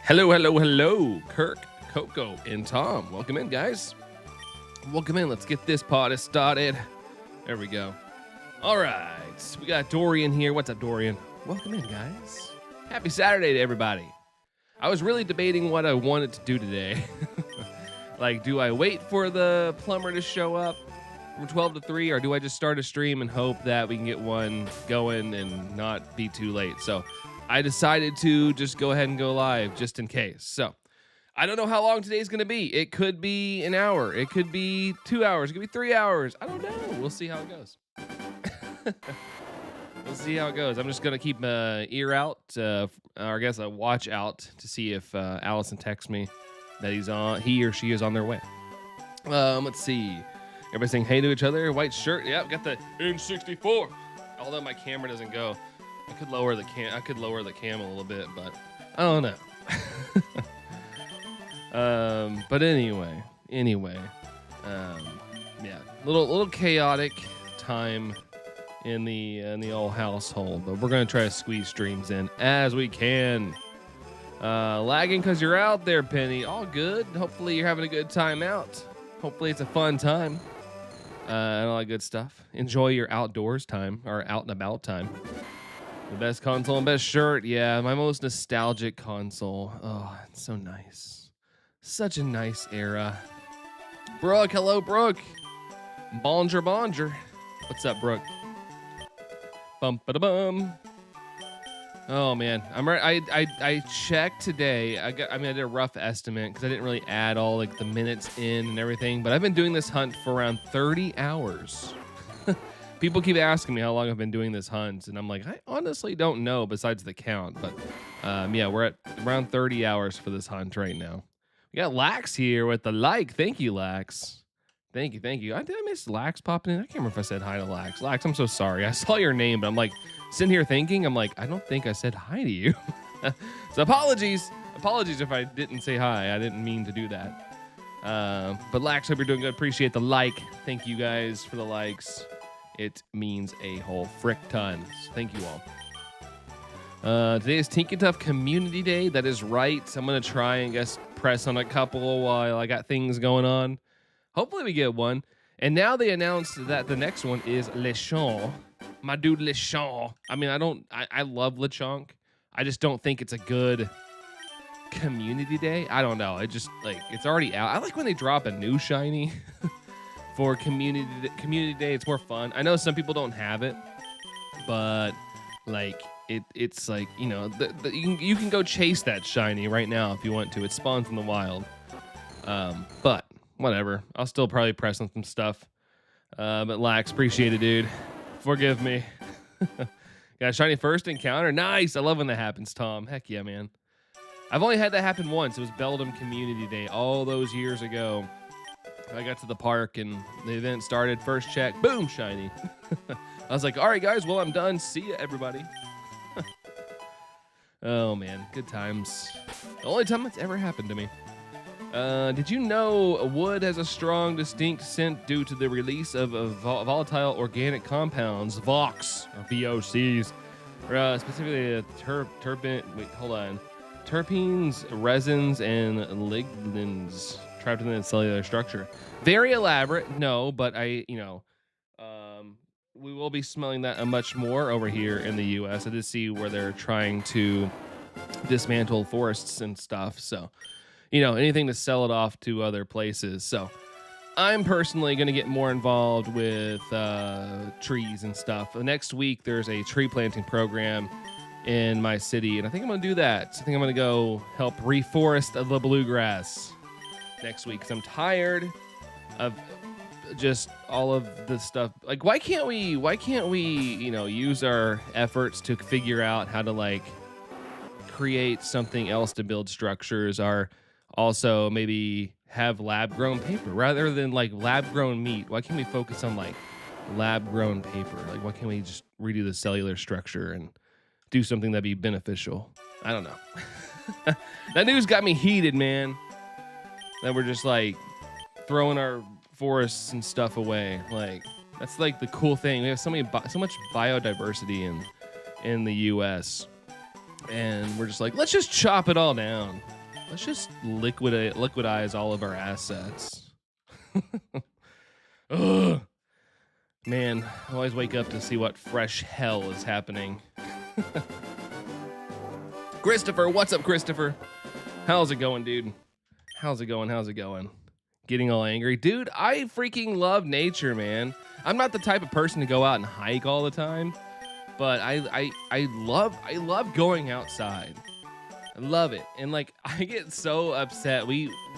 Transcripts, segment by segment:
Hello, hello, hello, Kirk, Coco, and Tom. Welcome in, guys. Welcome in. Let's get this party started. There we go. All right. We got Dorian here. What's up, Dorian? Welcome in, guys. Happy Saturday to everybody. I was really debating what I wanted to do today. Like, do I wait for the plumber to show up from 12 to 3, or do I just start a stream and hope that we can get one going and not be too late? So I decided to just go ahead and go live just in case. So I don't know how long today's going to be. It could be an hour. It could be 2 hours. It could be 3 hours. I don't know. We'll see how it goes. We'll see how it goes. I'm just going to keep my ear out, or I guess a watch out to see if Allison texts me that he or she is on their way. Let's see. Everybody saying hey to each other. White shirt. Yep, got the N64. Although my camera doesn't go. I could lower the cam a little bit, but I don't know. But anyway, yeah, little chaotic time in the old household, but we're gonna try to squeeze streams in as we can. Lagging because you're out there, Penny. All good. Hopefully you're having a good time out. Hopefully it's a fun time. And all that good stuff. Enjoy your outdoors time or out and about time. The best console and best shirt. Yeah, my most nostalgic console. Oh, it's so nice. Such a nice era. Brooke, hello, Brooke. Bonger. What's up, Brooke? Bum. Oh man, I checked today. I did a rough estimate because I didn't really add all like the minutes in and everything. But I've been doing this hunt for around 30 hours. People keep asking me how long I've been doing this hunt, and I'm like, I honestly don't know besides the count. But yeah, we're at around 30 hours for this hunt right now. We got Lax here with the like. Thank you, Lax. Thank you. Did I miss Lax popping in? I can't remember if I said hi to Lax. Lax, I'm so sorry. I saw your name, but I'm like sitting here thinking, I'm like, I don't think I said hi to you. So apologies if I didn't say hi. I didn't mean to do that. But Lax, hope you're doing good. Appreciate the like. Thank you guys for the likes. It means a whole frick ton. So thank you all. Today is Tinky Tough Community Day. That is right. I'm going to try and press on a couple while I got things going on. Hopefully we get one. And now they announced that the next one is Lechonk. My dude Lechonk. I mean, I love Lechonk. I just don't think it's a good community day. I don't know. It just, like, it's already out. I like when they drop a new shiny for community day. It's more fun. I know some people don't have it, but like it's like, you know, you can go chase that shiny right now if you want to. It spawns in the wild. But whatever. I'll still probably press on some stuff. But Lax, appreciate it, dude. Forgive me. Got a shiny first encounter. Nice. I love when that happens, Tom. Heck yeah, man. I've only had that happen once. It was Beldum Community Day all those years ago. I got to the park and the event started. First check, boom, shiny. I was like, all right, guys, well, I'm done. See ya, everybody. Oh, man, good times. The only time that's ever happened to me. Did you know wood has a strong, distinct scent due to the release of volatile organic compounds, VOCs, or VOCs, specifically terpenes, resins, and lignins trapped in the cellular structure. Very elaborate, no, but we will be smelling that much more over here in the U.S. I did see where they're trying to dismantle forests and stuff, so anything to sell it off to other places. So I'm personally going to get more involved with trees and stuff. Next week, there's a tree planting program in my city, and I think I'm going to do that. So I think I'm going to go help reforest the bluegrass next week because I'm tired of just all of the stuff. Like, why can't we use our efforts to figure out how to like create something else to build structures, or also maybe have lab grown paper rather than like lab grown meat? Why can't we focus on like lab grown paper? Like, why can't we just redo the cellular structure and do something that'd be beneficial? I don't know. That news got me heated, man. That we're just like throwing our forests and stuff away. Like, that's like the cool thing. We have so much biodiversity in the U.S. And we're just like, let's just chop it all down. Let's just liquidize all of our assets. Ugh. Man, I always wake up to see what fresh hell is happening. Christopher, what's up, Christopher? How's it going, dude? How's it going? How's it going? Getting all angry? Dude, I freaking love nature, man. I'm not the type of person to go out and hike all the time, but I love going outside. I love it. And like, I get so upset.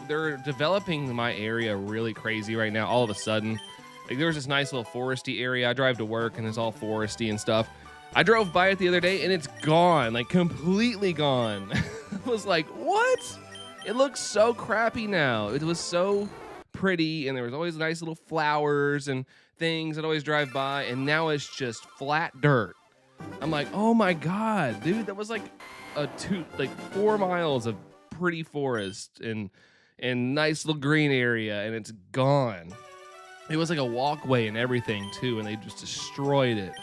They're developing my area really crazy right now all of a sudden. Like, there was this nice little foresty area. I drive to work and it's all foresty and stuff. I drove by it the other day and it's gone, like completely gone. I was like, what? It looks so crappy now. It was so pretty and there was always nice little flowers and things I'd always drive by, and now it's just flat dirt. I'm like, oh my God, dude, that was like 4 miles of pretty forest and nice little green area, and it's gone. It was like a walkway and everything too, and they just destroyed it.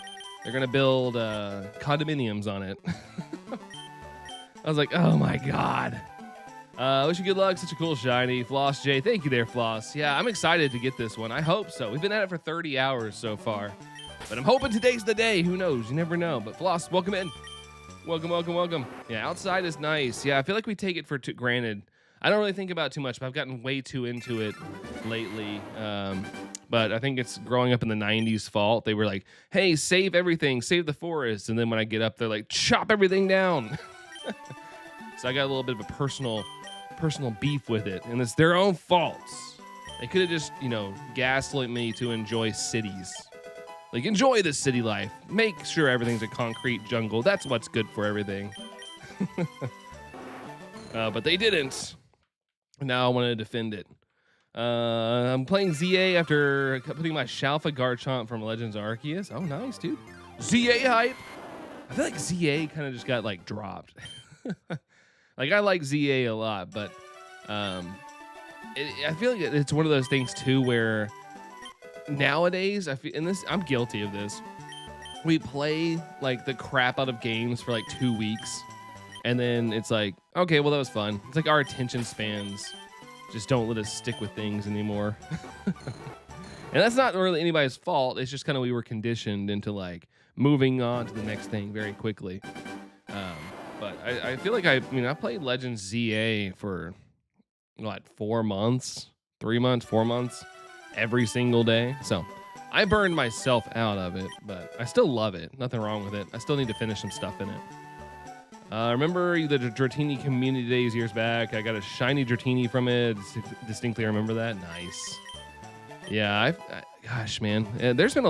They're gonna build condominiums on it. I was like, oh my God. Wish you good luck. Such a cool shiny. Floss J, thank you there, Floss. Yeah, I'm excited to get this one. I hope so. We've been at it for 30 hours so far, but I'm hoping today's the day. Who knows? You never know. But Floss, welcome in. Welcome, welcome, welcome. Yeah, outside is nice. Yeah, I feel like we take it for granted. I don't really think about it too much, but I've gotten way too into it lately. But I think it's growing up in the 90s fault. They were like, hey, save everything, save the forest. And then when I get up, they're like, chop everything down. So I got a little bit of a personal beef with it. And it's their own faults. They could have just, gaslit me to enjoy cities. Like, enjoy the city life. Make sure everything's a concrete jungle. That's what's good for everything. But they didn't. Now I want to defend it. I'm playing ZA after putting my Shalfa Garchomp from Legends Arceus. Oh, nice, dude. ZA hype. I feel like ZA kind of just got, dropped. Like, I like ZA a lot, but I feel like it's one of those things, too, where nowadays, I'm guilty of this. We play, the crap out of games for, 2 weeks. And then it's like, okay, well, that was fun. It's like our attention spans just don't let us stick with things anymore. And that's not really anybody's fault. It's just kind of we were conditioned into moving on to the next thing very quickly. But I feel like I played Legends ZA for 4 months, 3 months, 4 months, every single day. So I burned myself out of it, but I still love it. Nothing wrong with it. I still need to finish some stuff in it. Remember the Dratini community days years back? I got a shiny Dratini from it. Distinctly remember that. Nice. Yeah, gosh, man. There's been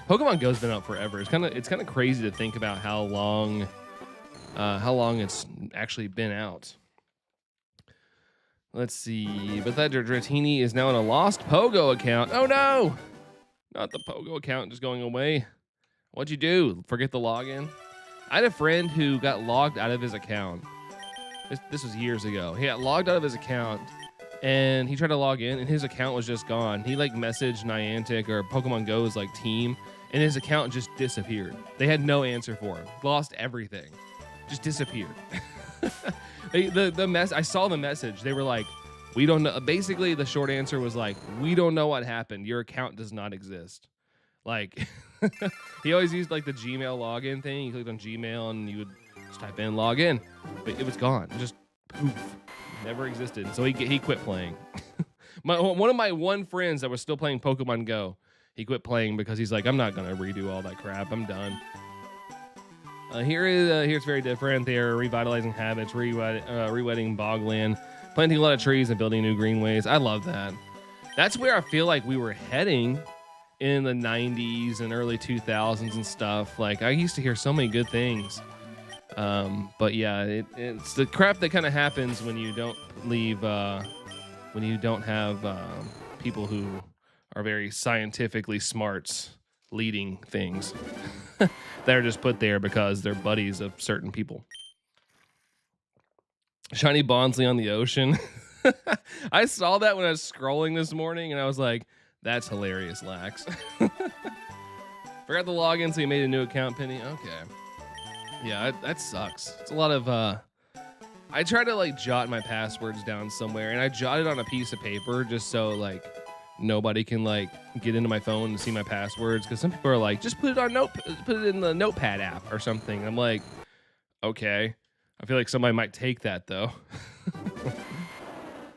Pokemon Go's been out forever. It's kind of crazy to think about how long it's actually been out. Let's see. But that Dratini is now in a lost Pogo account. Oh no! Not the Pogo account just going away. What'd you do? Forget the login? I had a friend who got logged out of his account. This was years ago. He got logged out of his account, and he tried to log in, and his account was just gone. He messaged Niantic or Pokemon Go's team, and his account just disappeared. They had no answer for him. Lost everything. Just disappeared. I saw the message. They were like, we don't know. Basically, the short answer was we don't know what happened. Your account does not exist. He always used the Gmail login thing. You clicked on Gmail and you would just type in login, but it was gone. Just poof, never existed. So he quit playing. One of my friends that was still playing Pokemon Go, he quit playing because he's like, I'm not gonna redo all that crap. I'm done. Here's very different. They're revitalizing habits, rewetting bogland, planting a lot of trees and building new greenways. I love that. That's where I feel like we were heading in the 90s and early 2000s and stuff. I used to hear so many good things. But yeah, it's the crap that kind of happens when you don't when you don't have people who are very scientifically smart leading things. They're just put there because they're buddies of certain people. Shiny Bonsly on the ocean. I saw that when I was scrolling this morning, and I was like, that's hilarious, Lax. Forgot the login, so you made a new account, Penny. Okay. Yeah, that sucks. It's a lot of I try to like jot my passwords down somewhere, and I jot it on a piece of paper just so like nobody can like get into my phone and see my passwords. Because some people are like, just put it in the Notepad app or something. I'm like, okay. I feel like somebody might take that though.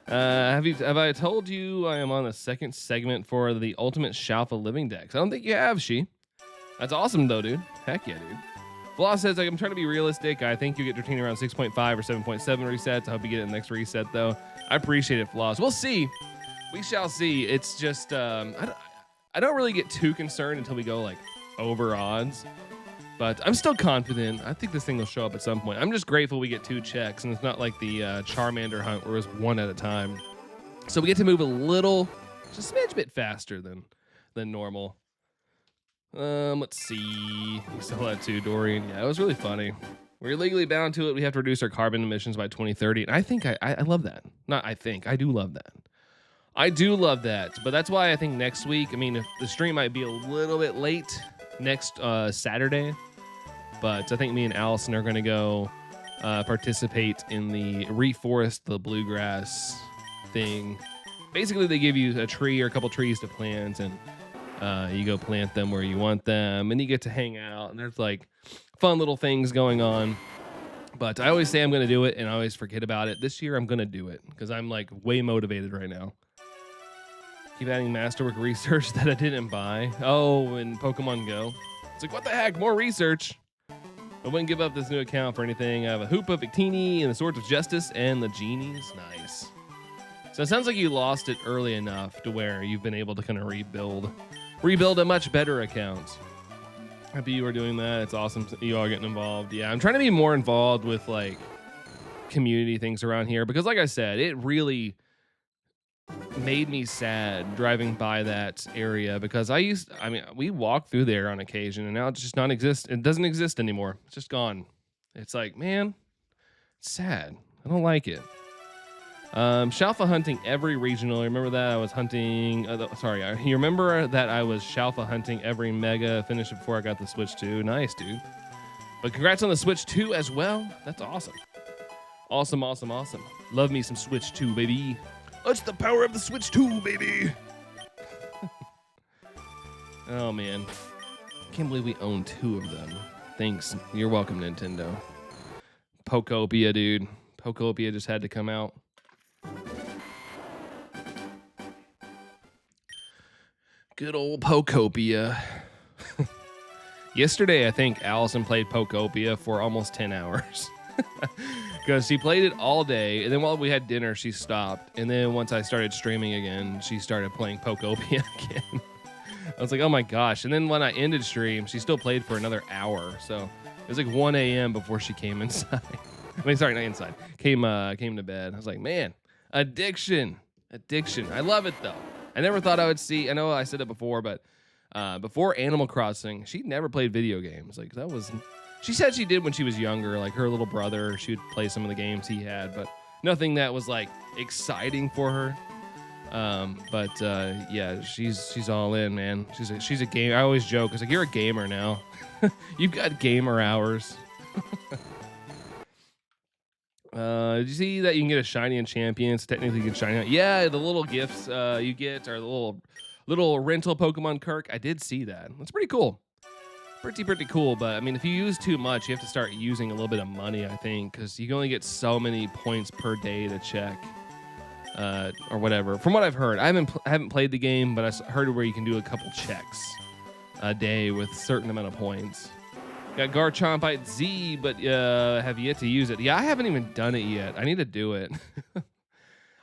Have I told you I am on the second segment for the Ultimate Shalfa Living Decks? I don't think you have, She. That's awesome though, dude. Heck yeah, dude. Floss says, like, I'm trying to be realistic. I think you get Dratini around 6.5 or 7.7 resets. I hope you get it in the next reset, though. I appreciate it, Floss. We'll see. We shall see. It's just, I don't really get too concerned until we go, like, over odds. But I'm still confident. I think this thing will show up at some point. I'm just grateful we get 2 checks, and it's not like the Charmander hunt where it was 1 at a time. So we get to move a little, just a smidge bit faster than normal. Let's see. We saw that too, Dorian. Yeah, it was really funny. We're legally bound to it. We have to reduce our carbon emissions by 2030. And I think I love that. Not I think. I do love that. I do love that. But that's why I think next week, I mean, if the stream might be a little bit late next Saturday. But I think me and Allison are going to go participate in the reforest the bluegrass thing. Basically, they give you a tree or a couple trees to plant, and you go plant them where you want them, and you get to hang out, and there's like fun little things going on. But I always say I'm going to do it, and I always forget about it. This year, I'm going to do it because I'm like way motivated right now. Keep adding masterwork research that I didn't buy. Oh, and Pokemon Go. It's like, what the heck? More research. I wouldn't give up this new account for anything. I have a Hoopa, Victini, and the Swords of Justice, and the Genies. Nice. So it sounds like you lost it early enough to where you've been able to kind of rebuild a much better account. Happy you are doing that. It's awesome you are getting involved. Yeah, I'm trying to be more involved with like community things around here because like I said, it really made me sad driving by that area because we walk through there on occasion and now it's just it doesn't exist anymore. It's just gone. It's like, man, it's sad. I don't like it. Shalfa hunting every regional. I remember that I was hunting. You remember that I was Shalfa hunting every mega. Finished it before I got the Switch 2. Nice, dude. But congrats on the Switch 2 as well. That's awesome. Awesome. Love me some Switch 2, baby. It's the power of the Switch 2, baby. Oh, man. Can't believe we own 2 of them. Thanks. You're welcome, Nintendo. Pokopia, dude. Pokopia just had to come out. Good old Pokopia. Yesterday, I think Allison played Pokopia for almost 10 hours. Because she played it all day, and then while we had dinner, she stopped. And then once I started streaming again, she started playing Pokopia again. I was like, oh my gosh. And then when I ended stream, she still played for another hour. So it was like 1 a.m. before she came inside. I mean, sorry, not inside. Came to bed. I was like, man, addiction. I love it, though. I never thought I would see, I know I said it before, but before Animal Crossing, she never played video games. Like, that was... She said she did when she was younger, like her little brother, she would play some of the games he had, but nothing that was like exciting for her. Yeah, she's all in, man. She's a gamer. I always joke, it's like, you're a gamer now. You've got gamer hours. Did you see that you can get a shiny in Champions? Technically, you can shiny out. Yeah, the little gifts you get are the little rental Pokemon Kirk. I did see that. That's pretty cool. Pretty cool, but I mean, if you use too much, you have to start using a little bit of money, I think, because you can only get so many points per day to check, or whatever. From what I've heard, I haven't played the game, but I heard where you can do a couple checks a day with a certain amount of points. Got Garchompite Z, but have yet to use it. Yeah, I haven't even done it yet. I need to do it.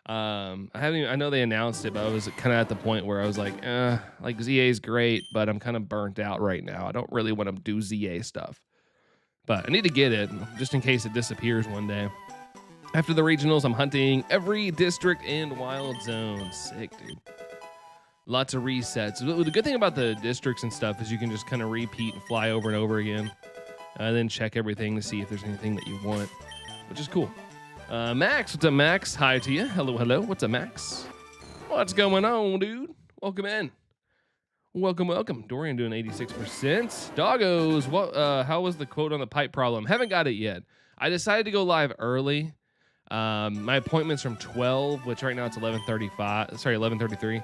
I know they announced it, but I was kind of at the point where I was like ZA is great, but I'm kind of burnt out right now. I don't really want to do ZA stuff, but I need to get it just in case it disappears one day. After the regionals, I'm hunting every district and wild zone. Sick, dude. Lots of resets. The good thing about the districts and stuff is you can just kind of repeat and fly over and over again, and then check everything to see if there's anything that you want, which is cool. Max, what's up, Max? Hi to you. Hello. What's up, Max? What's going on, dude? Welcome in. Welcome, welcome. Dorian doing 86%. Doggos, what? How was the quote on the pipe problem? Haven't got it yet. I decided to go live early. My appointment's from 12, which right now it's 11:35. Sorry, 11:33.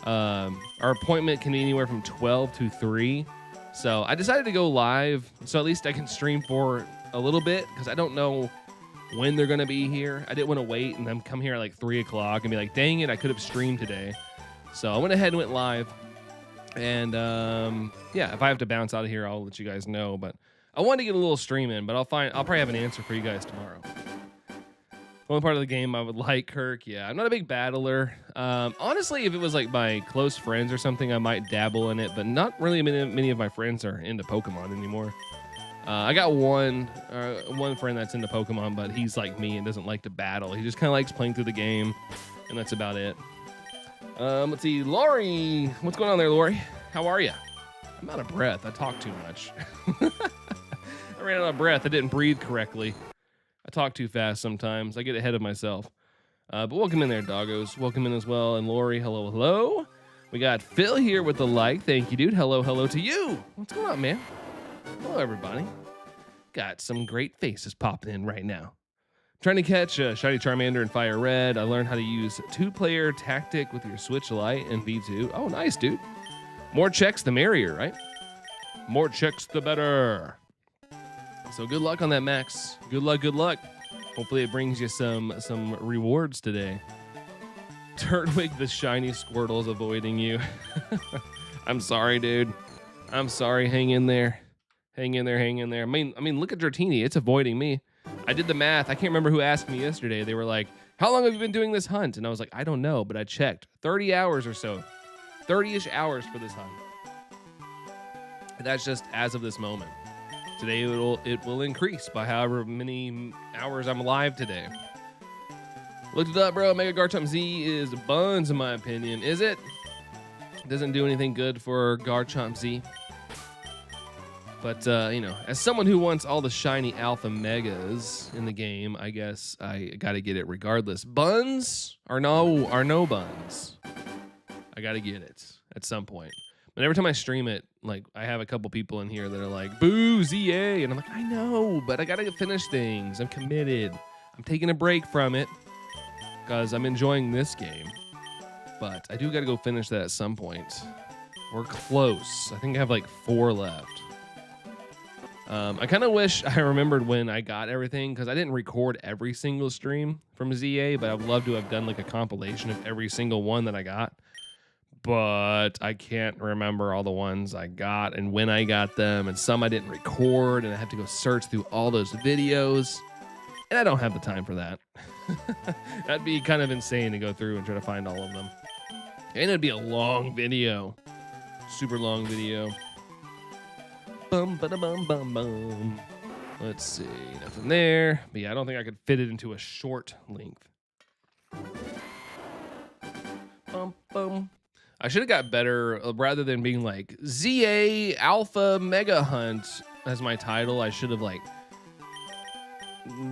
Our appointment can be anywhere from 12 to 3. So I decided to go live, so at least I can stream for a little bit, because I don't know when they're gonna be here. I didn't want to wait and then come here at like 3 o'clock and be like, dang it, I could have streamed today. So I went ahead and went live. And yeah, if I have to bounce out of here, I'll let you guys know. But I wanted to get a little stream in, but I'll probably have an answer for you guys tomorrow. One part of the game I would like, Kirk. Yeah, I'm not a big battler. Honestly, if it was like my close friends or something, I might dabble in it, but not really many of my friends are into Pokemon anymore. I got one friend that's into Pokemon, but he's like me and doesn't like to battle. He just kind of likes playing through the game, and that's about it. Let's see, Lori. What's going on there, Lori? How are you? I'm out of breath. I talk too much. I ran out of breath. I didn't breathe correctly. I talk too fast sometimes. I get ahead of myself. But welcome in there, doggos. Welcome in as well. And Lori, hello, hello. We got Phil here with the like. Thank you, dude. Hello, hello to you. What's going on, man? Hello, everybody. Got some great faces popping in right now. Trying to catch Shiny Charmander in Fire Red. I learned how to use 2-player tactic with your Switch Lite and V2. Oh, nice, dude. More checks, the merrier, right? More checks, the better. So good luck on that, Max. Good luck, good luck. Hopefully it brings you some rewards today. Turtwig, the shiny Squirtle's avoiding you. I'm sorry, dude. I'm sorry. Hang in there. Hang in there, hang in there. I mean, look at Dratini. It's avoiding me. I did the math. I can't remember who asked me yesterday. They were like, how long have you been doing this hunt? And I was like, I don't know, but I checked. 30 hours or so. 30-ish hours for this hunt. And that's just as of this moment. Today it will increase by however many hours I'm alive today. Looked it up, bro. Mega Garchomp Z is buns in my opinion. Is it? Doesn't do anything good for Garchomp Z. But, you know, as someone who wants all the shiny alpha megas in the game, I guess I got to get it regardless. Buns are no buns. I got to get it at some point. But every time I stream it, like, I have a couple people in here that are like, boo, ZA. And I'm like, I know, but I got to finish things. I'm committed. I'm taking a break from it because I'm enjoying this game. But I do got to go finish that at some point. We're close. I think I have like 4 left. I kind of wish I remembered when I got everything, because I didn't record every single stream from ZA, but I would love to have done like a compilation of every single one that I got. But I can't remember all the ones I got and when I got them, and some I didn't record, and I have to go search through all those videos, and I don't have the time for that. That'd be kind of insane to go through and try to find all of them. And it'd be a long video. Super long video. Bum, ba-da-bum, bum, bum. Let's see. Nothing there. But yeah, I don't think I could fit it into a short length. Bum, bum. I should have got better rather than being like ZA Alpha Mega Hunt as my title. I should have like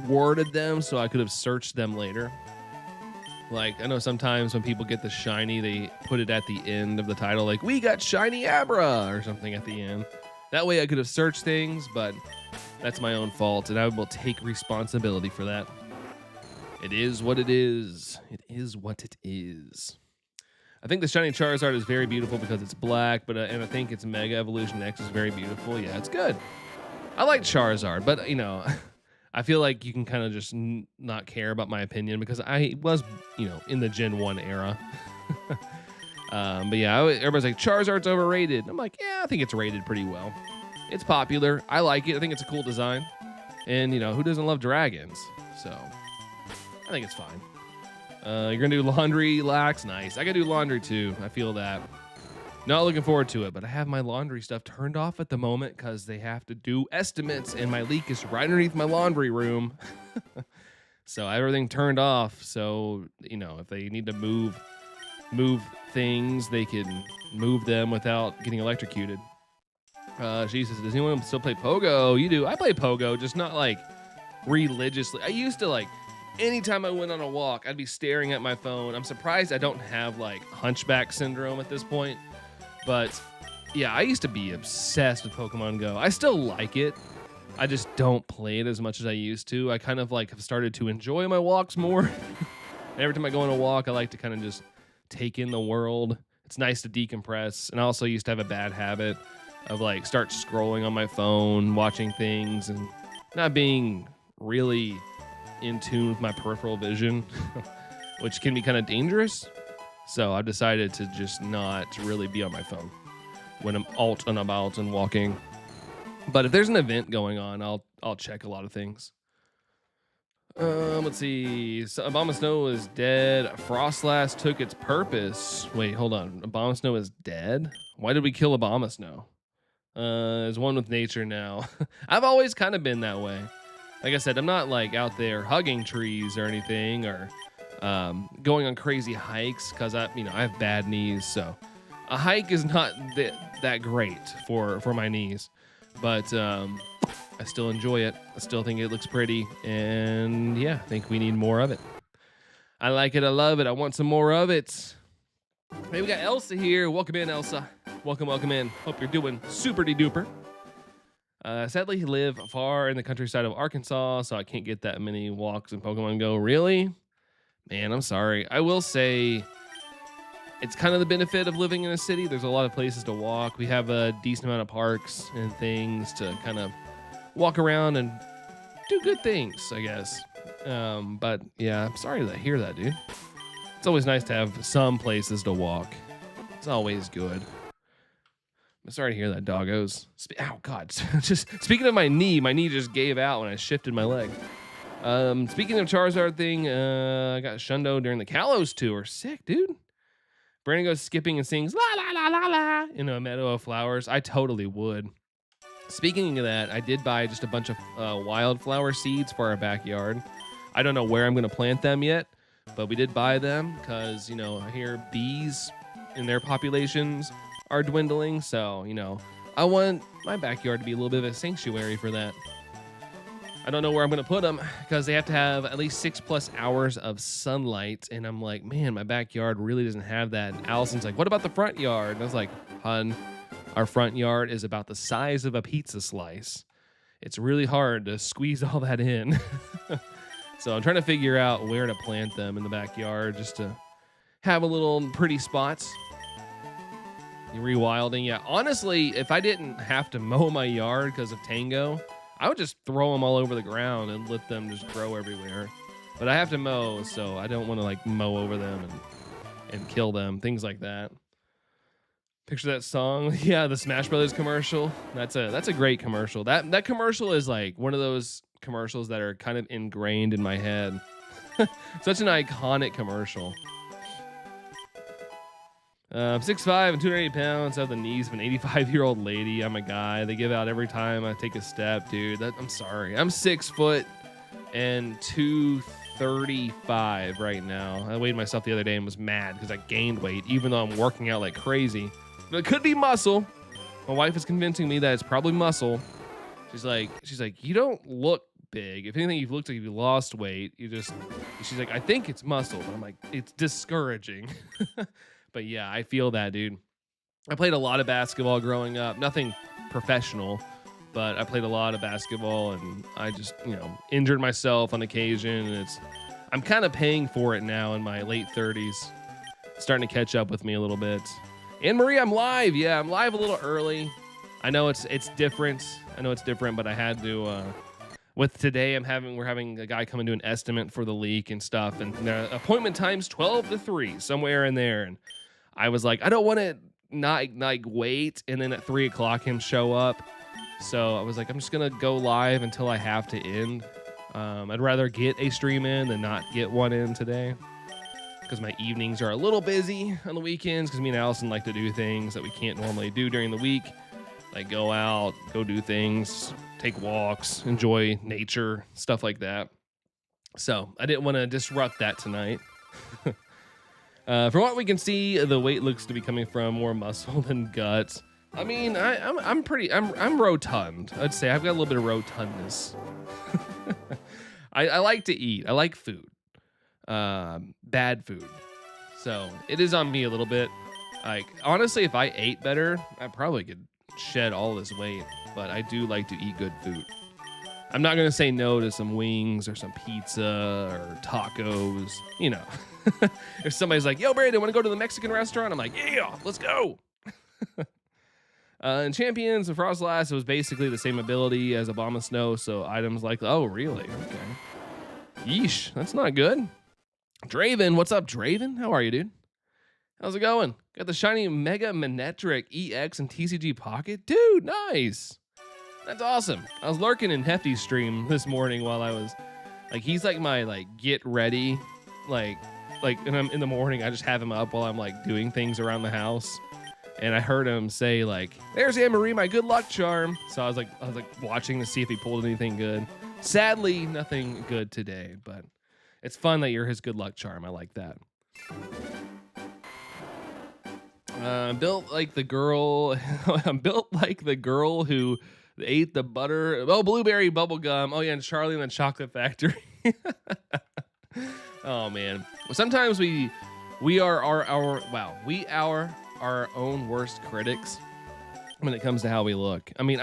worded them so I could have searched them later. Like, I know sometimes when people get the shiny, they put it at the end of the title, like, we got shiny Abra or something at the end. That way I could have searched things, but that's my own fault, and I will take responsibility for that. It is what it is. It is what it is. I think the shiny Charizard is very beautiful because it's black, but and I think its Mega Evolution X is very beautiful. Yeah, it's good. I like Charizard, but, you know, I feel like you can kind of just not care about my opinion because I was, you know, in the Gen 1 era. But yeah, everybody's like, Charizard's overrated. I'm like, yeah, I think it's rated pretty well. It's popular. I like it. I think it's a cool design. And, you know, who doesn't love dragons? So, I think it's fine. You're going to do laundry, Lax? Nice. I got to do laundry, too. I feel that. Not looking forward to it, but I have my laundry stuff turned off at the moment because they have to do estimates, and my leak is right underneath my laundry room. So, I have everything turned off. So, you know, if they need to move things, they can move them without getting electrocuted. She says, does anyone still play Pogo? You do. I play Pogo, just not like religiously. I used to, like, anytime I went on a walk, I'd be staring at my phone. I'm surprised I don't have like hunchback syndrome at this point, But yeah, I used to be obsessed with Pokemon Go. I still like it. I just don't play it as much as I used to. I kind of like have started to enjoy my walks more. Every time I go on a walk, I like to kind of just take in the world. It's nice to decompress. And I also used to have a bad habit of like start scrolling on my phone, watching things, and not being really in tune with my peripheral vision, which can be kind of dangerous. So I've decided to just not really be on my phone when I'm out and about and walking. But if there's an event going on, I'll check a lot of things. Let's see. So Obama Snow is dead. Frostlass took its purpose. Wait, hold on. Obama Snow is dead? Why did we kill Obama Snow? Is one with nature now. I've always kind of been that way. Like I said, I'm not like out there hugging trees or anything, or going on crazy hikes because I have bad knees. So a hike is not that great for my knees, but I still enjoy it. I still think it looks pretty, and yeah, I think we need more of it. I like it. I love it. I want some more of it. Hey, we got Elsa here. Welcome in, Elsa. Welcome in. Hope you're doing super-de duper. Sadly, he live far in the countryside of Arkansas, so I can't get that many walks in Pokemon Go. Really? Man, I'm sorry. I will say it's kind of the benefit of living in a city. There's a lot of places to walk. We have a decent amount of parks and things to kind of walk around and do good things, I guess. But yeah, I'm sorry to hear that, dude. It's always nice to have some places to walk. It's always good. I'm sorry to hear that, doggos. Ow, God. Just speaking of my knee just gave out when I shifted my leg. Speaking of Charizard thing, I got Shundo during the Kalos tour. Sick, dude. Brandon goes skipping and sings la la la la la in a meadow of flowers. I totally would. Speaking of that, I did buy just a bunch of wildflower seeds for our backyard. I don't know where I'm going to plant them yet, but we did buy them because, I hear bees and their populations are dwindling. So, I want my backyard to be a little bit of a sanctuary for that. I don't know where I'm going to put them because they have to have at least 6+ hours of sunlight. And I'm like, man, my backyard really doesn't have that. And Allison's like, what about the front yard? And I was like, hun, our front yard is about the size of a pizza slice. It's really hard to squeeze all that in. So I'm trying to figure out where to plant them in the backyard just to have a little pretty spots. Rewilding, yeah. Honestly, if I didn't have to mow my yard because of Tango, I would just throw them all over the ground and let them just grow everywhere. But I have to mow, so I don't want to like mow over them and kill them, things like that. Picture that song. Yeah, the Smash Brothers commercial. That's a great commercial. That commercial is like one of those commercials that are kind of ingrained in my head. Such an iconic commercial. 6'5" and 280 pounds. I have the knees of an 85-year-old lady. I'm a guy. They give out every time I take a step, dude. I'm sorry. I'm 6 foot and 235 right now. I weighed myself the other day and was mad because I gained weight, even though I'm working out like crazy. But it could be muscle. My wife is convincing me that it's probably muscle. She's like, you don't look big. If anything, you've looked like you lost weight. She's like, I think it's muscle. But I'm like, it's discouraging. But yeah, I feel that, dude. I played a lot of basketball growing up. Nothing professional, but I played a lot of basketball, and I just, injured myself on occasion. And I'm kind of paying for it now in my late 30s. It's starting to catch up with me a little bit. Anne Marie, I'm live. Yeah, I'm live a little early. I know it's different. But I had to. With today, we're having a guy come and do an estimate for the leak and stuff, and the appointment time's 12 to 3, somewhere in there. And I was like, I don't want to not like wait, and then at 3 o'clock him show up. So I was like, I'm just gonna go live until I have to end. I'd rather get a stream in than not get one in today, because my evenings are a little busy on the weekends. Because me and Allison like to do things that we can't normally do during the week, like go out, go do things, take walks, enjoy nature, stuff like that. So I didn't want to disrupt that tonight. From what we can see, the weight looks to be coming from more muscle than guts. I mean, I'm rotund. I'd say I've got a little bit of rotundness. I like to eat. I like food. Bad food. So it is on me a little bit. Like, honestly, if I ate better, I probably could shed all this weight, but I do like to eat good food. I'm not going to say no to some wings or some pizza or tacos, you know. If somebody's like, yo, Brandon, want to go to the Mexican restaurant? I'm like, yeah, let's go. In Champions and Frost Last, it was basically the same ability as Obama Snow, so items like, oh, really? Okay. Yeesh, that's not good. Draven, what's up, Draven? How are you, dude? How's it going? Got the shiny Mega Manetric EX and TCG Pocket? Dude, nice. That's awesome. I was lurking in Hefty's stream this morning while I was, like, he's like my, like, get ready, like, and I'm in the morning, I just have him up while I'm, like, doing things around the house. And I heard him say, like, there's Anne-Marie, my good luck charm. So I was like watching to see if he pulled anything good. Sadly, nothing good today, but it's fun that you're his good luck charm. I like that. Built like the girl. I'm built like the girl who ate the butter. Oh, blueberry bubble gum. Oh yeah, and Charlie and the Chocolate Factory. Oh man. Sometimes we are our own worst critics when it comes to how we look. I mean,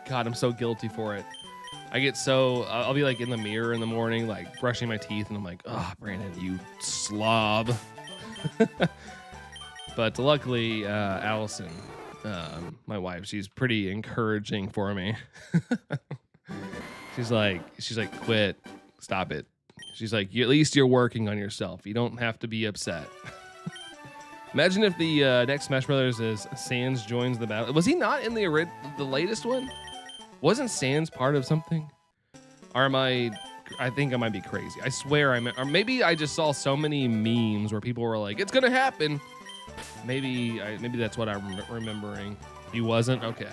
God, I'm so guilty for it. I get so I'll be like in the mirror in the morning, like brushing my teeth, and I'm like, oh, Brandon, you slob. But luckily, Allison, my wife, she's pretty encouraging for me. she's like, quit, stop it. She's like, at least you're working on yourself. You don't have to be upset. Imagine if the next Smash Brothers is Sans joins the battle. Was he not in the latest one? Wasn't Sans part of something? Or am I think I might be crazy. I swear or maybe I just saw so many memes where people were like, it's gonna happen. Maybe that's what I'm remembering. He wasn't? Okay.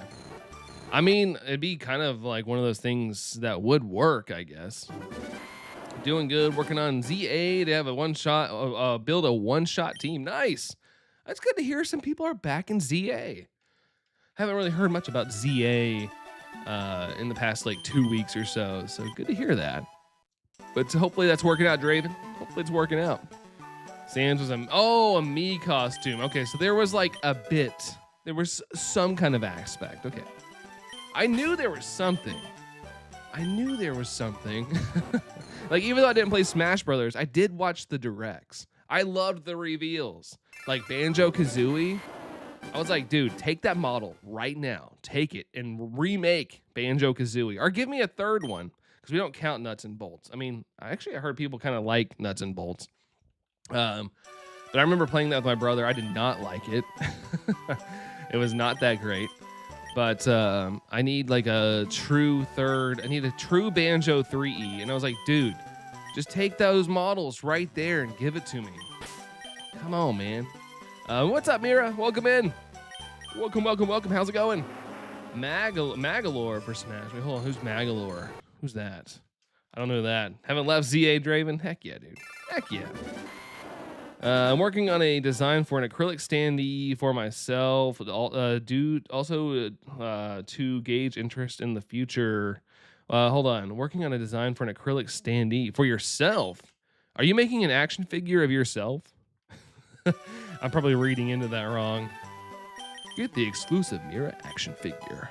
I mean, it'd be kind of like one of those things that would work, I guess. Doing good, working on ZA to have build a one-shot team. Nice. That's good to hear some people are back in ZA. Haven't really heard much about ZA in the past like 2 weeks or so good to hear that. But hopefully that's working out, Draven. Hopefully it's working out. Sans was a Mii costume. Okay, so there was like there was some kind of aspect. Okay. I knew there was something. Like, even though I didn't play Smash Brothers, I did watch the directs. I loved the reveals. Like Banjo-Kazooie. I was like, dude, take that model right now. Take it and remake Banjo-Kazooie. Or give me a third one, because we don't count Nuts and Bolts. I mean, I heard people kind of like Nuts and Bolts. But I remember playing that with my brother. I did not like it. It was not that great. But I need like a true third. I need a true Banjo 3E. And I was like, dude, just take those models right there and give it to me. Come on, man. What's up, Mira? Welcome in. Welcome. How's it going? Magalore for Smash. Wait, hold on. Who's Magalore? Who's that? I don't know that. Haven't left ZA Draven? Heck yeah, dude. Heck yeah. I'm working on a design for an acrylic standee for myself. Dude, also to gauge interest in the future. Hold on. Working on a design for an acrylic standee for yourself. Are you making an action figure of yourself? I'm probably reading into that wrong. Get the exclusive Mira action figure.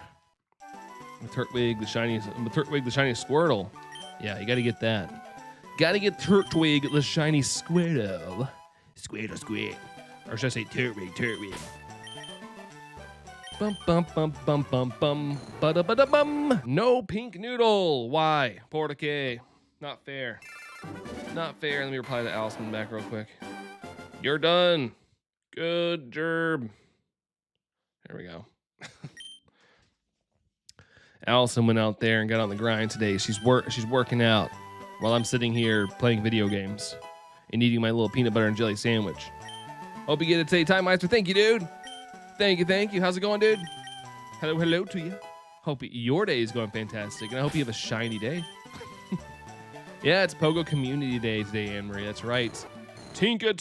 Turtwig the shiny Squirtle. Yeah, you got to get that. Got to get Turtwig the shiny Squirtle. Squid. Or should I say Turtwig. Bum bum bum bum bum bum ba ba bum. No pink noodle. Why? Portakay. Not fair. Let me reply to Allison back real quick. You're done. Good job. There we go. Allison went out there and got on the grind today. She's working out while I'm sitting here playing video games and eating my little peanut butter and jelly sandwich. Hope you get it today, Time Meister. Thank you, dude. Thank you. How's it going, dude? Hello to you. Hope your day is going fantastic, and I hope you have a shiny day. Yeah, it's Pogo Community Day today, Anne-Marie. That's right. Tinka.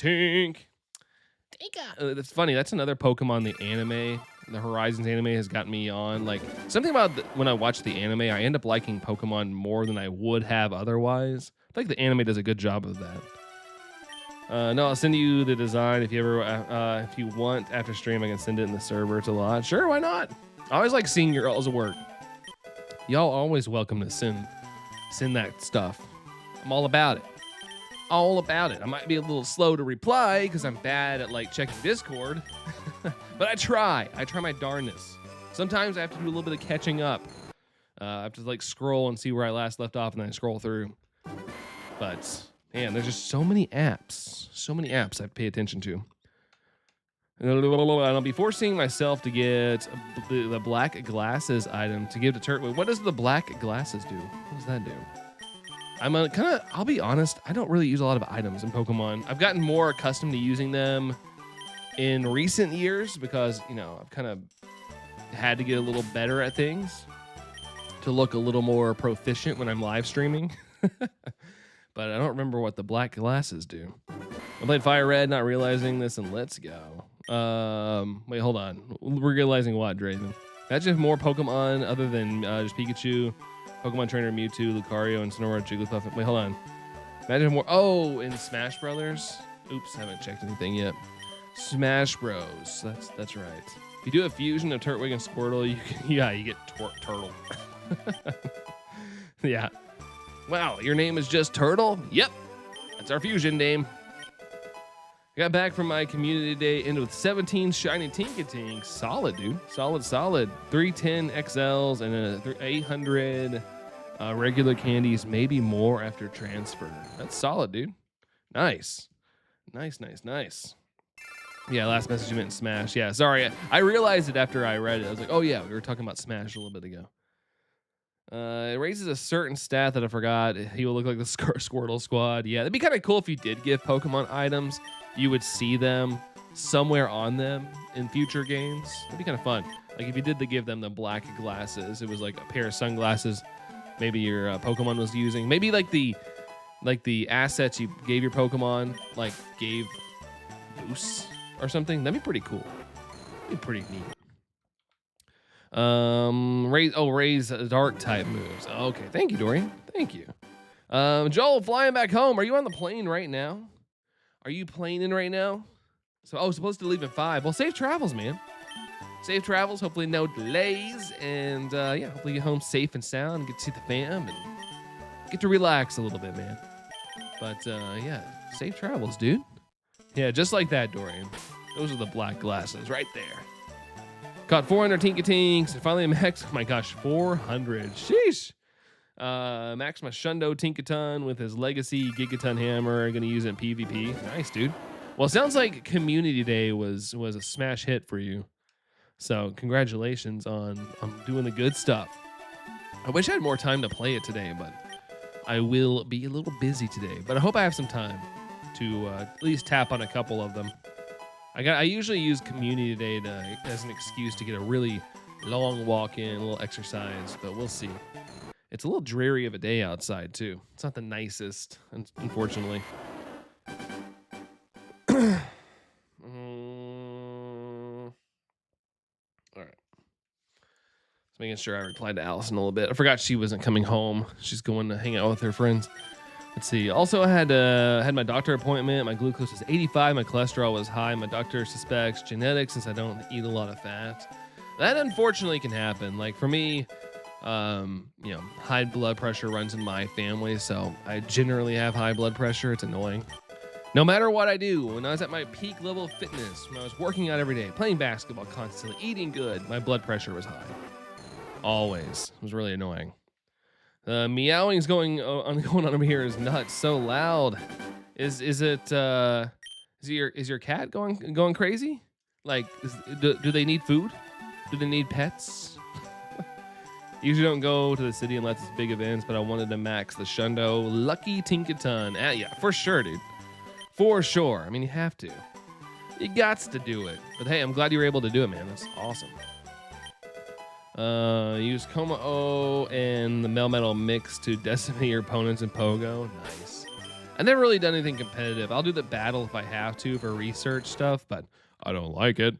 That's funny. That's another Pokemon the anime, the Horizons anime has gotten me on. Like, something about when I watch the anime, I end up liking Pokemon more than I would have otherwise. I feel like the anime does a good job of that. No, I'll send you the design if you ever, if you want after stream. I can send it in the server. It's a lot. Sure, why not? I always like seeing your all's work. Y'all always welcome to send that stuff. I'm all about it. All about it. I might be a little slow to reply because I'm bad at like checking Discord, but I try. I try my darndest. Sometimes I have to do a little bit of catching up. I have to like scroll and see where I last left off, and then I scroll through. But man, there's just so many apps I pay attention to. And I'll be forcing myself to get the black glasses item to give to Turk. What does the black glasses do? What does that do? I'm I'll be honest, I don't really use a lot of items in Pokemon. I've gotten more accustomed to using them in recent years because, you know, I've kind of had to get a little better at things to look a little more proficient when I'm live streaming. But I don't remember what the black glasses do. I played Fire Red, not realizing this, and let's go. Wait, hold on. Realizing what, Draven? Imagine if more Pokemon other than just Pikachu, Pokemon Trainer, Mewtwo, Lucario, and Sonora, Jigglypuff. Wait, hold on. Imagine more. Oh, in Smash Brothers. Oops, haven't checked anything yet. Smash Bros. That's right. If you do a fusion of Turtwig and Squirtle, you get Turtle. Yeah. Wow, your name is just Turtle? Yep. That's our fusion name. I got back from my community day in with 17 shiny Tinkatinks. Solid, dude. Solid. 310 XLs and 800 regular candies, maybe more after transfer. That's solid, dude. Nice. Yeah, last message you meant Smash. Yeah, sorry. I realized it after I read it. I was like, oh yeah, we were talking about Smash a little bit ago. It raises a certain stat that I forgot. He will look like the Squirtle Squad. Yeah, it'd be kind of cool if you did give Pokemon items. You would see them somewhere on them in future games. It'd be kind of fun. Like if you did give them the black glasses, it was like a pair of sunglasses. Maybe your Pokemon was using. Maybe like the assets you gave your Pokemon like gave boosts or something. That'd be pretty cool. That'd be pretty neat. Raise dark type moves. Okay, thank you, Dorian. Thank you. Joel, flying back home. Are you on the plane right now? Are you planing right now? So, supposed to leave at 5. Well, safe travels, man. Safe travels. Hopefully no delays. And yeah, hopefully get home safe and sound. Get to see the fam and get to relax a little bit, man. But yeah, safe travels, dude. Yeah, just like that, Dorian. Those are the black glasses right there. Caught 400 Tinkatinks and finally maxed. Oh my gosh, 400. Sheesh. Maxed my Shundo Tinkaton with his legacy Gigaton hammer. Gonna use it in PvP. Nice, dude. Well, it sounds like Community Day was a smash hit for you. So congratulations on doing the good stuff. I wish I had more time to play it today, but I will be a little busy today. But I hope I have some time to at least tap on a couple of them. I usually use Community Day as an excuse to get a really long walk in, a little exercise, but we'll see. It's a little dreary of a day outside too. It's not the nicest, unfortunately. All right. Just making sure I replied to Allison a little bit. I forgot she wasn't coming home. She's going to hang out with her friends. Let's see. Also, I had my doctor appointment. My glucose was 85. My cholesterol was high. My doctor suspects genetics since I don't eat a lot of fat. That unfortunately can happen. Like for me, high blood pressure runs in my family, so I generally have high blood pressure. It's annoying. No matter what I do, when I was at my peak level of fitness, when I was working out every day, playing basketball constantly, eating good, my blood pressure was high. Always. It was really annoying. Meowing's going on over here is nuts. So loud. Is your cat going crazy? Like, do they need food? Do they need pets? Usually don't go to the city unless it's big events, but I wanted to max the Shundo Lucky Tinkaton. Yeah, for sure, dude. For sure. I mean, you have to. You gots to do it. But hey, I'm glad you were able to do it, man. That's awesome. Use Coma O and the Melmetal mix to decimate your opponents in Pogo. Nice. I've never really done anything competitive. I'll do the battle if I have to for research stuff, but I don't like it.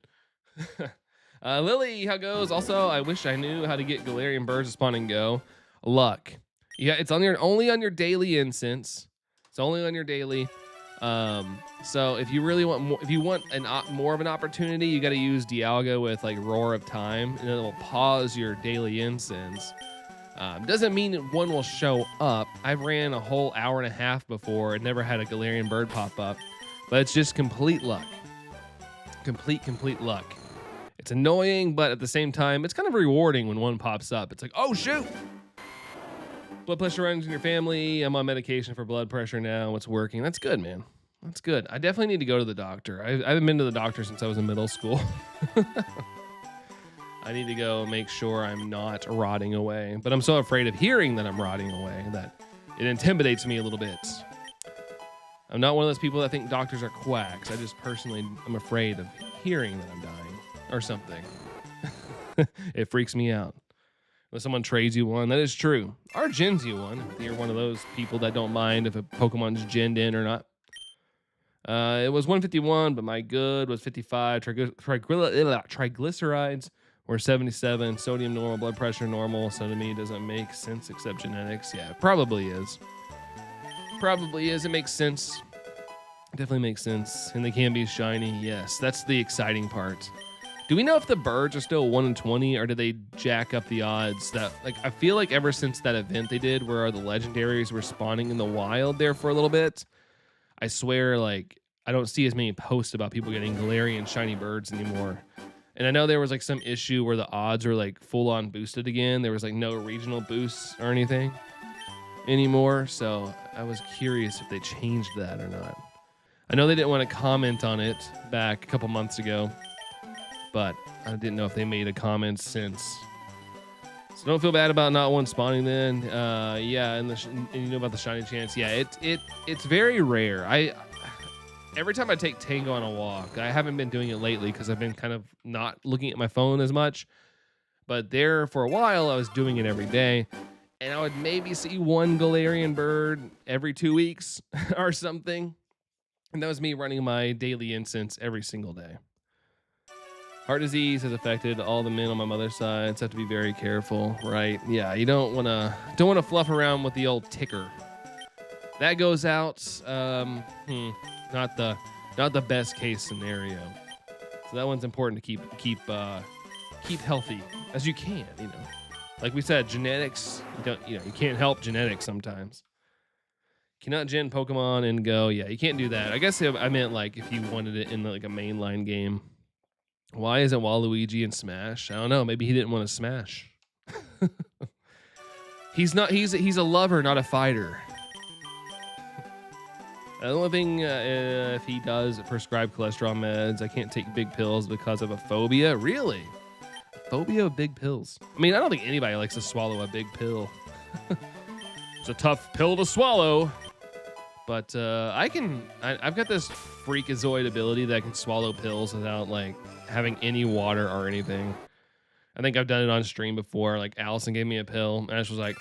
Lily, how goes? Also, I wish I knew how to get Galarian birds to spawn and go. Luck. Yeah, it's only on your daily instance. It's only on your daily. So if you really want more, if you want more of an opportunity, you got to use Dialga with like Roar of Time, and it will pause your daily incense. Doesn't mean that one will show up. I've ran a whole hour and a half before and never had a Galarian bird pop up, but it's just complete luck. Complete luck. It's annoying, but at the same time, it's kind of rewarding when one pops up. It's like, oh shoot! Blood pressure runs in your family. I'm on medication for blood pressure now. It's working. That's good, man. That's good. I definitely need to go to the doctor. I haven't been to the doctor since I was in middle school. I need to go make sure I'm not rotting away. But I'm so afraid of hearing that I'm rotting away that it intimidates me a little bit. I'm not one of those people that think doctors are quacks. I just personally am afraid of hearing that I'm dying or something. It freaks me out. When someone trades you one, that is true. Or gens you one, if you're one of those people that don't mind if a Pokemon's genned in or not. It was 151, but my good was 55. Triglycerides were 77. Sodium normal, blood pressure normal. So to me, it doesn't make sense except genetics. Yeah, it probably is. Probably is. It makes sense. Definitely makes sense. And they can be shiny. Yes, that's the exciting part. Do we know if the birds are still 1 in 20, or did they jack up the odds? That, like, I feel like ever since that event they did where the legendaries were spawning in the wild there for a little bit, I swear, like, I don't see as many posts about people getting Galarian shiny birds anymore. And I know there was like some issue where the odds were like full on boosted again. There was like no regional boosts or anything anymore. So I was curious if they changed that or not. I know they didn't want to comment on it back a couple months ago, but I didn't know if they made a comment since. So don't feel bad about not one spawning then. Yeah, and you know about the shiny chance. Yeah, it's very rare. Every time I take Tango on a walk, I haven't been doing it lately because I've been kind of not looking at my phone as much. But there for a while, I was doing it every day, and I would maybe see one Galarian bird every 2 weeks or something. And that was me running my daily incense every single day. Heart disease has affected all the men on my mother's side, so I have to be very careful, right? Yeah, you don't want to fluff around with the old ticker. That goes out. Not the best case scenario. So that one's important to keep healthy as you can. You know, like we said, genetics. You can't help genetics sometimes. Cannot gen Pokemon and Go. Yeah, you can't do that. I guess I meant like if you wanted it in like a mainline game. Why isn't Waluigi in Smash? I don't know. Maybe he didn't want to smash. He's a lover, not a fighter. The only thing, if he does prescribe cholesterol meds, I can't take big pills because of a phobia. Really? Phobia of big pills? I mean, I don't think anybody likes to swallow a big pill. It's a tough pill to swallow. But I've got this freakazoid ability that I can swallow pills without like having any water or anything. I think I've done it on stream before. Like Allison gave me a pill, and I just was like,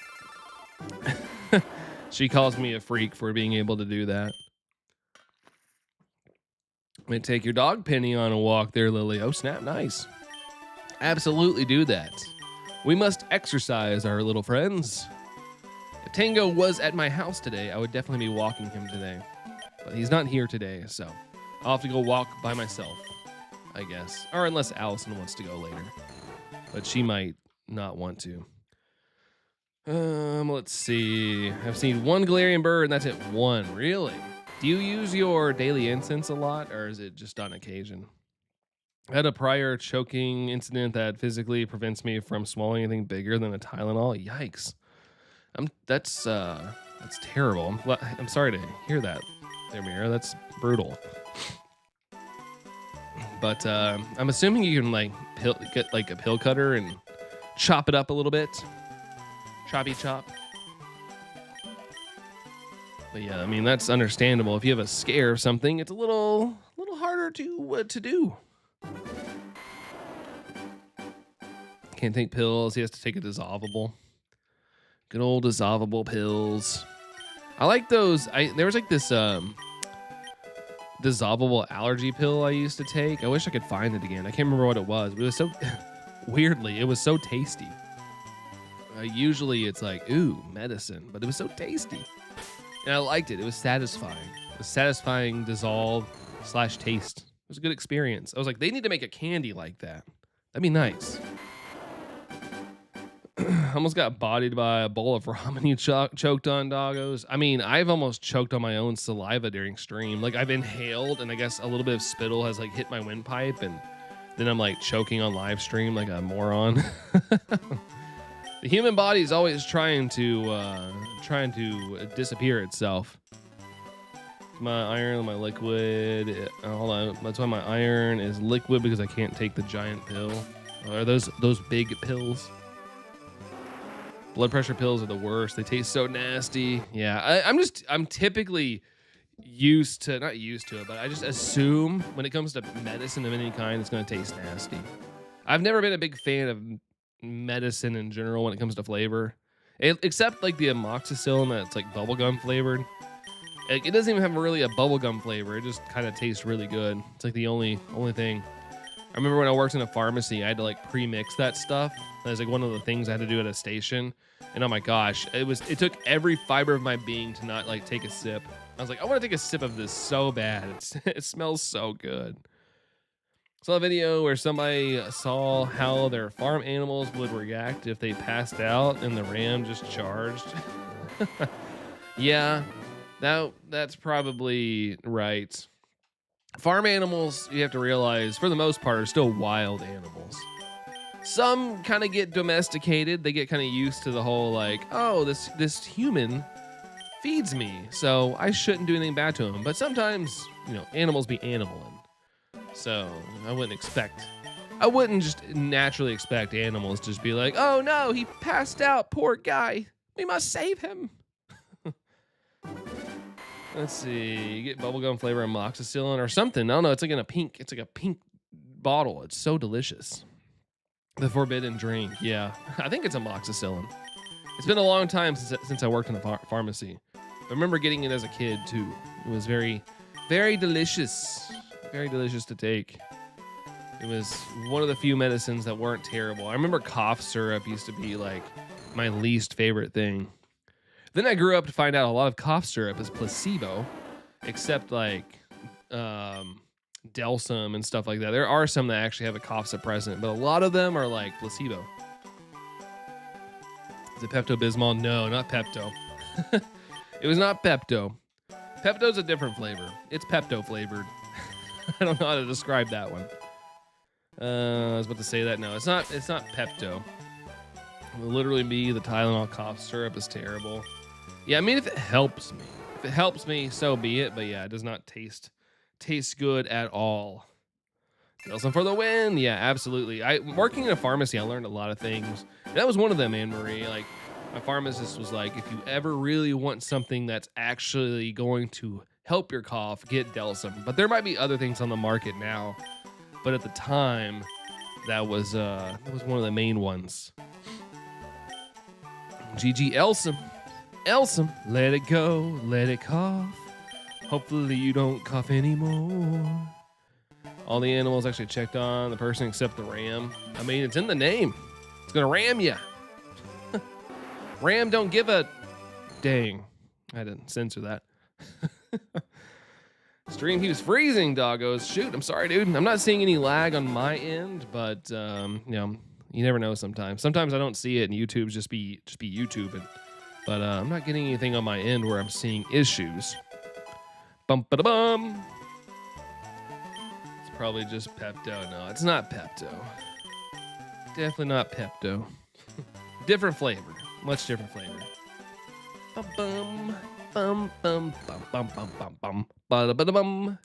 she calls me a freak for being able to do that. I'm gonna take your dog Penny on a walk there, Lily. Oh snap, nice. Absolutely do that. We must exercise our little friends. If Tango was at my house today, I would definitely be walking him today. But he's not here today, so I'll have to go walk by myself, I guess. Or unless Allison wants to go later. But she might not want to. Let's see. I've seen one Galarian bird, and that's it. One, really? Do you use your daily incense a lot, or is it just on occasion? I had a prior choking incident that physically prevents me from swallowing anything bigger than a Tylenol. Yikes. That's terrible. I'm sorry to hear that there, Mira. That's brutal. But I'm assuming you can get like a pill cutter and chop it up a little bit. Choppy chop. But yeah, I mean, that's understandable. If you have a scare of something, it's a little harder to do. Can't take pills. He has to take a dissolvable. Good old dissolvable pills. I like those. There was like this dissolvable allergy pill I used to take. I wish I could find it again. I can't remember what it was, but it was so weirdly, it was so tasty. Usually it's like, ooh, medicine, but it was so tasty. And I liked it. It was satisfying. the satisfying dissolve slash taste. It was a good experience. I was like, they need to make a candy like that. That'd be nice. Almost got bodied by a bowl of ramen you choked on, doggos. I mean, I've almost choked on my own saliva during stream. Like I've inhaled, and I guess a little bit of spittle has like hit my windpipe, and then I'm like choking on live stream like a moron. The human body is always trying to disappear itself. My iron, my liquid. Hold on, that's why my iron is liquid, because I can't take the giant pill. Are those big pills? Blood pressure pills are the worst. They taste so nasty. Yeah, I'm typically not used to it, but I just assume when it comes to medicine of any kind, it's going to taste nasty. I've never been a big fan of medicine in general when it comes to flavor, except like the amoxicillin that's like bubblegum flavored. It doesn't even have really a bubblegum flavor. It just kind of tastes really good. It's like the only thing. I remember when I worked in a pharmacy, I had to like pre-mix that stuff. That was like one of the things I had to do at a station. And oh my gosh, it took every fiber of my being to not like take a sip. I was like, I want to take a sip of this so bad. It smells so good. Saw a video where somebody saw how their farm animals would react if they passed out and the ram just charged. Yeah, that's probably right. Farm animals, you have to realize, for the most part, are still wild animals. Some kind of get domesticated. They get kind of used to the whole like, oh, this human feeds me, so I shouldn't do anything bad to him. But sometimes, animals be animaling. So I wouldn't just naturally expect animals to just be like, oh no, he passed out, poor guy. We must save him. Let's see, you get bubblegum flavor amoxicillin or something. I don't know, it's like a pink bottle. It's so delicious. The forbidden drink, yeah. I think it's amoxicillin. It's been a long time since I worked in the pharmacy. I remember getting it as a kid too. It was very, very delicious. Very delicious to take. It was one of the few medicines that weren't terrible. I remember cough syrup used to be like my least favorite thing. Then I grew up to find out a lot of cough syrup is placebo, except like Delsum and stuff like that. There are some that actually have a cough suppressant, but a lot of them are like placebo. Is it Pepto-Bismol? No, not Pepto. It was not Pepto. Pepto's a different flavor. It's Pepto flavored. I don't know how to describe that one. I was about to say that. No, it's not Pepto. It will literally be the Tylenol cough syrup is terrible. Yeah, I mean, if it helps me, so be it. But yeah, it does not taste good at all. Nelson for the win. Yeah, absolutely. Working in a pharmacy, I learned a lot of things. And that was one of them, Anne Marie. Like, my pharmacist was like, if you ever really want something that's actually going to help your cough, get Delsum. But there might be other things on the market now. But at the time, that was one of the main ones. GG Elsum. Elsum, let it go, let it cough. Hopefully you don't cough anymore. All the animals actually checked on the person except the ram. I mean, it's in the name. It's gonna ram you. Ram don't give a dang. I had to censor that. Stream keeps freezing, doggos. Shoot, I'm sorry, dude. I'm not seeing any lag on my end, but you never know sometimes. Sometimes I don't see it and YouTube's just be YouTubing. But I'm not getting anything on my end where I'm seeing issues. Bum-ba-da-bum. It's probably just Pepto. No, it's not Pepto. Definitely not Pepto. Different flavor. Much different flavor. Bum-bum. Bum bum bum bum bum bum bum ba-da-ba-da-bum.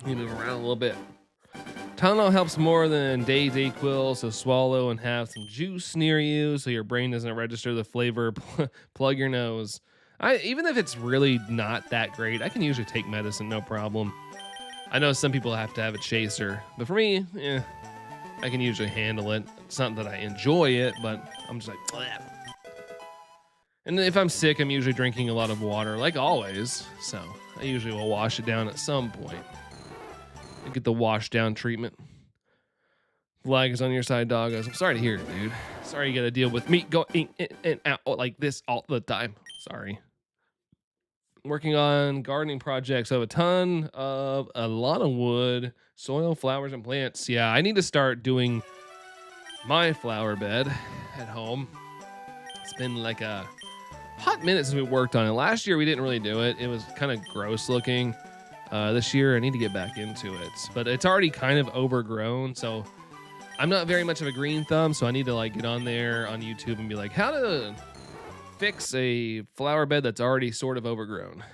You move around a little bit. Tylenol helps more than Day Dayquil, so swallow and have some juice near you so your brain doesn't register the flavor. Plug your nose. Even if it's really not that great, I can usually take medicine, no problem. I know some people have to have a chaser, but for me, I can usually handle it. It's not that I enjoy it, but I'm just like, bleh. And if I'm sick, I'm usually drinking a lot of water, like always. So I usually will wash it down at some point. I get the wash down treatment. Flag is on your side, doggos. I'm sorry to hear it, dude. Sorry you got to deal with me going in and out like this all the time. Sorry. Working on gardening projects. I have a lot of wood, soil, flowers, and plants. Yeah, I need to start doing my flower bed at home. It's been like a hot minute since we worked on it. Last year we didn't really do it. It was kind of gross looking. This year I need to get back into it, but it's already kind of overgrown. So I'm not very much of a green thumb, so I need to like get on there on YouTube and be like, how to fix a flower bed that's already sort of overgrown.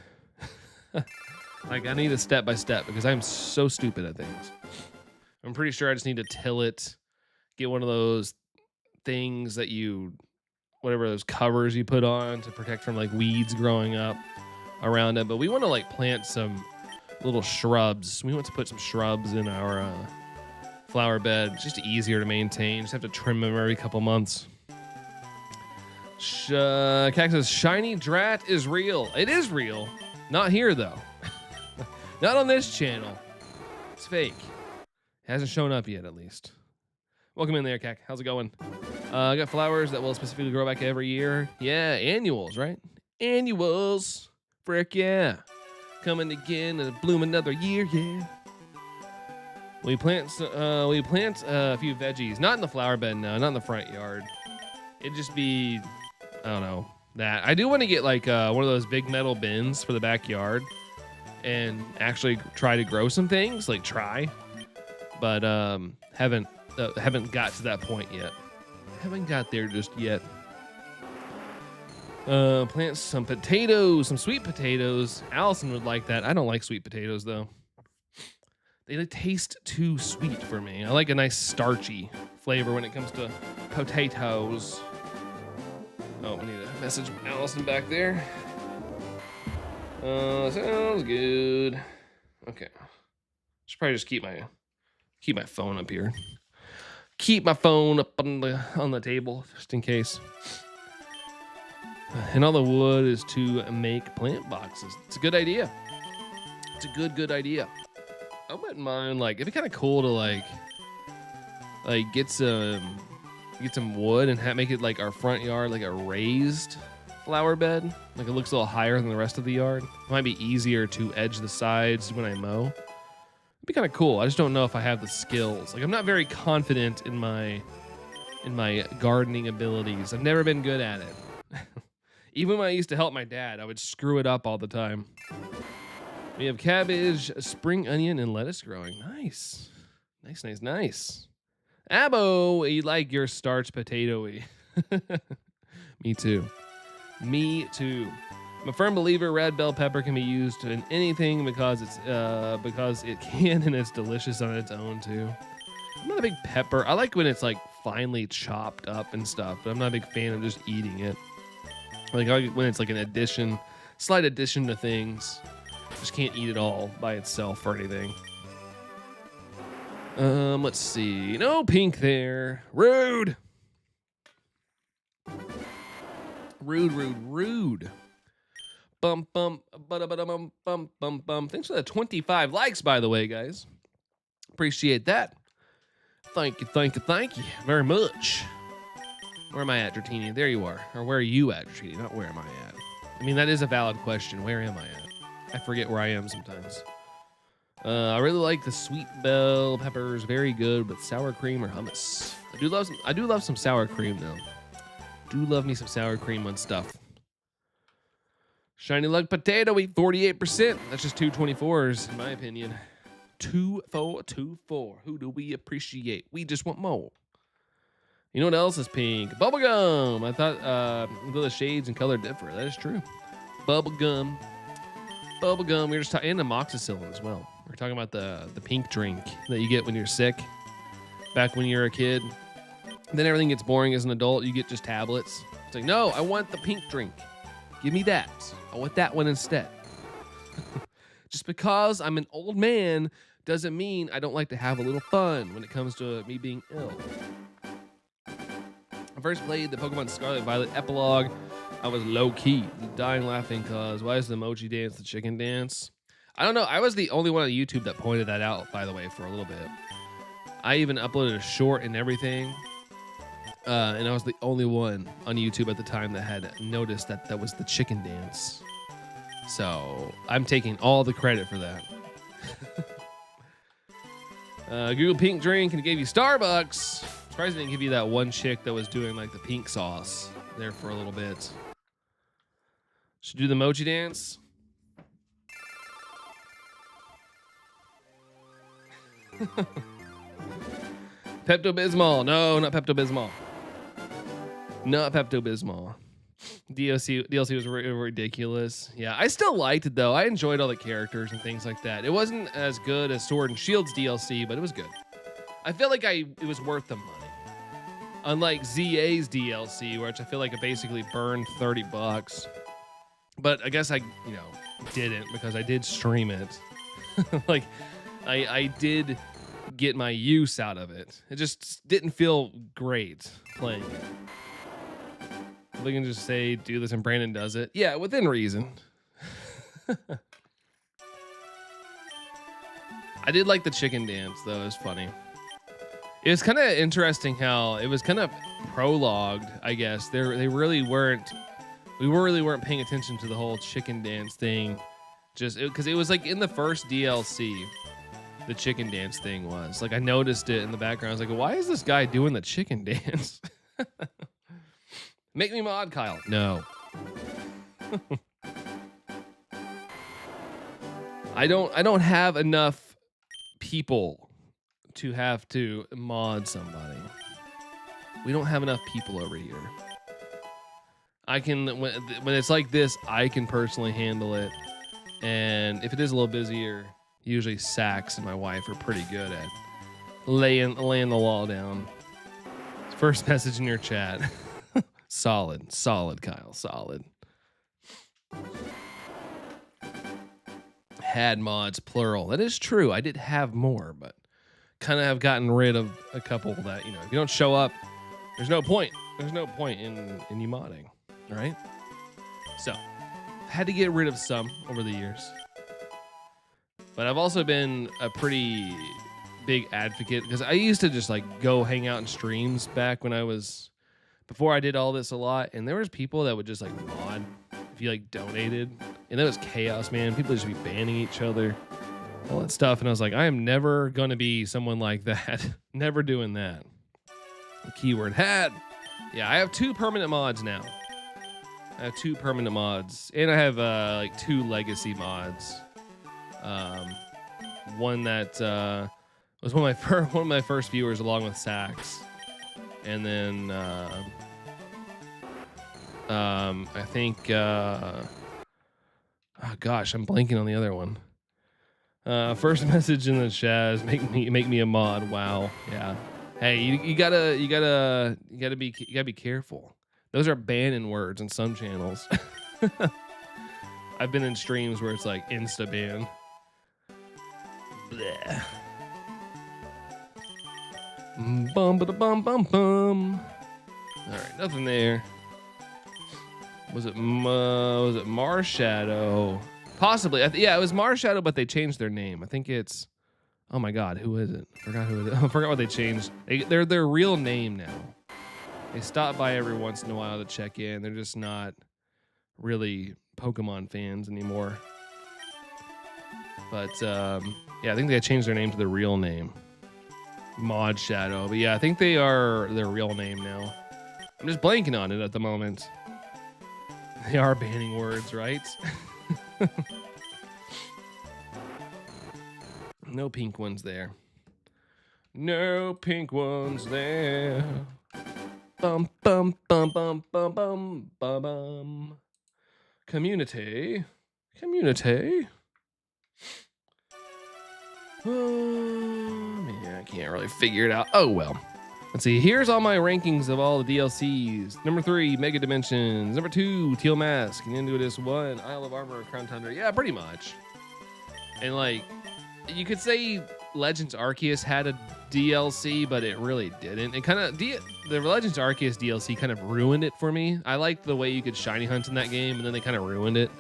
Like I need a step by step because I'm so stupid at things. I'm pretty sure I just need to till it, get one of those things that whatever those covers you put on to protect from like weeds growing up around it. But we want to like plant some little shrubs. We want to put some shrubs in our flower bed. It's just easier to maintain. Just have to trim them every couple months. Cactus, shiny drat is real. It is real. Not here though. Not on this channel. It's fake. It hasn't shown up yet, at least. Welcome in there, Cac. How's it going? I got flowers that will specifically grow back every year. Yeah, annuals, right? Annuals. Frick yeah. Coming again and bloom another year, yeah. We plant a few veggies. Not in the flower bed, no. Not in the front yard. It'd just be, I don't know, that. I do want to get like one of those big metal bins for the backyard and actually try to grow some things, like try. But haven't got to that point yet. Haven't got there just yet. Plant some potatoes, some sweet potatoes. Allison would like that. I don't like sweet potatoes though. They taste too sweet for me. I like a nice starchy flavor when it comes to potatoes. Oh, I need to message Allison back there. Sounds good. Okay. Should probably just keep my phone up here. Keep my phone up on the table just in case. And all the wood is to make plant boxes. It's a good idea. It's a good idea. I wouldn't mind, like, it'd be kind of cool to like get some wood and make it like our front yard like a raised flower bed. Like it looks a little higher than the rest of the yard. It might be easier to edge the sides when I mow. It'd be kind of cool. I just don't know if I have the skills. Like I'm not very confident in my gardening abilities. I've never been good at it. Even when I used to help my dad, I would screw it up all the time. We have cabbage, spring onion, and lettuce growing. Nice. Nice. Abo, you like your starch potato-y. Me too. I'm a firm believer red bell pepper can be used in anything because it can and it's delicious on its own too. I'm not a big pepper. I like when it's like finely chopped up and stuff, but I'm not a big fan of just eating it. Like when it's like an addition, slight addition to things. Just can't eat it all by itself or anything. Let's see. No pink there. Rude. Bum bum bum bum bum bum. Thanks for the 25 likes, by the way, guys. Appreciate that. Thank you very much. Where am I at, Dratini? There you are. Or where are you at, Dratini? Not where am I at. I mean, that is a valid question. Where am I at? I forget where I am sometimes. I really like the sweet bell peppers. Very good with sour cream or hummus. I do love some sour cream though. Do love me some sour cream on stuff. Shiny lug potato, 48%. That's just 224s in my opinion. 2424. Who do we appreciate? We just want more. You know what else is pink? Bubblegum. I thought the shades and color differ. That is true. Bubblegum. We were just talking, and amoxicillin as well. We're talking about the pink drink that you get when you're sick. Back when you're a kid. Then everything gets boring as an adult. You get just tablets. It's like, no, I want the pink drink. Give me that. I want that one instead. Just because I'm an old man doesn't mean I don't like to have a little fun when it comes to me being ill. I first played the Pokemon Scarlet Violet epilogue. I was low-key dying laughing because why is the emoji dance the chicken dance? I don't know. I was the only one on YouTube that pointed that out, by the way, for a little bit. I even uploaded a short and everything. And I was the only one on YouTube at the time that had noticed that was the chicken dance. So I'm taking all the credit for that. Google pink drink and it gave you Starbucks. Surprised they didn't give you that one chick that was doing like the pink sauce there for a little bit. Should do the emoji dance. Pepto-Bismol. No, not Pepto-Bismol. Not Pepto-Bismol. DLC was ridiculous. Yeah, I still liked it though. I enjoyed all the characters and things like that. It wasn't as good as Sword and Shield's DLC, but it was good. I feel like it was worth the money. Unlike ZA's DLC, which I feel like it basically burned $30. But I guess I didn't because I did stream it. Like I did get my use out of it. It just didn't feel great playing it. We can just say do this and Brandon does it. Yeah, within reason. I did like the chicken dance though. It was funny. It was kind of interesting how it was kind of prologued, I guess. We really weren't paying attention to the whole chicken dance thing. Just because it was like in the first DLC, the chicken dance thing was. Like I noticed it in the background. I was like, why is this guy doing the chicken dance? Make me mod, Kyle. No. I don't have enough people to have to mod somebody. We don't have enough people over here. I can when it's like this, I can personally handle it. And if it is a little busier, usually Sax and my wife are pretty good at laying the law down. First message in your chat. Solid, Kyle, solid. Had mods, plural. That is true. I did have more, but kind of have gotten rid of a couple that, if you don't show up, there's no point. There's no point in you modding, right? So, had to get rid of some over the years. But I've also been a pretty big advocate because I used to just like go hang out in streams back when before I did all this a lot, and there was people that would just like mod if you like donated, and that was chaos, man. People just be banning each other, all that stuff, and I was like, I am never gonna be someone like that. Never doing that. Keyword had. Yeah, I have 2 permanent mods now. I have 2 permanent mods, and I have like 2 legacy mods. One that was one of my first viewers, along with Sax. And then I think oh gosh, I'm blanking on the other one. First message in the chat is make me a mod. Wow. Yeah. Hey, you gotta be careful. Those are banning words in some channels. I've been in streams where it's like insta ban. Bleh. Bum ba da bum bum bum. All right, nothing there. Was it Marshadow? Possibly. Yeah, it was Marshadow, but they changed their name. I think it's. Oh my God, who is it? Forgot who it is. I forgot what they changed. They're their real name now. They stop by every once in a while to check in. They're just not really Pokemon fans anymore. But yeah, I think they changed their name to their real name. Mod Shadow. But yeah, I think they are their real name now. I'm just blanking on it at the moment. They are banning words, right? No pink ones there. No pink ones there. Bum bum bum bum bum bum bum bum. Community. Oh, man, I can't really figure it out. Oh, well. Let's see. Here's all my rankings of all the DLCs. Number 3, Mega Dimensions. Number 2, Teal Mask. And into this 1, Isle of Armor, Crown Tundra. Yeah, pretty much. And, like, you could say Legends Arceus had a DLC, but it really didn't. It kind of... the Legends Arceus DLC kind of ruined it for me. I liked the way you could shiny hunt in that game, and then they kind of ruined it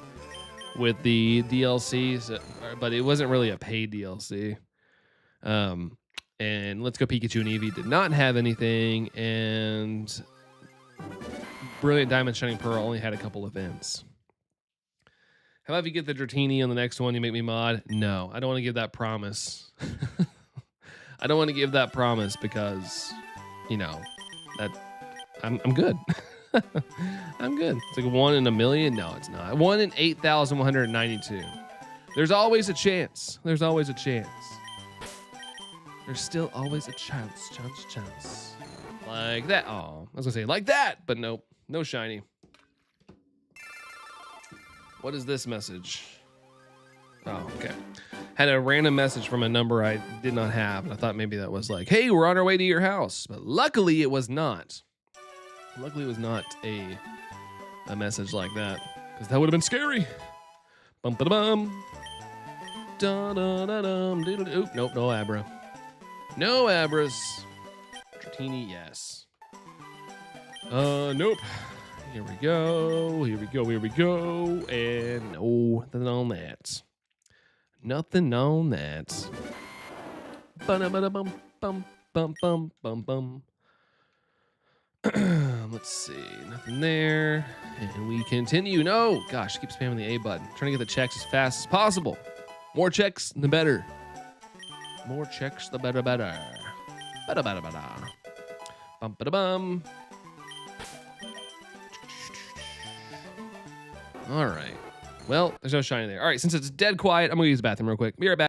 with the DLCs, but it wasn't really a paid DLC. And Let's Go Pikachu and Eevee did not have anything, and Brilliant Diamond Shining Pearl only had a couple events. How about if you get the Dratini on the next one, you make me mod? No, I don't want to give that promise. I don't want to give that promise because, you know, that I'm good. I'm good. It's like 1 in a million. No, it's not. 1 in 8,192. There's always a chance. There's always a chance. There's still always a chance. Like that. Oh, I was gonna say like that, but nope. No shiny. What is this message? Oh, okay. Had a random message from a number I did not have, and I thought maybe that was like, hey, we're on our way to your house. But luckily it was not. Luckily it was not a message like that, because that would have been scary. Bum ba bum. Da da da dum. Oop, nope, no Abra. No Abras. Dratini, yes. Nope. Here we go. Here we go. Here we go. And nothing on that. Nothing on that. Ba-da-ba-da-bum, bum, bum, bum, bum, bum. Let's see. Nothing there. And we continue. No. Gosh, keep spamming the A button. Trying to get the checks as fast as possible. More checks, the better. More checks, the better. Ba-da-ba-da-ba-da. Bum, ba-da-bum. All right. Well, there's no shiny there. All right, since it's dead quiet, I'm going to use the bathroom real quick. Be right back.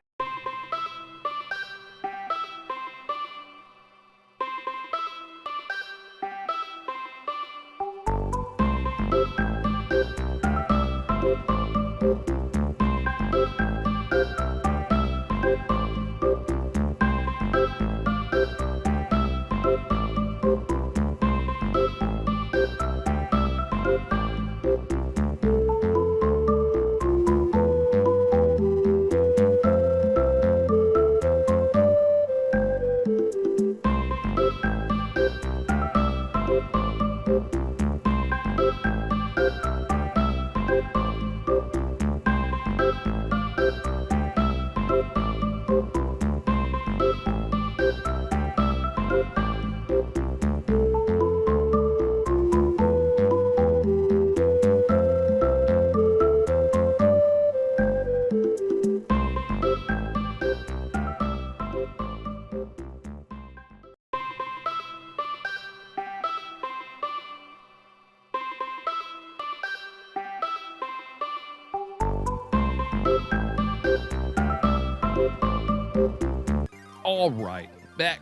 All right, back.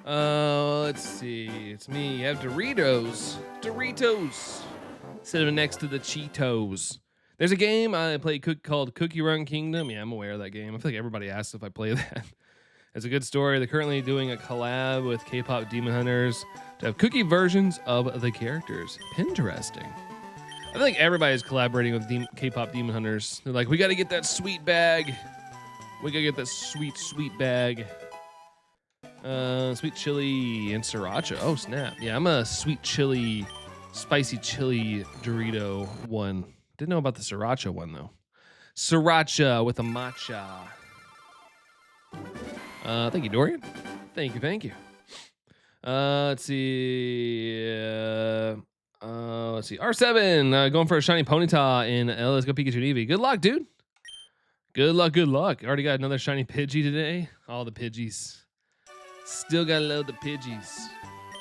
Let's see. It's me. You have Doritos. Sitting next to the Cheetos. There's a game I play called Cookie Run Kingdom. Yeah, I'm aware of that game. I feel like everybody asks if I play that. It's a good story. They're currently doing a collab with K-pop Demon Hunters to have cookie versions of the characters. Interesting. I think everybody's collaborating with K-pop Demon Hunters. They're like, we got to get that sweet bag. We gotta get that sweet, sweet bag. Sweet chili and sriracha. Oh, snap. Yeah, I'm a sweet chili, spicy chili Dorito one. Didn't know about the sriracha one, though. Sriracha with a matcha. Thank you, Dorian. Thank you. Let's see. R7 going for a shiny Ponyta in Let's Go Pikachu and Eevee. Good luck, dude. Good luck. Already got another shiny Pidgey today. All the Pidgeys. Still gotta load the Pidgeys.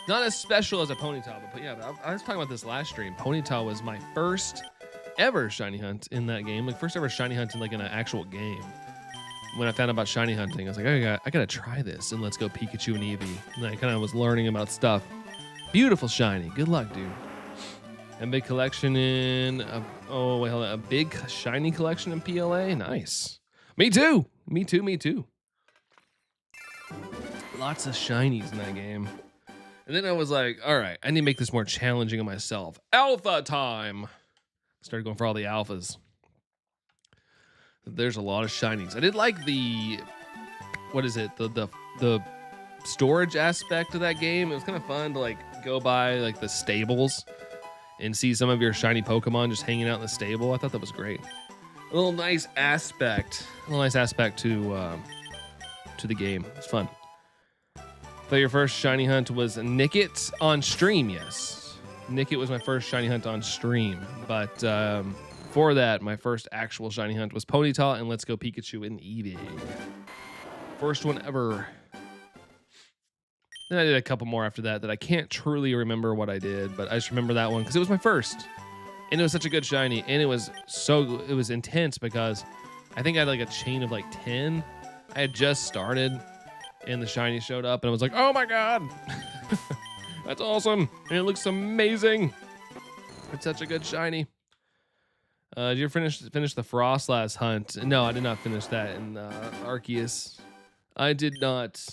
Not as special as a Ponyta, but yeah, I was talking about this last stream. Ponyta was my first ever shiny hunt in that game. Like first ever shiny hunt in like an actual game. When I found out about shiny hunting, I was like, I gotta try this and Let's Go Pikachu and Eevee. And I kind of was learning about stuff. Beautiful shiny. Good luck, dude. And big collection in a big shiny collection in PLA. Nice. Me too. Lots of shinies in that game. And then I was like, all right, I need to make this more challenging on myself. Alpha time. Started going for all the alphas. There's a lot of shinies. I did like the storage aspect of that game. It was kind of fun to like go by like the stables and see some of your shiny Pokemon just hanging out in the stable. I thought that was great. A little nice aspect to the game. It's fun. Thought your first shiny hunt was Nickit on stream. Yes, Nickit was my first shiny hunt on stream. But For that, my first actual shiny hunt was Ponyta and Let's Go Pikachu in Eevee. First one ever. Then I did a couple more after that I can't truly remember what I did, but I just remember that one because it was my first. And it was such a good shiny, and it was intense because I think I had like a chain of like 10. I had just started, and the shiny showed up, and I was like, oh my god, that's awesome, and it looks amazing. It's such a good shiny. Did you finish the Frostlass hunt? No, I did not finish that in Arceus. I did not.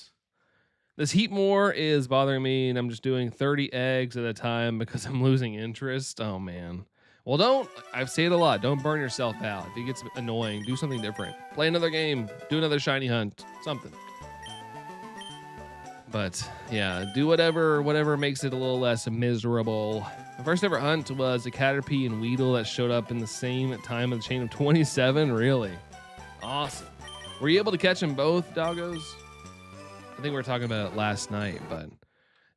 This Heatmore is bothering me, and I'm just doing 30 eggs at a time because I'm losing interest. Oh man. Well, I've said it a lot. Don't burn yourself out. If it gets annoying, do something different. Play another game. Do another shiny hunt. Something. But yeah, do whatever makes it a little less miserable. My first ever hunt was a Caterpie and Weedle that showed up in the same time of the chain of 27. Really? Awesome. Were you able to catch them both, doggos? I think we were talking about it last night, but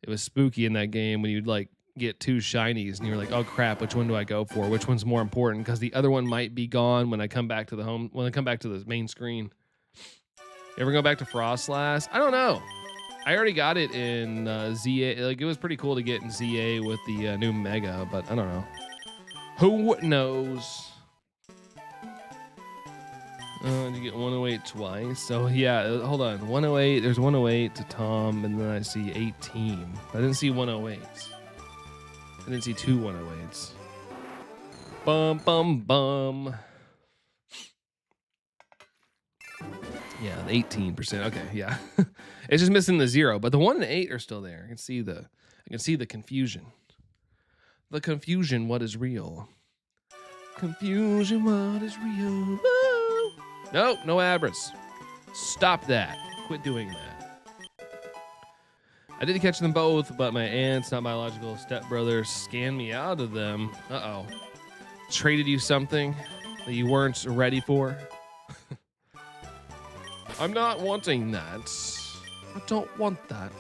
it was spooky in that game when you'd like get two shinies and you're like, oh crap, which one do I go for? Which one's more important? Because the other one might be gone when I come back to the main screen. You ever go back to Frostlass? I don't know. I already got it in ZA. Like, it was pretty cool to get in ZA with the new Mega, but I don't know. Who knows? Did you get 108 twice? So yeah, hold on. 108. There's 108 to Tom, and then I see 18. I didn't see 108s. I didn't see two 108s. Bum bum bum. Yeah, 18%. Okay, yeah. It's just missing the 0, but the 1 and 8 are still there. I can see the confusion. The confusion, what is real? Confusion, what is real? Woo! Nope, no Abras. Stop that. Quit doing that. I did catch them both, but my aunts, not biological stepbrothers, scanned me out of them. Uh-oh. Traded you something that you weren't ready for? I'm not wanting that. I don't want that.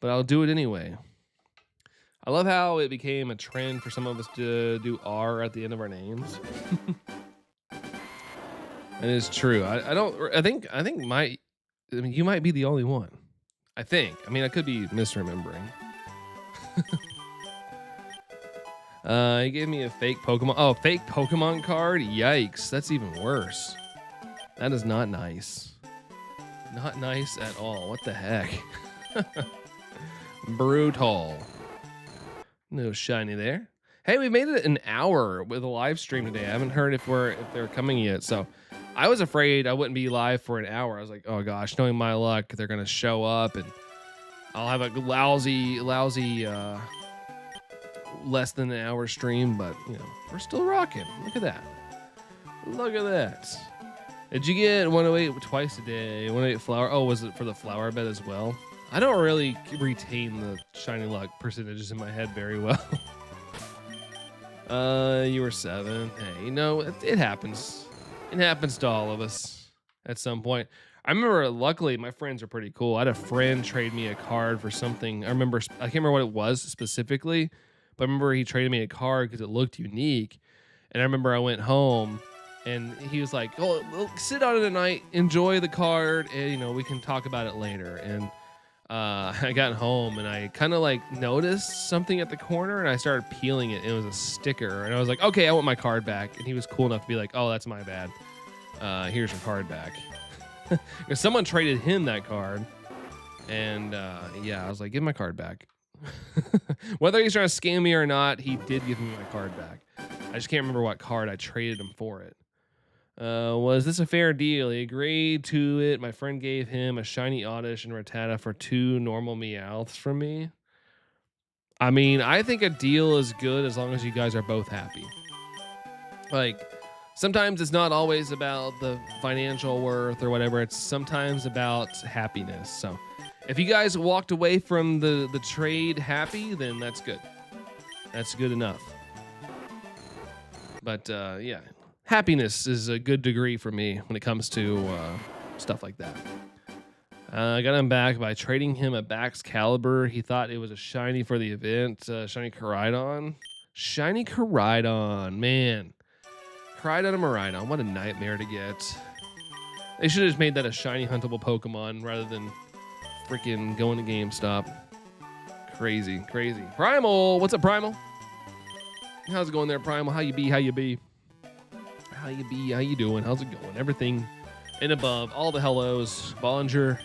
But I'll do it anyway. I love how it became a trend for some of us to do R at the end of our names. It is true. I think you might be the only one. I think. I mean, I could be misremembering. He gave me a fake Pokemon. Oh, fake Pokemon card? Yikes. That's even worse. That is not nice. Not nice at all. What the heck? Brutal. No shiny there. Hey, we made it an hour with a live stream today. I haven't heard if they're coming yet. So I was afraid I wouldn't be live for an hour. I was like, oh gosh, knowing my luck, they're gonna show up and I'll have a lousy less than an hour stream, but you know, we're still rocking. Look at that. Look at that. Did you get 108 twice a day? 108 flower. Oh, was it for the flower bed as well? I don't really retain the shiny luck percentages in my head very well. You were 7. Hey, you know, it happens. It happens to all of us at some point. I remember, luckily, my friends are pretty cool. I had a friend trade me a card for something. I can't remember what it was specifically, but I remember he traded me a card because it looked unique. And I remember I went home and he was like, oh, sit on it tonight, enjoy the card, and, you know, we can talk about it later. And I got home and I kind of like noticed something at the corner and I started peeling it. It was a sticker. And I was like, okay, I want my card back. And he was cool enough to be like, oh, that's my bad. Here's your card back. Because someone traded him that card. And yeah, I was like, give my card back. Whether he's trying to scam me or not, he did give me my card back. I just can't remember what card I traded him for it. Was this a fair deal? He agreed to it. My friend gave him a shiny Oddish and Rattata for 2 normal Meowths from me. I mean, I think a deal is good as long as you guys are both happy. Like, sometimes it's not always about the financial worth or whatever. It's sometimes about happiness. So if you guys walked away from the trade happy, then that's good. That's good enough. But yeah, happiness is a good degree for me when it comes to stuff like that. I got him back by trading him a Baxcalibur. He thought it was a shiny for the event, shiny Koraidon. Shiny Koridon, man. Koridon and Maridon, what a nightmare to get. They should have just made that a shiny huntable Pokemon rather than freaking going to GameStop. Crazy, crazy. Primal, what's up, Primal? How's it going there, Primal? How you be? How you be? How you be? How you doing? How's it going? Everything and above. All the hellos. Bollinger,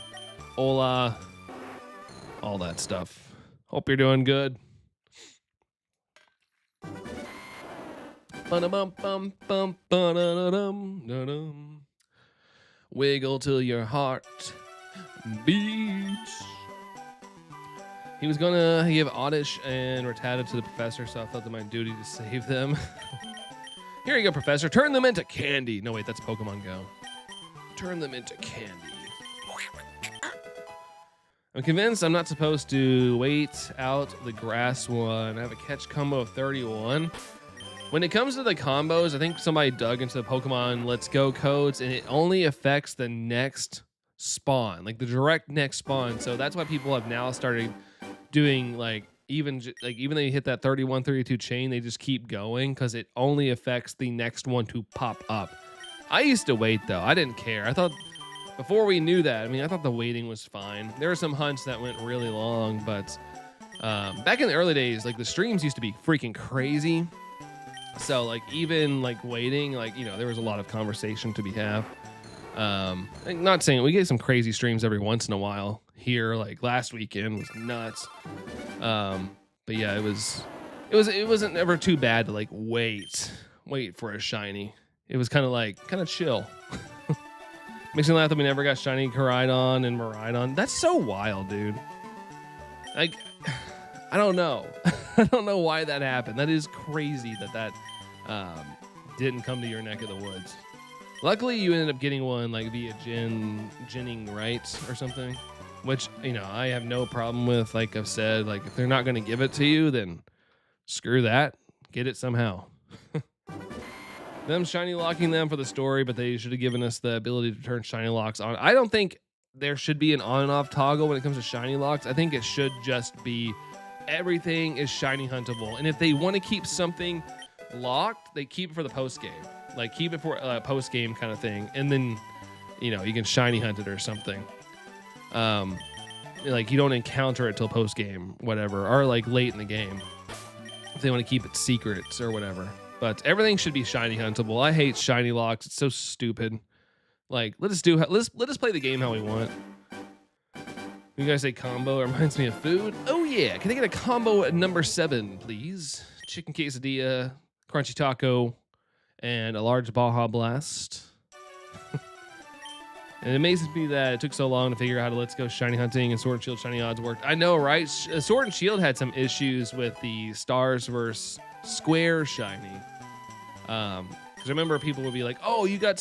Hola, all that stuff. Hope you're doing good. Wiggle till your heart beats. He was gonna give Oddish and Rattata to the professor, so I felt it my duty to save them. Here you go, Professor. Turn them into candy. No, wait, that's Pokemon Go. Turn them into candy. I'm convinced I'm not supposed to wait out the grass one. I have a catch combo of 31. When it comes to the combos, I think somebody dug into the Pokemon Let's Go codes, and it only affects the next spawn, like the direct next spawn. So that's why people have now started doing even though you hit that 31, 32 chain, they just keep going because it only affects the next one to pop up. I used to wait though. I didn't care. I thought before we knew that, I thought the waiting was fine. There were some hunts that went really long, but back in the early days, like the streams used to be freaking crazy. So even waiting, there was a lot of conversation to be had. Not saying we get some crazy streams every once in a while here, like last weekend was nuts. But yeah, it wasn't ever too bad to wait for a shiny. It was kind of chill. Makes me laugh that we never got shiny Koridon and Maridon. That's so wild, dude. I don't know. I don't know why that happened. That is crazy that didn't come to your neck of the woods. Luckily, you ended up getting one via ginning rights or something, which I have no problem with. Like I've said, if they're not going to give it to you, then screw that. Get it somehow. Them shiny locking them for the story, but they should have given us the ability to turn shiny locks on. I don't think there should be an on and off toggle when it comes to shiny locks. I think it should just be everything is shiny huntable. And if they want to keep something locked, they keep it for the post game. Keep it for a post game kind of thing. And then, you can shiny hunt it or something. You don't encounter it till post game, whatever, or late in the game. If they want to keep it secrets or whatever. But everything should be shiny huntable. I hate shiny locks. It's so stupid. Let us play the game how we want. You guys say combo? It reminds me of food. Oh yeah, can I get a combo at number 7, please? Chicken quesadilla, crunchy taco, and a large Baja Blast. And it amazes me that it took so long to figure out how to Let's Go shiny hunting and Sword and Shield shiny odds worked. I know, right? Sword and Shield had some issues with the stars versus square shiny. Because I remember people would be like, oh, you got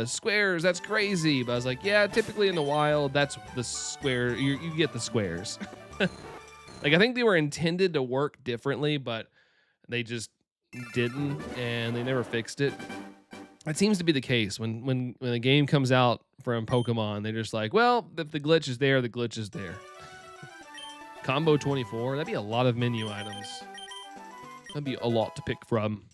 squares, that's crazy. But I was like, yeah, typically in the wild, that's the square, you get the squares. I think they were intended to work differently, but they just didn't, and they never fixed it. It seems to be the case when a game comes out from Pokemon, they're just like, well, if the glitch is there, the glitch is there. Combo 24, that'd be a lot of menu items. That'd be a lot to pick from.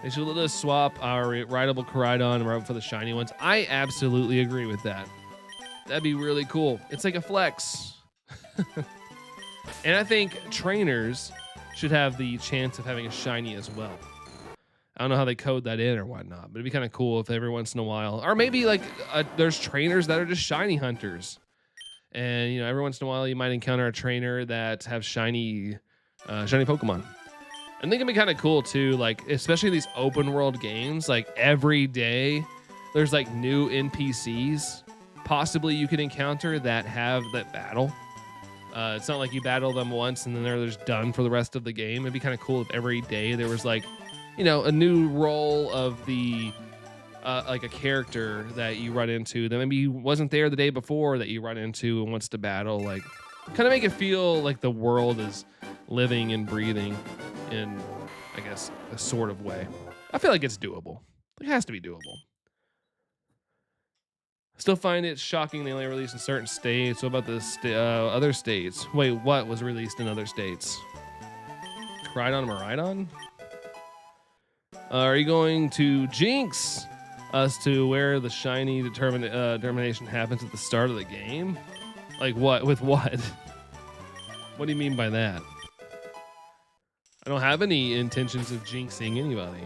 They should let us swap our rideable Koridon and ride for the shiny ones. I absolutely agree with that. That'd be really cool. It's like a flex. And I think trainers should have the chance of having a shiny as well. I don't know how they code that in or whatnot, but it'd be kind of cool if every once in a while, or maybe there's trainers that are just shiny hunters. And, every once in a while you might encounter a trainer that have shiny Pokemon. I think it'd be kind of cool too, especially these open world games, every day there's new NPCs possibly you could encounter that have that battle. It's not like you battle them once and then they're just done for the rest of the game. It'd be kind of cool if every day there was a new role of the a character that you run into that maybe wasn't there the day before that you run into and wants to battle. Kind of make it feel like the world is living and breathing in, I guess, a sort of way. I feel like it's doable. It has to be doable. Still find it shocking they only released in certain states. What about the other states? Wait, what was released in other states? Rhydon or Rhydon? Are you going to jinx us to where the shiny determination happens at the start of the game? Like what? With what? What do you mean by that? I don't have any intentions of jinxing anybody.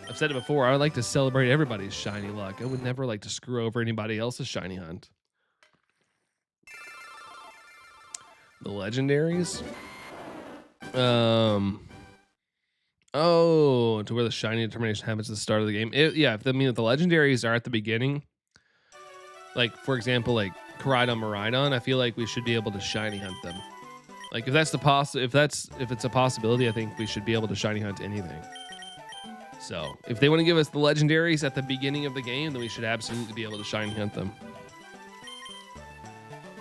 I've said it before. I would like to celebrate everybody's shiny luck. I would never like to screw over anybody else's shiny hunt. The legendaries? Oh, to where the shiny determination happens at the start of the game. If the legendaries are at the beginning, like for example, like Koraidon, Miraidon, I feel like we should be able to shiny hunt them. Like if it's a possibility, I think we should be able to shiny hunt anything. So if they want to give us the legendaries at the beginning of the game, then we should absolutely be able to shiny hunt them.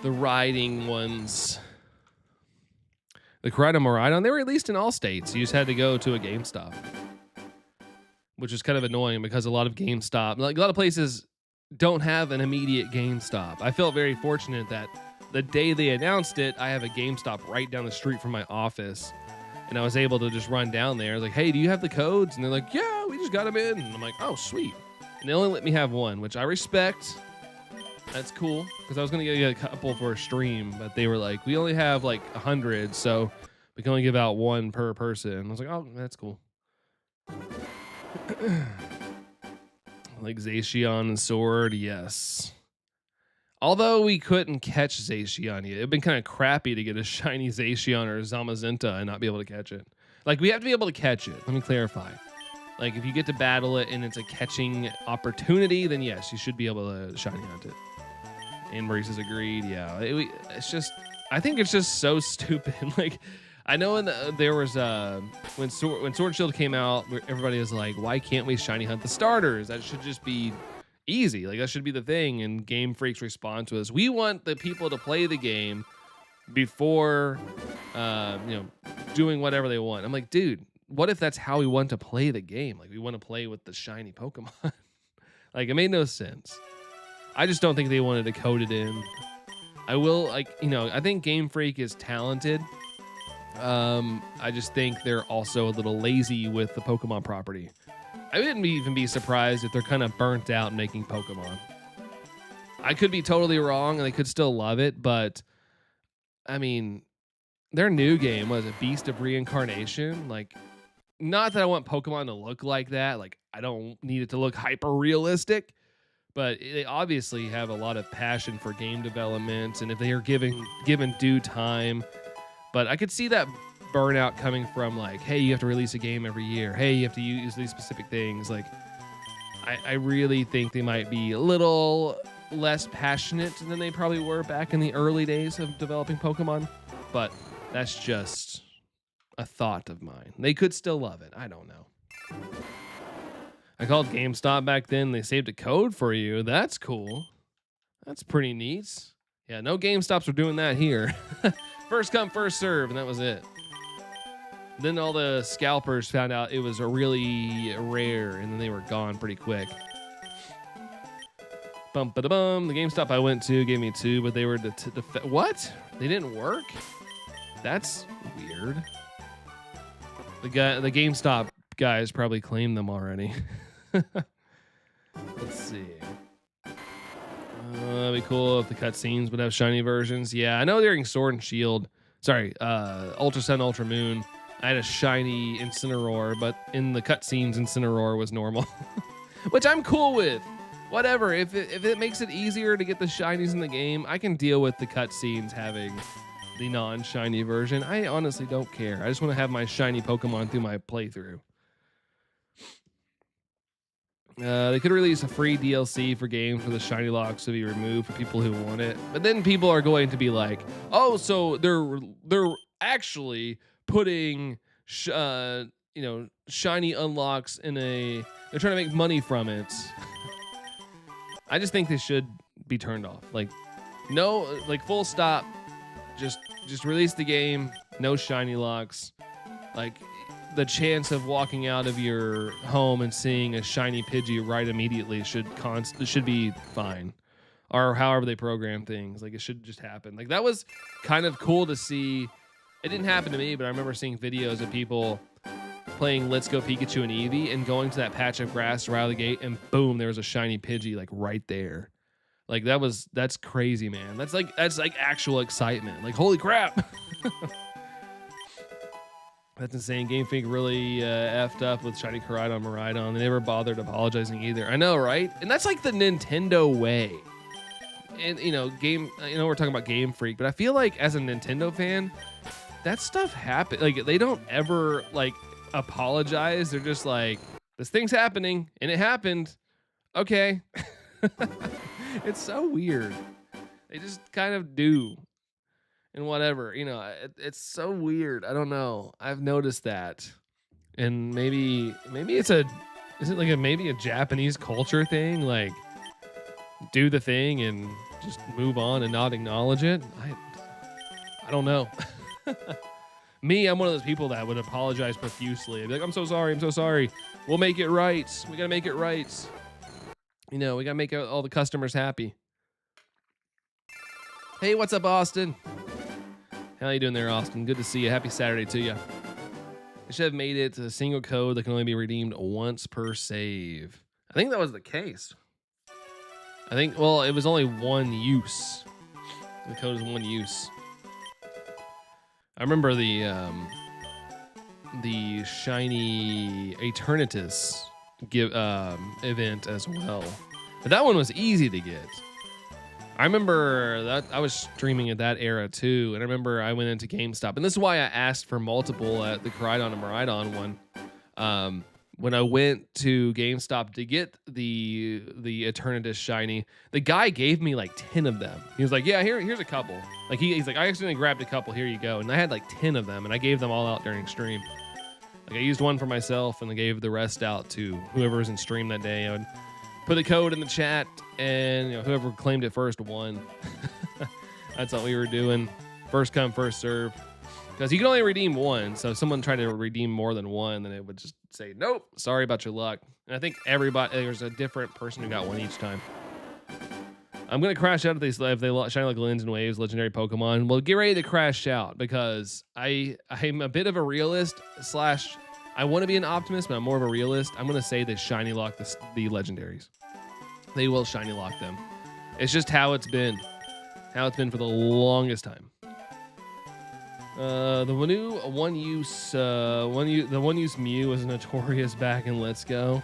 The riding ones. The Koraidon, Miraidon, they were released in all states. You just had to go to a GameStop, which is kind of annoying because a lot of places don't have an immediate GameStop. I felt very fortunate that the day they announced it, I have a GameStop right down the street from my office, and I was able to just run down there. I was like, hey, do you have the codes? And they're like, yeah, we just got them in. And I'm like, oh, sweet. And they only let me have one, which I respect. That's cool, because I was going to get a couple for a stream, but they were like, we only have like 100, so we can only give out one per person. I was like, oh, that's cool. Like Zacian and Sword, yes. Although we couldn't catch Zacian yet. It'd been kind of crappy to get a shiny Zacian or Zamazenta and not be able to catch it. Like, we have to be able to catch it. Let me clarify. Like, if you get to battle it and it's a catching opportunity, then yes, you should be able to shiny hunt it. And Maurice has agreed. Yeah, I think it's just so stupid. Like, I know there was when Sword Shield came out, everybody was like, why can't we shiny hunt the starters? That should just be easy. Like, that should be the thing. And Game Freak's response was, we want the people to play the game before doing whatever they want. I'm like, dude, what if that's how we want to play the game? Like, we want to play with the shiny Pokemon. Like, it made no sense. I just don't think they wanted to code it in. I think Game Freak is talented. I just think they're also a little lazy with the Pokemon property. I wouldn't even be surprised if they're kind of burnt out making Pokemon. I could be totally wrong and they could still love it, but I mean, their new game was a Beast of Reincarnation. Like, not that I want Pokemon to look like that. Like, I don't need it to look hyper realistic. But they obviously have a lot of passion for game development, and if they are given due time. But I could see that burnout coming from like, hey, you have to release a game every year. Hey, you have to use these specific things. Like, I really think they might be a little less passionate than they probably were back in the early days of developing Pokemon. But that's just a thought of mine. They could still love it. I don't know. I called GameStop back then. They saved a code for you. That's cool. That's pretty neat. Yeah, no GameStops are doing that here. First come, first serve, and that was it. Then all the scalpers found out it was a really rare, and then they were gone pretty quick. Bum-ba-da-bum. The GameStop I went to gave me 2, but they were what? They didn't work? That's weird. The GameStop guys probably claimed them already. Let's see. That'd be cool if the cutscenes would have shiny versions. Yeah, I know during Sword and Shield, Ultra Sun, Ultra Moon, I had a shiny Incineroar, but in the cutscenes, Incineroar was normal, which I'm cool with. Whatever. If it makes it easier to get the shinies in the game, I can deal with the cutscenes having the non-shiny version. I honestly don't care. I just want to have my shiny Pokemon through my playthrough. They could release a free DLC for games where the shiny locks to be removed for people who want it. But then people are going to be like, oh, so they're actually putting shiny unlocks in they're trying to make money from it. I just think they should be turned off. Like, no, like full stop. Just release the game. No shiny locks. Like, the chance of walking out of your home and seeing a shiny Pidgey right immediately should be fine, or however they program things. Like, it should just happen. Like, that was kind of cool to see It didn't happen to me, but I remember seeing videos of people playing Let's Go Pikachu and Eevee and going to that patch of grass right out of the gate, and boom, there was a shiny Pidgey like right there. Like that's crazy, man. That's like actual excitement. Like holy crap. That's insane. Game Freak really effed up with Shiny Koraidon Miraidon. They never bothered apologizing either. I know, right? And that's like the Nintendo way. And we're talking about Game Freak, but I feel like as a Nintendo fan, that stuff happens. Like they don't ever like apologize. They're just like, this thing's happening and it happened. Okay. It's so weird. They just kind of do. And whatever, it's so weird. I don't know. I've noticed that. And maybe is it like maybe a Japanese culture thing? Like do the thing and just move on and not acknowledge it? I don't know. Me, I'm one of those people that would apologize profusely. I'd be like, I'm so sorry. We'll make it right. We gotta make it right. We gotta make all the customers happy. Hey, what's up, Austin? How you doing there, Austin? Good to see you. Happy Saturday to you. I should have made it a single code that can only be redeemed once per save. I think that was the case. It was only one use. The code is one use. I remember the shiny Eternatus event as well. But that one was easy to get. I remember that I was streaming at that era too, and I remember I went into GameStop, and this is why I asked for multiple at the Koraidon and Miraidon one. When I went to GameStop to get the Eternatus shiny, the guy gave me like 10 of them. He was like, "Yeah, here's a couple." Like he's like, "I accidentally grabbed a couple. Here you go." And I had like 10 of them, and I gave them all out during stream. Like I used one for myself, and I gave the rest out to whoever was in stream that day. I would put a code in the chat, and whoever claimed it first won. That's what we were doing. First come, first serve. Because you can only redeem one. So if someone tried to redeem more than one, then it would just say, nope, sorry about your luck. And I think there's a different person who got one each time. I'm going to crash out if they shine like Lens and Waves, legendary Pokemon. Well, get ready to crash out because I'm a bit of a realist / I want to be an optimist, but I'm more of a realist. I'm going to say they shiny lock the legendaries. They will shiny lock them. It's just how it's been. How it's been for the longest time. The new one-use Mew was notorious back in Let's Go.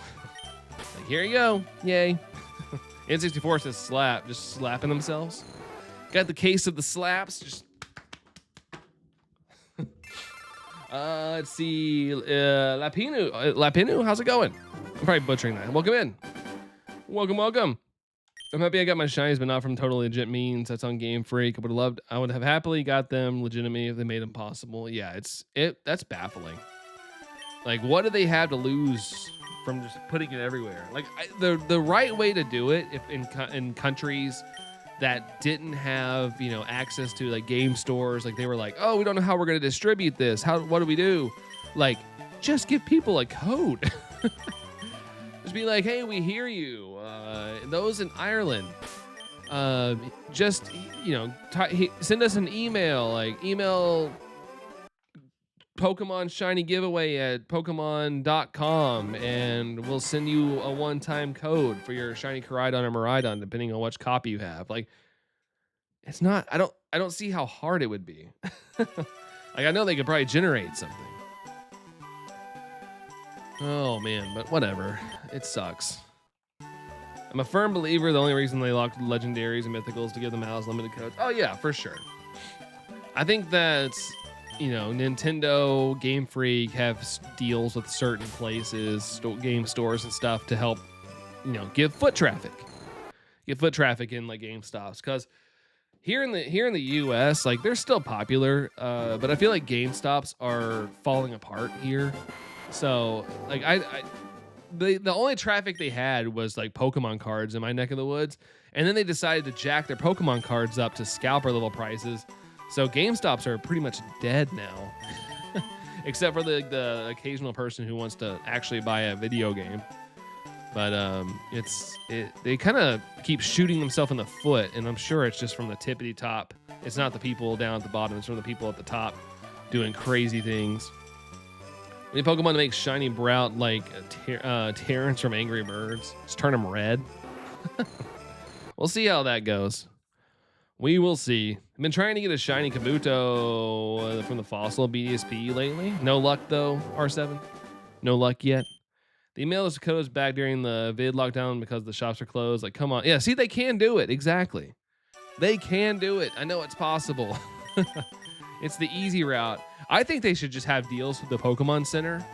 Like, here you go. Yay. N64 says slap. Just slapping themselves. Got the case of the slaps. Just let's see. Lapinu, how's it going? I'm probably butchering that. Welcome in. Welcome. I'm happy I got my shinies, but not from totally legit means. That's on Game Freak. I would have happily got them legitimately if they made them possible. Yeah, that's baffling. Like, what do they have to lose from just putting it everywhere? Like, the right way to do it, if in countries that didn't have access to like game stores, like they were like, oh, we don't know how we're going to distribute this. What do we do? Like, just give people a code. Just be like, hey, we hear you. Those in Ireland, just send us an email. Like email Pokemon Shiny Giveaway at Pokemon.com, and we'll send you a one-time code for your Shiny Koraidon or Miraidon, depending on which copy you have. Like, it's not. I don't see how hard it would be. Like, I know they could probably generate something. Oh man, but whatever. It sucks. I'm a firm believer the only reason they locked legendaries and mythicals to give them out as limited codes. Oh yeah, for sure. I think that Nintendo, Game Freak have deals with certain places, game stores and stuff to help, give foot traffic in like GameStops. Because here in the US, like they're still popular, but I feel like GameStops are falling apart here. So like the only traffic they had was like Pokemon cards in my neck of the woods, and then they decided to jack their Pokemon cards up to scalper level prices. So GameStops are pretty much dead now, except for the occasional person who wants to actually buy a video game. But they kind of keep shooting themselves in the foot, and I'm sure it's just from the tippity top. It's not the people down at the bottom; it's from the people at the top doing crazy things. We need Pokemon to make shiny Brout like Terrence from Angry Birds. Just turn him red. We'll see how that goes. We will see. I've been trying to get a shiny Kabuto from the Fossil BDSP lately. No luck though, R7. No luck yet. The email us codes back during the vid lockdown because the shops are closed. Like, come on. Yeah, see, they can do it. Exactly. They can do it. I know it's possible. It's the easy route. I think they should just have deals with the Pokemon Center.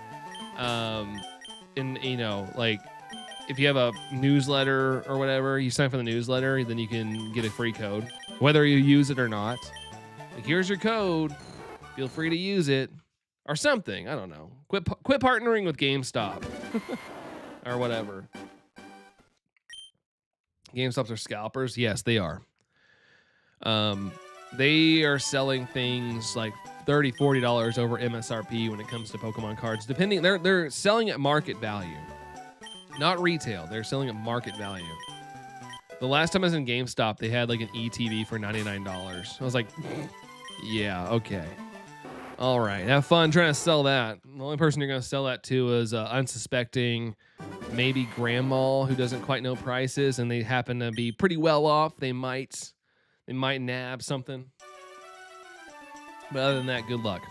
And, you know, like, if you have a newsletter or whatever, you sign up for the newsletter, then you can get a free code, whether you use it or not. Like, here's your code. Feel free to use it. Or something. I don't know. Quit partnering with GameStop. Or whatever. GameStops are scalpers? Yes, they are. They are selling things like $30, $40 over MSRP when it comes to Pokemon cards. Depending, they're selling at market value. Not retail. They're selling at market value. The last time I was in GameStop, they had like an ETB for $99. I was like, yeah, okay. All right, have fun trying to sell that. The only person you're going to sell that to is unsuspecting, maybe grandma who doesn't quite know prices, and they happen to be pretty well off. They might nab something. But other than that, good luck.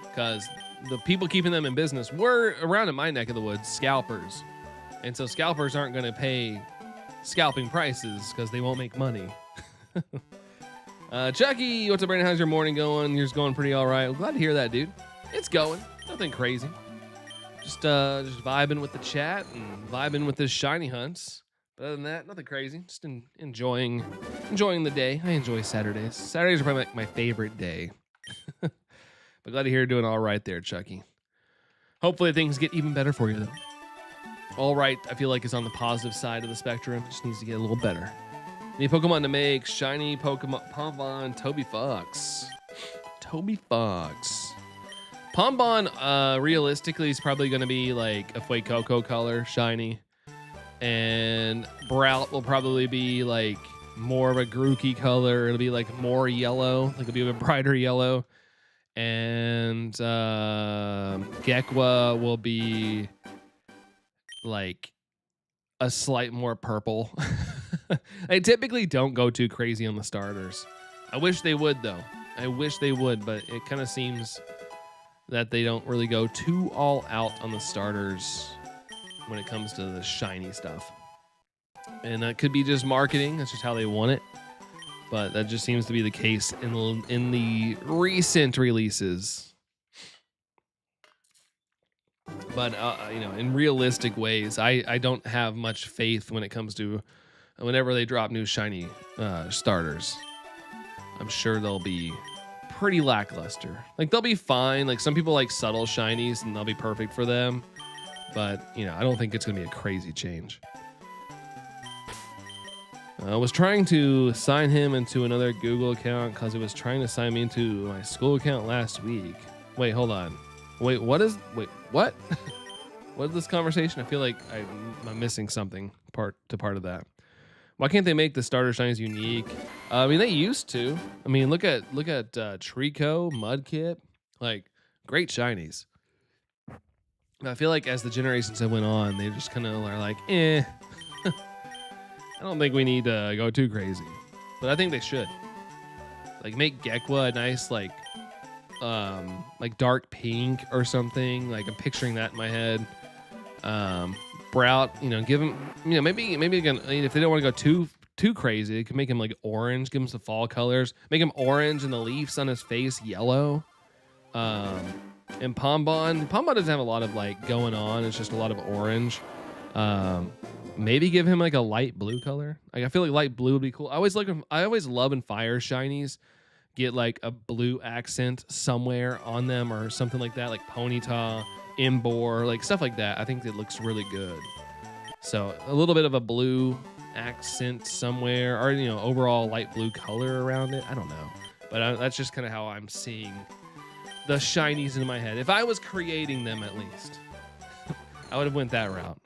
Because the people keeping them in business were, around in my neck of the woods, scalpers. And so scalpers aren't going to pay scalping prices because they won't make money. Chucky, what's up, Brandon? How's your morning going? Yours going pretty all right. I'm glad to hear that, dude. It's going. Nothing crazy. Just vibing with the chat and vibing with this shiny hunts. But other than that, nothing crazy. Just enjoying the day. I enjoy Saturdays. Saturdays are probably my favorite day. But glad to hear you're doing all right there, Chucky. Hopefully things get even better for you, though. All right, I feel like it's on the positive side of the spectrum. Just needs to get a little better. Need Pokemon to make shiny Pokemon Pombon Toby Fox. Toby Fox. Pombon, realistically, is probably going to be like a Fuecoco color, shiny. And Brout will probably be like more of a Grookey color. It'll be like more yellow, like it'll be a brighter yellow. And Gekwa will be like a slight more purple. I typically don't go too crazy on the starters. I wish they would, though. I wish they would, but it kind of seems that they don't really go too all out on the starters when it comes to the shiny stuff. And that could be just marketing. That's just how they want it. But that just seems to be the case in the recent releases. But, you know, in realistic ways, I don't have much faith when it comes to whenever they drop new shiny starters. I'm sure they'll be pretty lackluster. Like, they'll be fine. Like, some people like subtle shinies, and they'll be perfect for them. But, you know, I don't think it's going to be a crazy change. I was trying to sign him into another Google account because it was trying to sign me into my school account last week. Wait, hold on. Wait, what? What is this conversation? I feel like I'm missing something part of that. Why can't they make the starter shinies unique? I mean, they used to. I mean, look at Trico, Mudkip, like great shinies. I feel like as the generations have went on, they just kind of are like, eh. I don't think we need to go too crazy, but I think they should. Like, make Gekwa a nice like dark pink or something. Like, I'm picturing that in my head. Brout, you know, give him, you know, maybe again, if they don't want to go too crazy, they can make him like orange, give him some fall colors, make him orange and the leaves on his face yellow. And Pombon doesn't have a lot of like going on. It's just a lot of orange. Maybe give him like a light blue color. Like, I feel like light blue would be cool. I always love and fire shinies. Get like a blue accent somewhere on them or something like that, like Ponyta, Imbor, like stuff like that. I think it looks really good. So a little bit of a blue accent somewhere, or, you know, overall light blue color around it. I don't know, but that's just kind of how I'm seeing the shinies in my head. If I was creating them, at least, I would have went that route.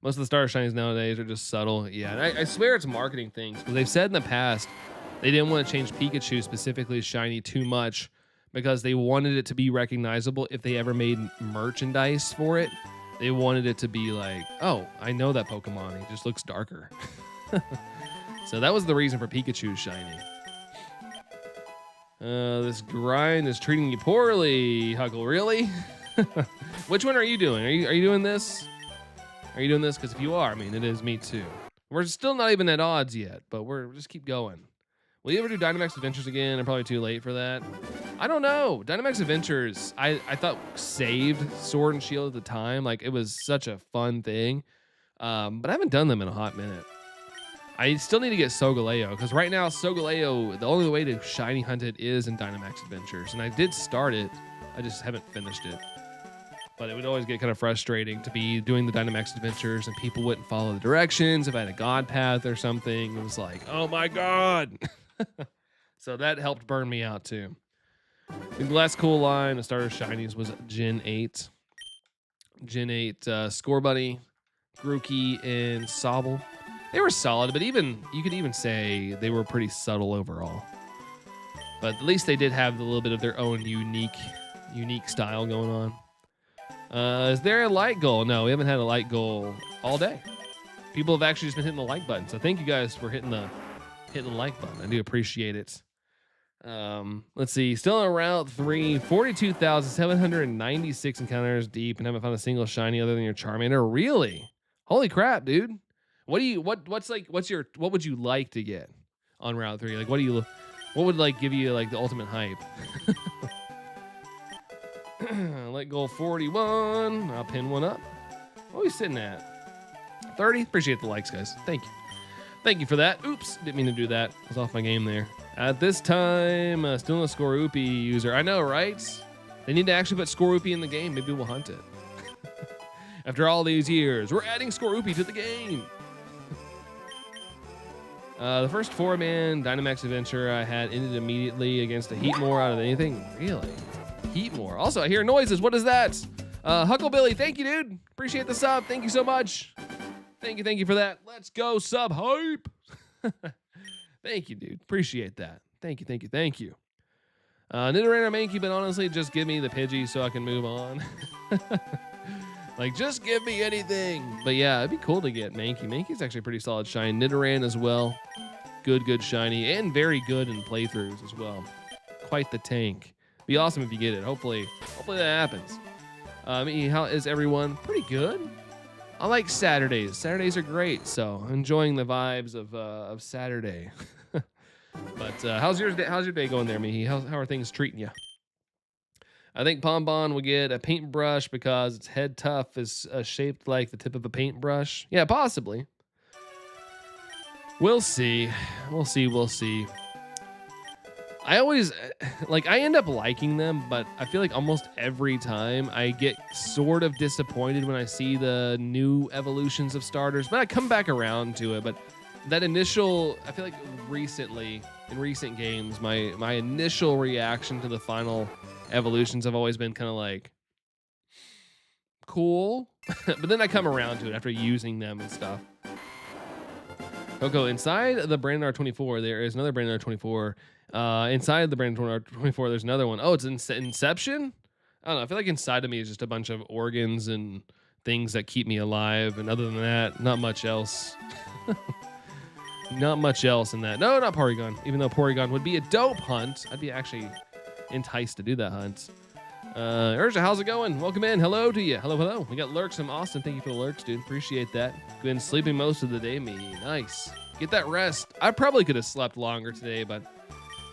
Most of the starter shinies nowadays are just subtle. Yeah, and I swear it's marketing things, because they've said in the past they didn't want to change Pikachu specifically shiny too much because they wanted it to be recognizable if they ever made merchandise for it. They wanted it to be like, oh, I know that Pokemon. He just looks darker. So that was the reason for Pikachu's shiny. This grind is treating you poorly, Huckle. Really? Which one are you doing? Are you doing this? Are you doing this? Because if you are, I mean, it is me too. We're still not even at odds yet, but we'll just keep going. Will you ever do Dynamax Adventures again? I'm probably too late for that. I don't know. Dynamax Adventures, I thought saved Sword and Shield at the time. Like, it was such a fun thing. But I haven't done them in a hot minute. I still need to get Solgaleo, because right now, Solgaleo, the only way to shiny hunt it is in Dynamax Adventures. And I did start it. I just haven't finished it. But it would always get kind of frustrating to be doing the Dynamax Adventures and people wouldn't follow the directions. If I had a God Path or something, it was like, oh my God. So that helped burn me out too. The last cool line of starter shinies was Gen 8. Gen 8 Score Bunny, Grookey, and Sobble. They were solid, but even you could even say they were pretty subtle overall. But at least they did have a little bit of their own unique style going on. Is there a like goal? No, we haven't had a like goal all day. People have actually just been hitting the like button. So thank you guys for hitting the like button. I do appreciate it. Let's see. Still on Route 3, 42,796 encounters deep and haven't found a single shiny other than your Charmander. Really? Holy crap, dude. What would you like to get on Route 3? Like, what would like give you like the ultimate hype? Let go 41. I'll pin one up. What are we sitting at? 30. Appreciate the likes, guys. Thank you. Thank you for that. Oops, didn't mean to do that. I was off my game there. At this time, still no Scorupi user. I know, right? They need to actually put Scorupi in the game. Maybe we'll hunt it. After all these years, we're adding Scorupi to the game. The first 4-man Dynamax adventure I had ended immediately against a Heatmore out of anything. Really? Heatmore. Also, I hear noises. What is that? Hucklebilly, thank you, dude. Appreciate the sub. Thank you so much. Thank you for that. Let's go, sub hype. Thank you, dude. Appreciate that. Thank you. Nidoran or Mankey, but honestly, just give me the Pidgey so I can move on. Like, just give me anything. But yeah, it'd be cool to get Mankey. Mankey's actually a pretty solid shiny. Nidoran as well. Good shiny. And very good in playthroughs as well. Quite the tank. Be awesome if you get it. Hopefully that happens. How is everyone? Pretty good. I like Saturdays. Saturdays are great, so enjoying the vibes of Saturday. But how's your day going there, Mihi? How are things treating you? I think Pombon will get a paintbrush because its head tuft is shaped like the tip of a paintbrush. Yeah, possibly. We'll see. I always, I end up liking them, but I feel like almost every time I get sort of disappointed when I see the new evolutions of starters, but I come back around to it. But that initial, I feel like recently, in recent games, my initial reaction to the final evolutions have always been kind of like, cool. But then I come around to it after using them and stuff. Coco, inside the Brandon R24, there is another Brandon R24. Inside the Brandon R24, there's another one. Oh, it's Inception? I don't know. I feel like inside of me is just a bunch of organs and things that keep me alive. And other than that, not much else. Not much else in that. No, not Porygon. Even though Porygon would be a dope hunt, I'd be actually enticed to do that hunt. Urza, how's it going? Welcome in. Hello to you. Hello. We got lurks from Austin. Thank you for the lurks, dude. Appreciate that. Been sleeping most of the day, me. Nice. Get that rest. I probably could have slept longer today, but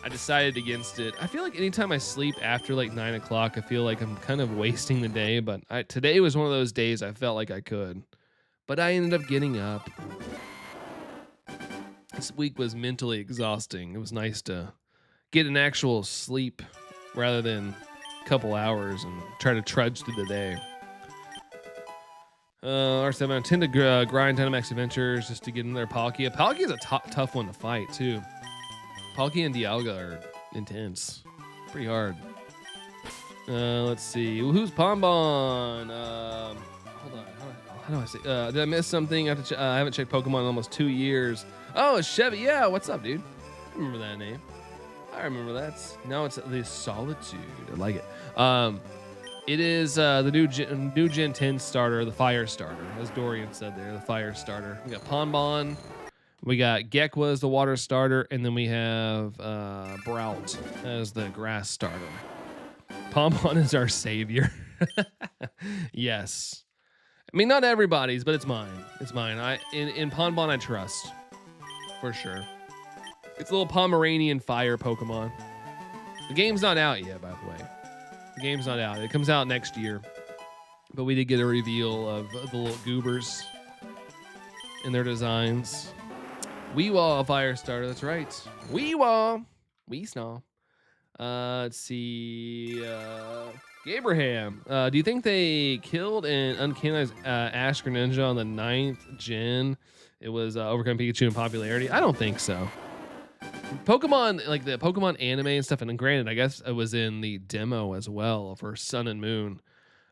I decided against it. I feel like anytime I sleep after like 9 o'clock, I feel like I'm kind of wasting the day, but today was one of those days I felt like I could. But I ended up getting up. This week was mentally exhausting. It was nice to get an actual sleep rather than a couple hours and try to trudge through the day. R7, I tend to grind Dynamax Adventures just to get in there. Palkia. Palkia is a tough one to fight, too. Palkia and Dialga are intense. Pretty hard. Let's see. Who's Pombon? Hold on. How do I say? Did I miss something? I haven't checked Pokemon in almost 2 years. Oh, it's Chevy. Yeah, what's up, dude? I remember that name. I remember that. Now it's the Solitude. I like it. It is the new Gen 10 starter, the Fire starter, as Dorian said there, the Fire starter. We got Ponbon, we got Gekwa as the Water starter, and then we have Brout as the Grass starter. Ponbon is our savior. Yes. I mean, not everybody's, but it's mine. It's mine. In Ponbon, I trust. For sure. It's a little Pomeranian fire Pokemon. The game's not out yet, by the way. The game's not out. It comes out next year. But we did get a reveal of the little goobers in their designs. Weewall fire starter, that's right. Weewall. Weesnaw. Let's see. Abraham. Do you think they killed and uncanonized Ash Greninja on the 9th gen? It was overcome Pikachu in popularity. I don't think so. Pokemon, like the Pokemon anime and stuff, and granted, I guess it was in the demo as well for Sun and Moon.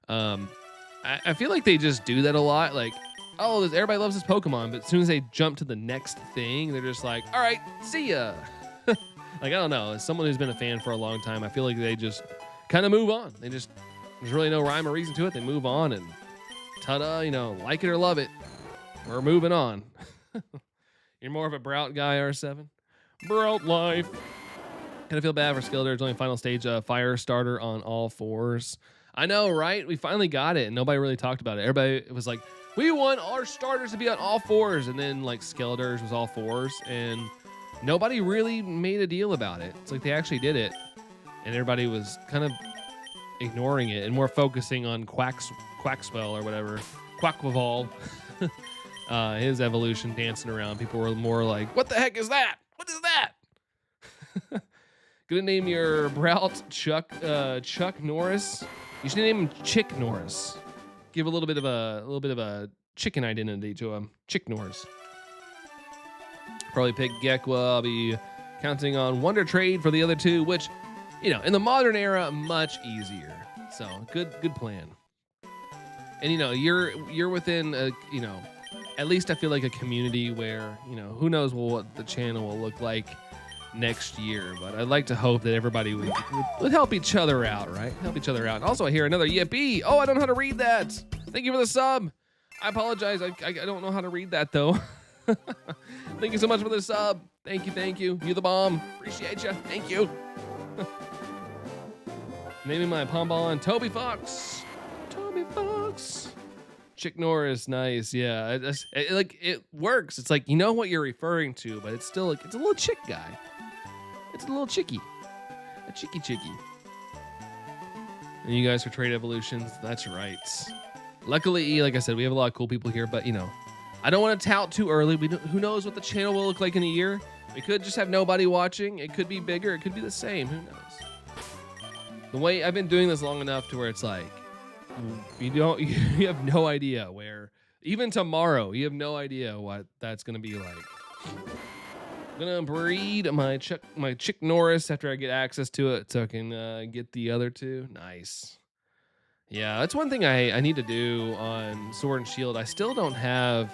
I feel like they just do that a lot. Like, oh, everybody loves this Pokemon, but as soon as they jump to the next thing, they're just like, all right, see ya. Like, I don't know. As someone who's been a fan for a long time, I feel like they just kind of move on. There's really no rhyme or reason to it. They move on and ta-da, like it or love it. We're moving on. You're more of a Brout guy, R7? Brout life. Kind of feel bad for Skilder. It's only final stage fire starter on all fours. I know, right? We finally got it, and nobody really talked about it. Everybody was like, we want our starters to be on all fours, and then like Skilder's was all fours, and nobody really made a deal about it. It's like they actually did it, and everybody was kind of ignoring it and more focusing on Quaxwell or whatever, Quackwavolve, his evolution dancing around. People were more like, what the heck is that? What is that? Gonna name your Brout Chuck Norris. You should name him Chick Norris. Give a little bit of a chicken identity to him. Chick Norris. Probably pick Gekwa. I'll be counting on Wonder Trade for the other two, which, in the modern era, much easier. So good plan. And you're within at least I feel like a community where, who knows what the channel will look like next year. But I'd like to hope that everybody would help each other out, right? Help each other out. And also, I hear another yippee. Oh, I don't know how to read that. Thank you for the sub. I apologize. I don't know how to read that, though. Thank you so much for the sub. Thank you. You're the bomb. Appreciate you. Thank you. Naming my Pombon Toby Fox. Chick Norris, nice. Yeah, it works. It's like, what you're referring to, but it's still like, it's a little chick guy. It's a little chickie. A chicky. And you guys for trade evolutions, that's right. Luckily, like I said, we have a lot of cool people here, but I don't want to tout too early. Who knows what the channel will look like in a year? We could just have nobody watching. It could be bigger. It could be the same. Who knows? The way I've been doing this long enough to where it's like, you have no idea where, even tomorrow, you have no idea what that's going to be like. I'm going to breed my Chick Norris after I get access to it so I can get the other two. Nice. Yeah, that's one thing I need to do on Sword and Shield. I still don't have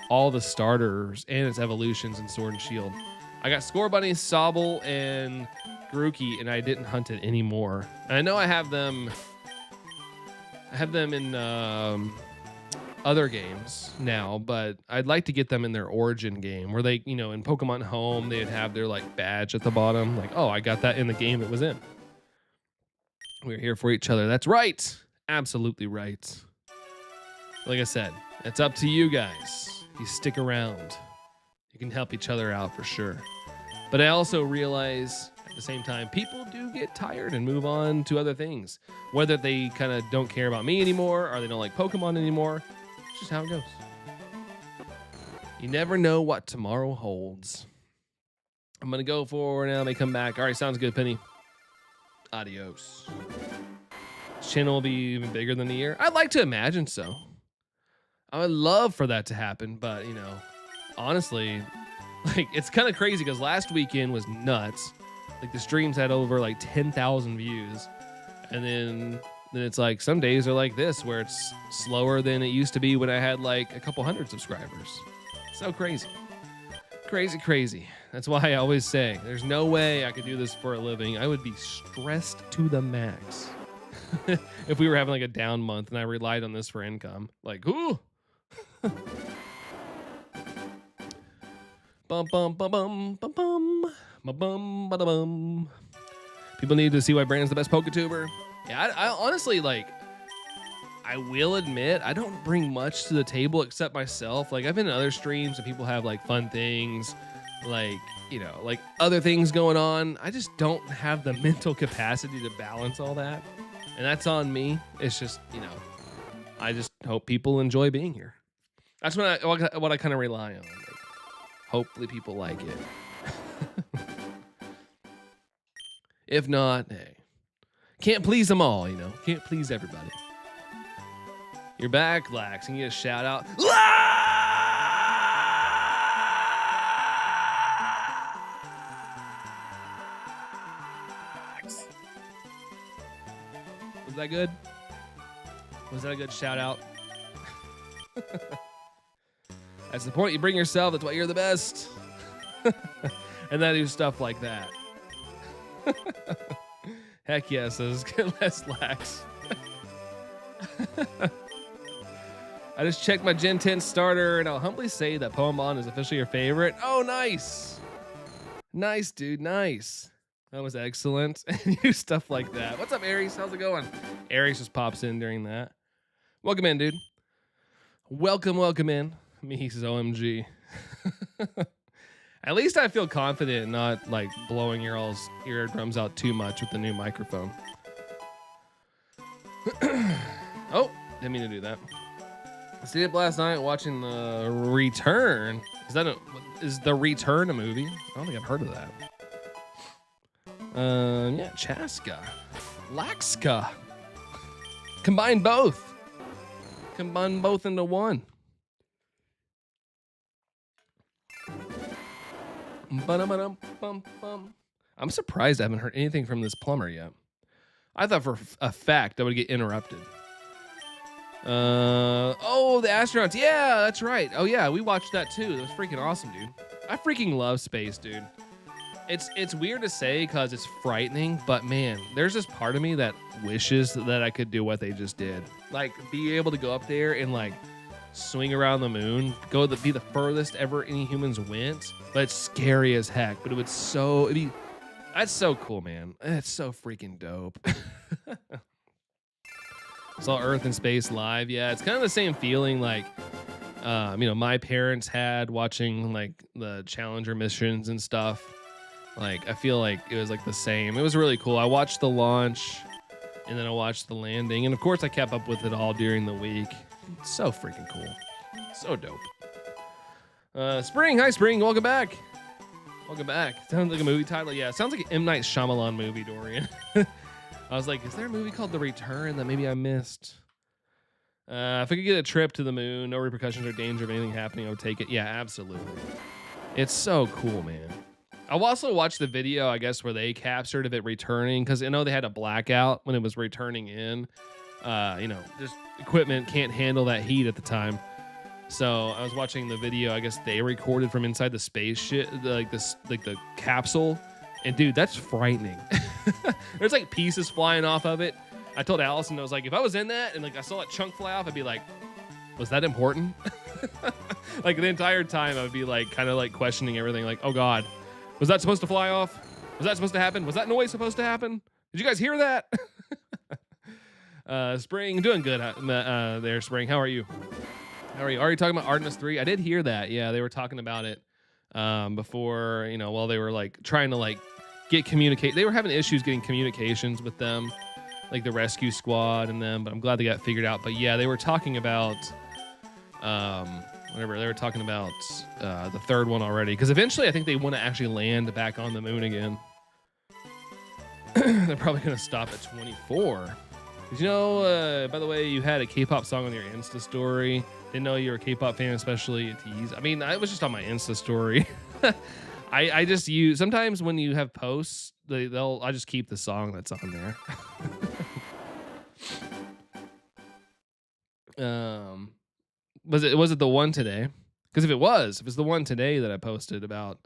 all the starters and its evolutions in Sword and Shield. I got Scorbunny, Sobble, and Grookey, and I didn't hunt it anymore. And I know I have them in other games now, but I'd like to get them in their origin game where they, in Pokemon Home, they'd have their like badge at the bottom. Like, oh, I got that in the game it was in. We're here for each other. That's right. Absolutely right. Like I said, it's up to you guys. You stick around. You can help each other out for sure. But I also realize at the same time, people do get tired and move on to other things. Whether they kind of don't care about me anymore or they don't like Pokemon anymore. It's just how it goes. You never know what tomorrow holds. I'm going to go for now. May come back. All right, sounds good, Penny. Adios. This channel will be even bigger than the year. I'd like to imagine so. I would love for that to happen, but, honestly, like, it's kind of crazy because last weekend was nuts. Like, the streams had over like 10,000 views. And then it's like some days are like this where it's slower than it used to be when I had like a couple hundred subscribers. So crazy. Crazy. That's why I always say there's no way I could do this for a living. I would be stressed to the max if we were having like a down month and I relied on this for income. Like, ooh. Bum bum bum bum bum bum bum bum bum. People need to see why Brandon's the best PokeTuber. Yeah, I honestly like. I will admit I don't bring much to the table except myself. Like I've been in other streams and people have like fun things, like like other things going on. I just don't have the mental capacity to balance all that, and that's on me. It's just I just hope people enjoy being here. That's what I kind of rely on. Like, hopefully people like it. If not, hey, can't please them all. Can't please everybody. You're back, Lax, and you get a shout out. Lax. Was that good? Was that a good shout out? That's the point. You bring yourself. That's why you're the best. And then do stuff like that. Heck yes, those get less Lax. I just checked my Gen 10 starter, and I'll humbly say that Pokemon is officially your favorite. Oh, nice. Nice, dude. Nice. That was excellent. You stuff like that. What's up, Aries? How's it going? Aries just pops in during that. Welcome in, dude. Welcome in. Me says OMG. At least I feel confident not like blowing your all's eardrums out too much with the new microphone. Oh, didn't mean to do that. I stayed up last night watching The Return. Is The Return a movie? I don't think I've heard of that. Yeah, Chaska. Laxka. Combine both. Combine both into one. I'm surprised I haven't heard anything from this plumber yet. I thought for a fact I would get interrupted. Oh, the astronauts. Yeah, that's right. Oh yeah, we watched that too. That was freaking awesome, dude. I freaking love space, dude. It's weird to say because it's frightening, but man, there's this part of me that wishes that I could do what they just did. Like be able to go up there and like swing around the moon, be the furthest ever any humans went. But it's scary as heck. But that's so cool, man. It's so freaking dope. Saw Earth and Space live. Yeah, it's kind of the same feeling like, my parents had watching like the Challenger missions and stuff. Like, I feel like it was like the same. It was really cool. I watched the launch and then I watched the landing. And of course I kept up with it all during the week. It's so freaking cool. So dope. Spring. Hi, Spring. Welcome back. Welcome back. Sounds like a movie title. Yeah, it sounds like an M. Night Shyamalan movie, Dorian. I was like, is there a movie called The Return that maybe I missed? If I could get a trip to the moon, no repercussions or danger of anything happening, I would take it. Yeah, absolutely. It's so cool, man. I've also watched the video, I guess, where they captured of it returning, because I know they had a blackout when it was returning in. Just equipment can't handle that heat at the time. So I was watching the video. I guess they recorded from inside the spaceship, like the capsule. And dude, that's frightening. There's like pieces flying off of it. I told Allison, I was like, if I was in that and like I saw that chunk fly off, I'd be like, was that important? Like the entire time I would be like kind of like questioning everything. Like, oh God, was that supposed to fly off? Was that supposed to happen? Was that noise supposed to happen? Did you guys hear that? Spring, doing good there, Spring. How are you? Are you talking about Artemis 3? I did hear that. Yeah, they were talking about it before, while they were like trying to like they were having issues getting communications with them, like the rescue squad and them, but I'm glad they got figured out. But yeah, they were talking about they were talking about the third one already, because eventually I think they want to actually land back on the moon again. They're probably going to stop at 24. Did you know, by the way, you had a K-pop song on your Insta story? Didn't know you were a K-pop fan, especially a tease. I mean, I was just on my Insta story. I just use, sometimes when you have posts, I just keep the song that's on there. Was it the one today? Because if it's the one today that I posted about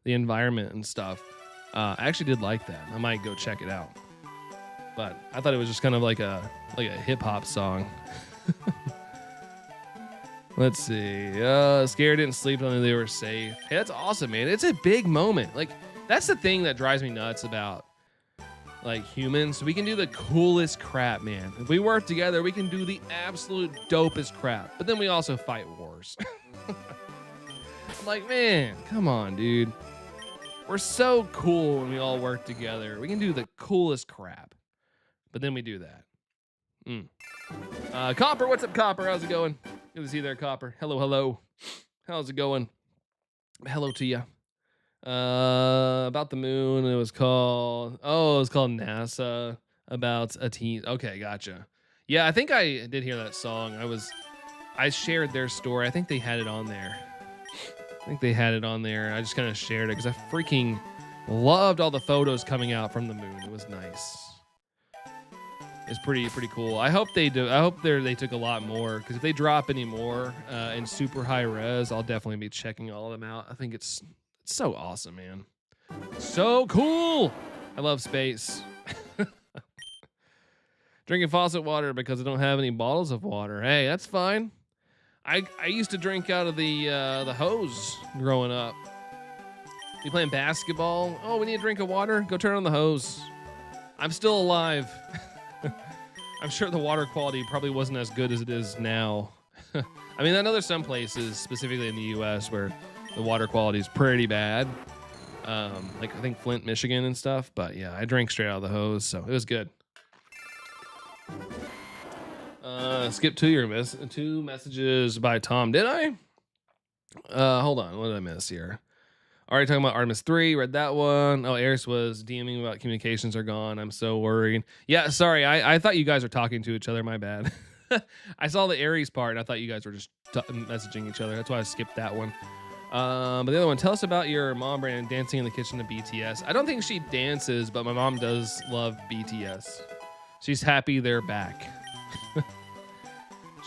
the environment and stuff. I actually did like that. I might go check it out. But I thought it was just kind of like a hip hop song. Let's see. Scared didn't sleep until they were safe. Hey, that's awesome, man. It's a big moment. Like, that's the thing that drives me nuts about like humans. We can do the coolest crap, man. If we work together, we can do the absolute dopest crap. But then we also fight wars. I'm like, man, come on, dude. We're so cool when we all work together. We can do the coolest crap. But then we do that. Copper, what's up, Copper? How's it going? Good to see you there, Copper. Hello, hello. How's it going? Hello to you. About the moon, it was called NASA, about a teen. Okay, gotcha. Yeah, I think I did hear that song. I shared their story. I think they had it on there. I just kind of shared it because I freaking loved all the photos coming out from the moon. It was nice. It's pretty cool. I hope they do. I hope they took a lot more, because if they drop any more in super high res, I'll definitely be checking all of them out. I think it's so awesome, man. So cool. I love space. Drinking faucet water because I don't have any bottles of water. Hey, that's fine. I used to drink out of the hose growing up. You playing basketball? Oh, we need a drink of water? Go turn on the hose. I'm still alive. I'm sure the water quality probably wasn't as good as it is now. I mean, I know there's some places, specifically in the U.S., where the water quality is pretty bad. Like I think Flint, Michigan and stuff. But yeah, I drank straight out of the hose, so it was good. Skip two messages by Tom. Did I? Hold on. What did I miss here? Already talking about Artemis 3. Read that one. Oh, Eris was DMing about communications are gone. I'm so worried. Yeah, sorry. I thought you guys were talking to each other. My bad. I saw the Aries part, and I thought you guys were just messaging each other. That's why I skipped that one. But the other one, tell us about your mom, Brandon, dancing in the kitchen to BTS. I don't think she dances, but my mom does love BTS. She's happy they're back.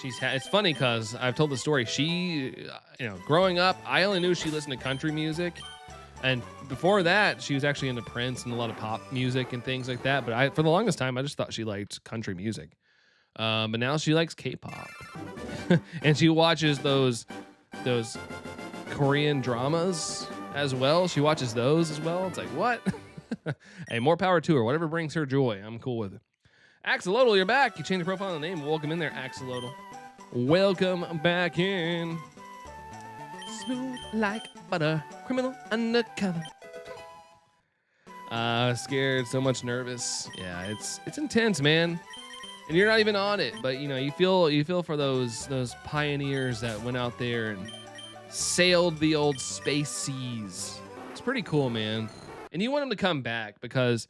It's funny because I've told the story. She, growing up, I only knew she listened to country music. And before that, she was actually into Prince and a lot of pop music and things like that. But for the longest time, I just thought she liked country music. But now she likes K-pop. And she watches those Korean dramas as well. She watches those as well. It's like, what? Hey, more power to her. Whatever brings her joy, I'm cool with it. Axolotl, you're back. You changed your profile and the name. Welcome in there, Axolotl. Welcome back in. Smooth like butter, criminal undercover. Scared, so much nervous. Yeah, it's intense, man. And you're not even on it, but you feel for those pioneers that went out there and sailed the old space seas. It's pretty cool, man. And you want them to come back because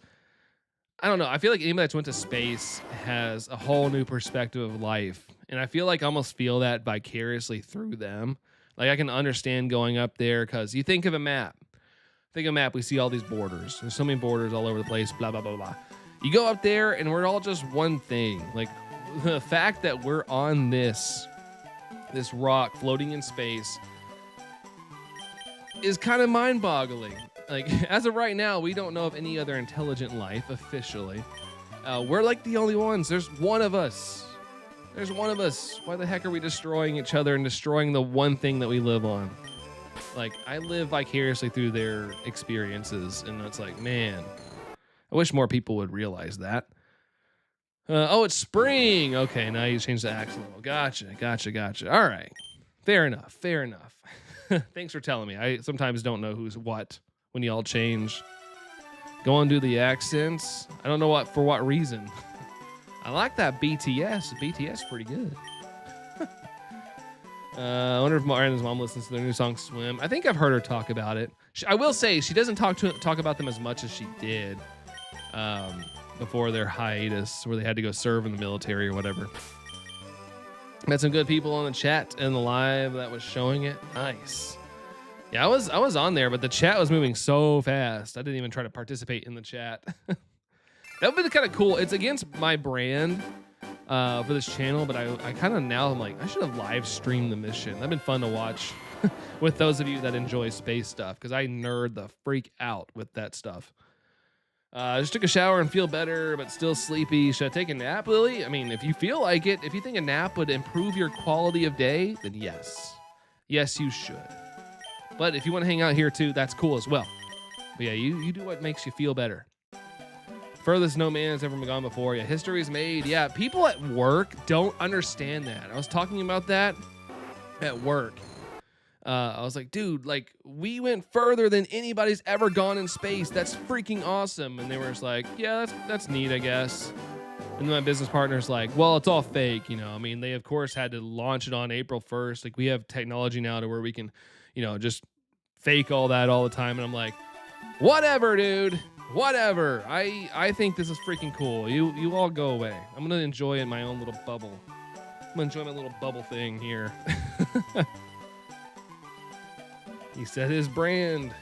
I don't know. I feel like anybody that's went to space has a whole new perspective of life. And I feel like I almost feel that vicariously through them. Like I can understand going up there because you think of a map. We see all these borders. There's so many borders all over the place, blah, blah, blah, blah. You go up there and we're all just one thing. Like the fact that we're on this rock floating in space is kind of mind-boggling. Like, as of right now, we don't know of any other intelligent life officially. We're like the only ones. There's one of us. Why the heck are we destroying each other and destroying the one thing that we live on? Like, I live vicariously through their experiences, and it's like, man, I wish more people would realize that. Oh, it's spring. Okay, now you changed the axolotl. Gotcha. All right. Fair enough. Thanks for telling me. I sometimes don't know who's what when y'all change. Go on, do the accents. I don't know for what reason. I like that BTS. BTS is pretty good. I wonder if Mirand's mom listens to their new song "Swim." I think I've heard her talk about it. I will say she doesn't talk about them as much as she did before their hiatus, where they had to go serve in the military or whatever. Met some good people on the chat and the live that was showing it. Nice. Yeah, I was on there, but the chat was moving so fast. I didn't even try to participate in the chat. That would be kind of cool. It's against my brand for this channel, but I kind of now I'm like, I should have live streamed the mission. That'd been fun to watch. with those of you that enjoy space stuff, because I nerd the freak out with that stuff. Just took a shower and feel better, but still sleepy. Should I take a nap, Lily? I mean, if you feel like it, if you think a nap would improve your quality of day, then yes. Yes, you should. But if you want to hang out here too, that's cool as well. But yeah, you do what makes you feel better. Furthest no man has ever gone before. Yeah, history is made. Yeah, people at work don't understand that. I was talking about that at work. I was like, dude, like, we went further than anybody's ever gone in space. That's freaking awesome. And they were just like, yeah, that's neat, I guess. And then my business partner's like, well, it's all fake, you know. I mean, they, of course, had to launch it on April 1st. Like, we have technology now to where we can, you know, just fake all that all the time. And I'm like, whatever, dude. Whatever. I think this is freaking cool. You all go away. I'm going to enjoy it in my own little bubble. I'm going to enjoy my little bubble thing here. He said his brand.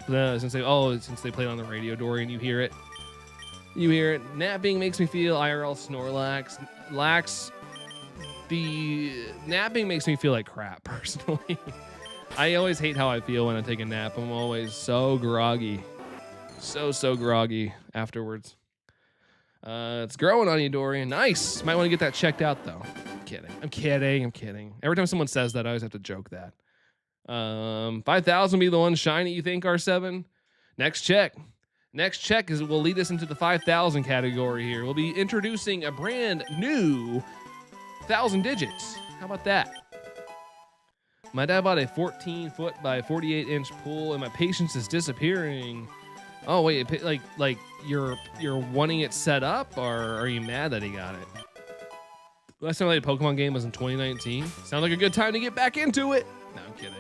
Since they played on the radio, Dorian, you hear it. You hear it. Napping makes me feel IRL Snorlax. The napping makes me feel like crap, personally. I always hate how I feel when I take a nap. I'm always so groggy. So groggy afterwards. It's growing on you, Dorian. Nice. Might want to get that checked out, though. I'm kidding. Every time someone says that, I always have to joke that. 5,000 be the one shiny, you think, R7? Next check will lead us into the 5,000 category here. We'll be introducing a brand new 1,000 digits. How about that? My dad bought a 14-foot by 48-inch pool, and my patience is disappearing. Oh wait, like you're wanting it set up, or are you mad that he got it? Last time I played a Pokemon game was in 2019. Sounds like a good time to get back into it. No, I'm kidding.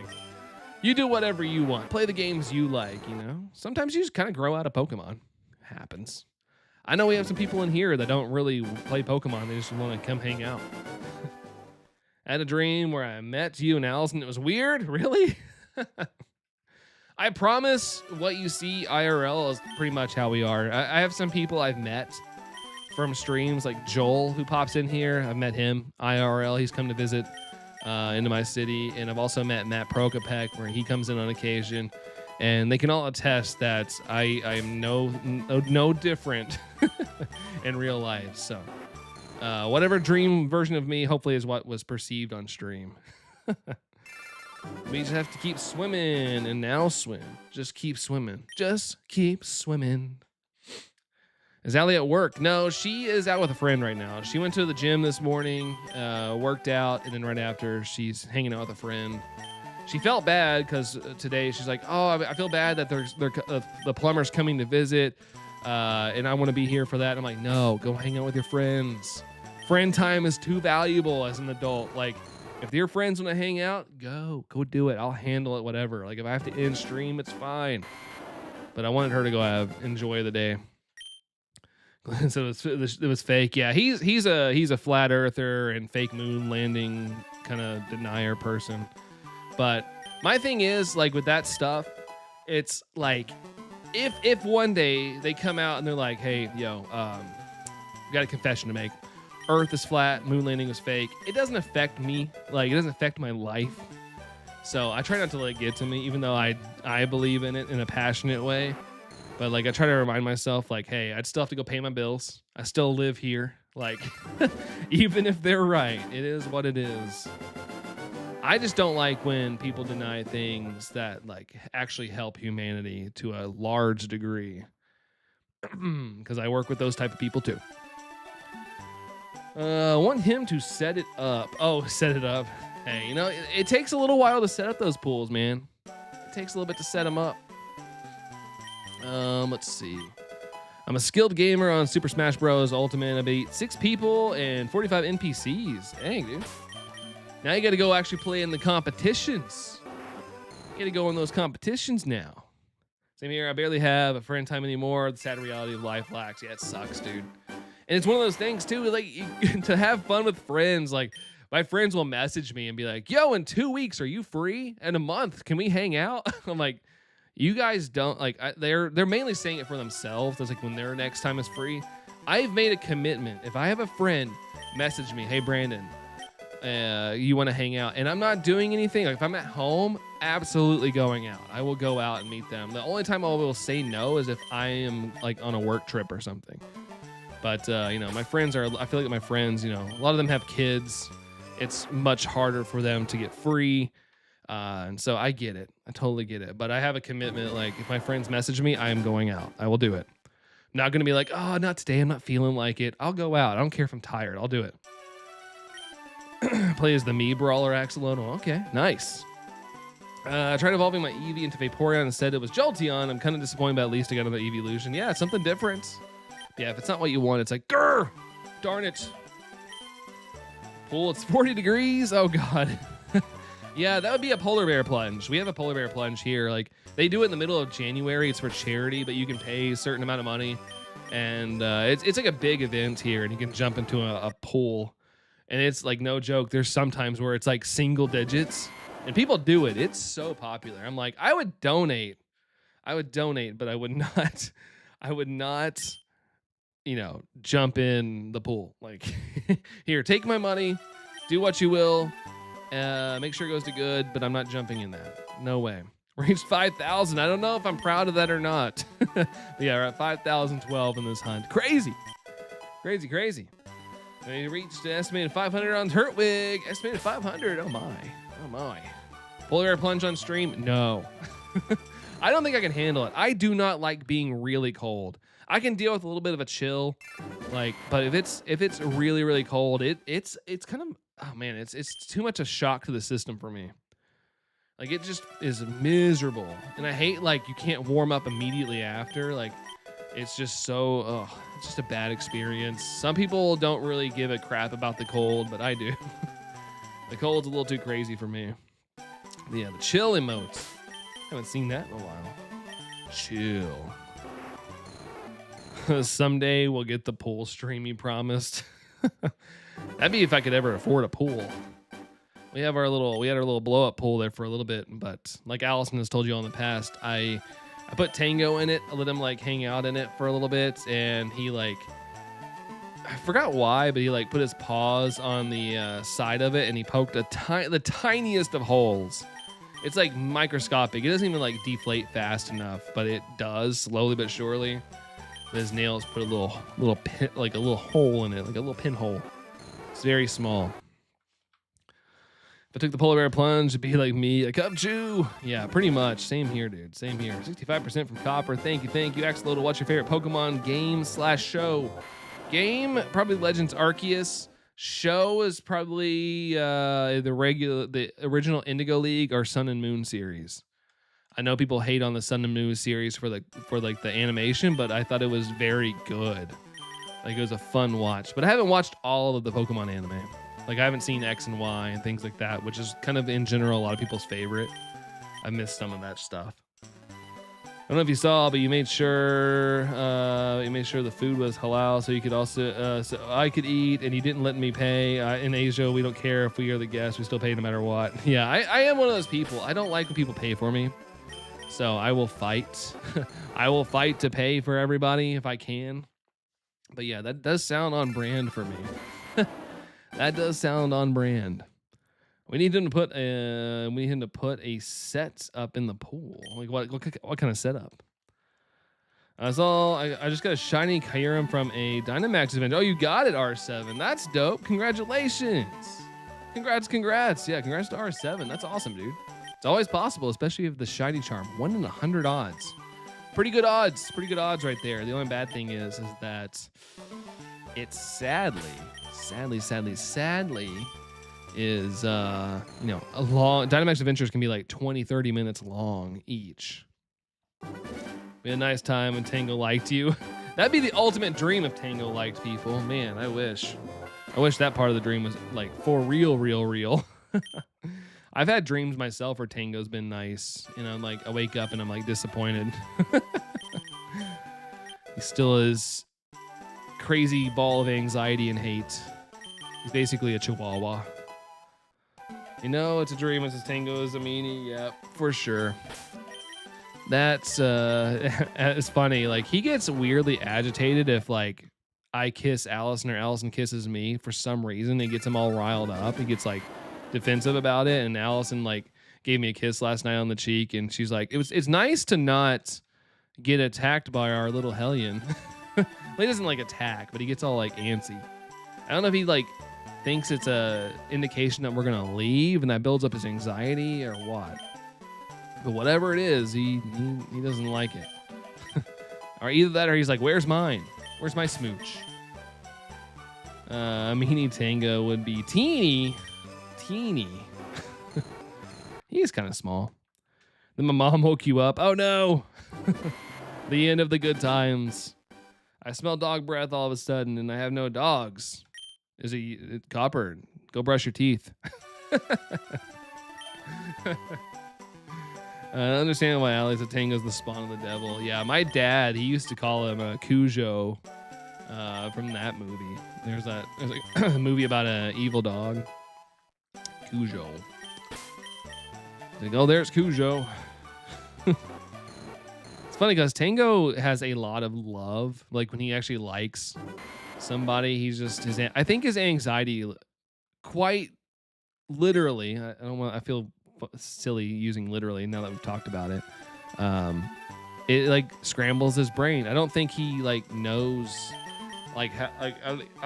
You do whatever you want. Play the games you like, you know? Sometimes you just kind of grow out of Pokemon. Happens. I know we have some people in here that don't really play Pokemon. They just want to come hang out. I had a dream where I met you and Allison. It was weird. Really? I promise what you see IRL is pretty much how we are. I have some people I've met from streams, like Joel, who pops in here. I've met him IRL. He's come to visit into my city, and I've also met Matt Prokopek, where he comes in on occasion, and they can all attest that I am no different in real life. So whatever dream version of me hopefully is what was perceived on stream. We just have to keep swimming and now swim. Just keep swimming. Is Allie at work? No, she is out with a friend right now. She went to the gym this morning, worked out, and then right after, she's hanging out with a friend. She felt bad because today she's like, oh, I feel bad that the plumber's coming to visit, and I want to be here for that. And I'm like, no, go hang out with your friends. Friend time is too valuable as an adult. Like, if your friends want to hang out, go do it. I'll handle it, whatever. Like, if I have to end stream, it's fine. But I wanted her to go enjoy the day. So it was fake. Yeah, he's a flat earther and fake moon landing kind of denier person. But my thing is, like, with that stuff, it's like if one day they come out and they're like, hey, yo, got a confession to make. Earth is flat, moon landing was fake. It doesn't affect me. Like, it doesn't affect my life. So I try not to let it get to me, even though I believe in it in a passionate way. But, like, I try to remind myself, like, hey, I'd still have to go pay my bills. I still live here. Like, even if they're right, it is what it is. I just don't like when people deny things that, like, actually help humanity to a large degree. Because I work with those type of people, too. Want him to set it up. Oh, set it up. Hey, you know, it takes a little while to set up those pools, man. It takes a little bit to set them up. Let's see. I'm a skilled gamer on Super Smash Bros. Ultimate. I beat 6 people and 45 NPCs. Dang, dude. Now you got to go actually play in the competitions. You got to go in those competitions now. Same here. I barely have a friend time anymore. The sad reality of life lacks. Yeah, it sucks, dude. And it's one of those things, too, like, to have fun with friends. Like, my friends will message me and be like, yo, in 2 weeks, are you free? In a month, can we hang out? I'm like, you guys don't, like, they're mainly saying it for themselves. That's like when their next time is free. I've made a commitment. If I have a friend message me, hey, Brandon, you want to hang out, and I'm not doing anything. Like if I'm at home, absolutely going out. I will go out and meet them. The only time I will say no is if I am like on a work trip or something. But my friends are. I feel like my friends, a lot of them have kids. It's much harder for them to get free, and so I get it. I totally get it. But I have a commitment. Like if my friends message me, I am going out. I will do it. I'm not gonna be like, oh, not today. I'm not feeling like it. I'll go out. I don't care if I'm tired. I'll do it. Play as the Mii Brawler Axolotl. Okay, nice. I tried evolving my Eevee into Vaporeon. Instead, it was Jolteon. I'm kind of disappointed, but at least I got another Eeveelution. Yeah, it's something different. Yeah, if it's not what you want, it's like, grr! Darn it. Pool, it's 40 degrees. Oh, God. Yeah, that would be a polar bear plunge. We have a polar bear plunge here. Like, they do it in the middle of January. It's for charity, but you can pay a certain amount of money. And it's like a big event here, and you can jump into a pool. And it's like no joke. There's sometimes where it's like single digits, and people do it. It's so popular. I'm like, I would donate, but I would not. I would not, jump in the pool. Like, here, take my money, do what you will, make sure it goes to good, but I'm not jumping in that. No way. Reached 5,000. I don't know if I'm proud of that or not. But yeah, we're at 5,012 in this hunt. Crazy. We reached an estimated 500 on Turtwig. Estimated 500. Oh my. Polar bear plunge on stream? No. I don't think I can handle it. I do not like being really cold. I can deal with a little bit of a chill, but if it's really, really cold, it's kind of, oh man, it's too much a shock to the system for me. Like it just is miserable, and I hate like you can't warm up immediately after. Like it's just so, it's just a bad experience. Some people don't really give a crap about the cold, but I do. The cold's a little too crazy for me. Yeah, the chill emotes. Haven't seen that in a while. Chill. Someday we'll get the pool stream you promised. That'd be if I could ever afford a pool. We had our little blow up pool there for a little bit, but like Allison has told you all in the past, I put Tango in it. I let him like hang out in it for a little bit, and he I forgot why, but he like put his paws on the side of it, and he poked the tiniest of holes. It's like microscopic. It doesn't even like deflate fast enough, but it does slowly but surely. His nails put a little pin, like a little hole in it, like a little pinhole. It's very small. If I took the polar bear plunge, it'd be like me, a cup chew. Yeah, pretty much. Same here, dude. Same here. 65% from Copper. Thank you. Axolotl, what's your favorite Pokemon game/show? Game, probably Legends Arceus. Show is probably the original Indigo League or Sun and Moon series. I know people hate on the Sun and Moon series for the animation, but I thought it was very good. Like it was a fun watch. But I haven't watched all of the Pokemon anime. Like I haven't seen X and Y and things like that, which is kind of in general a lot of people's favorite. I missed some of that stuff. I don't know if you saw, but you made sure the food was halal, so you could also so I could eat, and you didn't let me pay. In Asia, we don't care if we are the guests; we still pay no matter what. Yeah, I am one of those people. I don't like when people pay for me, so I will fight. I will fight to pay for everybody if I can. But yeah, that does sound on brand for me. That does sound on brand. We need him to put a set up in the pool. Like what kind of setup? I just got a shiny Kyurem from a Dynamax event. Oh, you got it, R7. That's dope. Congratulations. Congrats. Yeah, congrats to R7. That's awesome, dude. It's always possible, especially if the shiny charm. 1 in 100 odds. Pretty good odds right there. The only bad thing is that it's sadly is a long Dynamax adventures can be like 20-30 minutes long each. We had a nice time when Tango liked you. That'd be the ultimate dream if Tango liked people. Man, I wish that part of the dream was like for real. I've had dreams myself where Tango's been nice, like I wake up and I'm like disappointed. He still is crazy ball of anxiety and hate. He's basically a chihuahua. It's a dream. It says Tango is a meanie. Yep, for sure. That's it's funny. Like he gets weirdly agitated if like I kiss Allison or Allison kisses me for some reason. It gets him all riled up. He gets like defensive about it. And Allison like gave me a kiss last night on the cheek, and she's like, it's nice to not get attacked by our little hellion. Well, he doesn't like attack, but he gets all like antsy. I don't know if he like thinks it's a indication that we're gonna leave and that builds up his anxiety or what. But whatever it is, he doesn't like it. Or either that or he's like, where's mine? Where's my smooch? Mini Tango would be teeny. He's kind of small. Then my mom woke you up. Oh no. The end of the good times. I smell dog breath all of a sudden and I have no dogs. Is it Copper? Go brush your teeth. I understand why Alex Tango's the spawn of the devil. Yeah, my dad, he used to call him Cujo from that movie. There's a movie about an evil dog. Cujo. Like, oh, there's Cujo. It's funny because Tango has a lot of love. Like when he actually likes somebody, he's just I think his anxiety, quite literally. I feel silly using literally now that we've talked about it. It like scrambles his brain. I don't think he like knows. I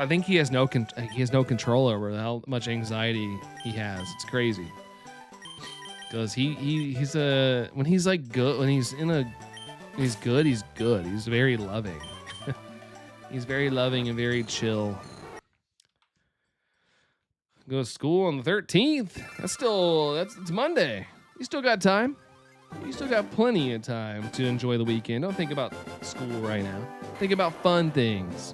think he has no control over how much anxiety he has. It's crazy. Because he's when he's like good, when he's good. He's very loving. He's very loving and very chill. Go to school on the 13th. It's Monday. You still got time. You still got plenty of time to enjoy the weekend. Don't think about school right now. Think about fun things.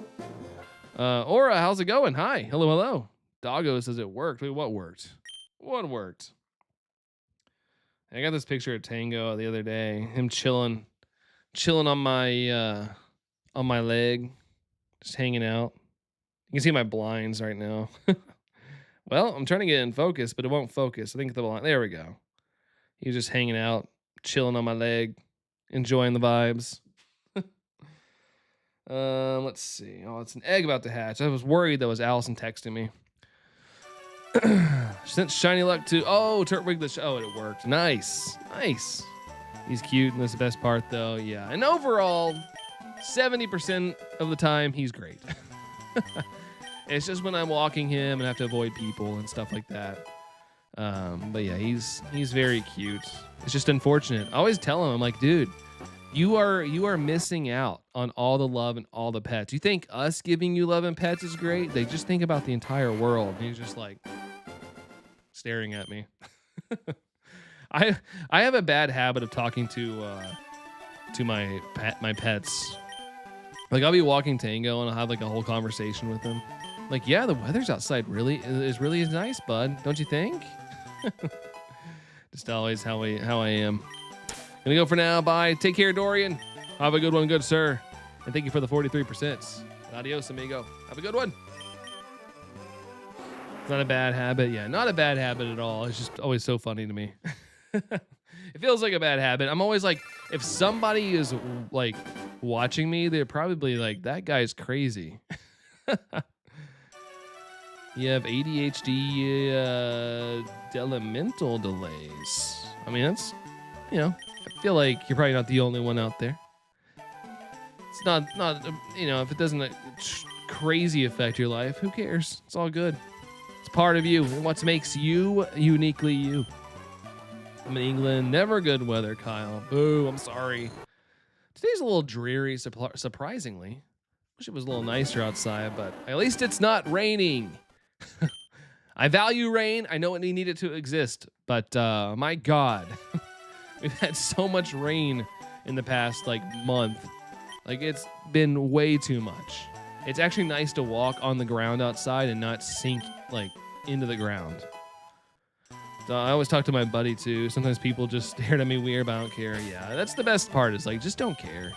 Aura, how's it going? Hi. Hello. Doggo says it worked. Wait, what worked? What worked? I got this picture of Tango the other day. Him chilling on my leg, just hanging out. You can see my blinds right now. Well, I'm trying to get in focus, but it won't focus. I think there we go. He's just hanging out, chilling on my leg, enjoying the vibes. Let's see. Oh, it's an egg about to hatch. I was worried that was Allison texting me. Sent shiny luck to Turtwig the oh, it worked. Nice. He's cute, and that's the best part though. Yeah. And overall, 70% of the time he's great. It's just when I'm walking him and have to avoid people and stuff like that. But yeah, he's very cute. It's just unfortunate. I always tell him, I'm like, dude, you are missing out on all the love and all the pets. You think us giving you love and pets is great? They just think about the entire world. And he's just like staring at me. I have a bad habit of talking to my pets. Like I'll be walking Tango and I'll have like a whole conversation with him. Like, yeah, the weather's outside is really nice, bud. Don't you think? Just always how I am. Gonna go for now. Bye. Take care, Dorian. Have a good one, good sir. And thank you for the 43%. Adios, amigo. Have a good one. It's not a bad habit. Yeah, not a bad habit at all. It's just always so funny to me. It feels like a bad habit. I'm always like, if somebody is like watching me, they're probably like, that guy's crazy. You have ADHD developmental delays. I mean, that's, I feel like you're probably not the only one out there. It's not if it doesn't crazy affect your life, who cares? It's all good. It's part of you. What makes you uniquely you. I'm in England. Never good weather, Kyle. Boo, I'm sorry. Today's a little dreary, surprisingly. Wish it was a little nicer outside, but at least it's not raining. I value rain. I know it needed to exist, but my God, we've had so much rain in the past month. Like it's been way too much. It's actually nice to walk on the ground outside and not sink into the ground. So I always talk to my buddy too. Sometimes people just stared at me weird, but I don't care. Yeah, that's the best part. Is just don't care.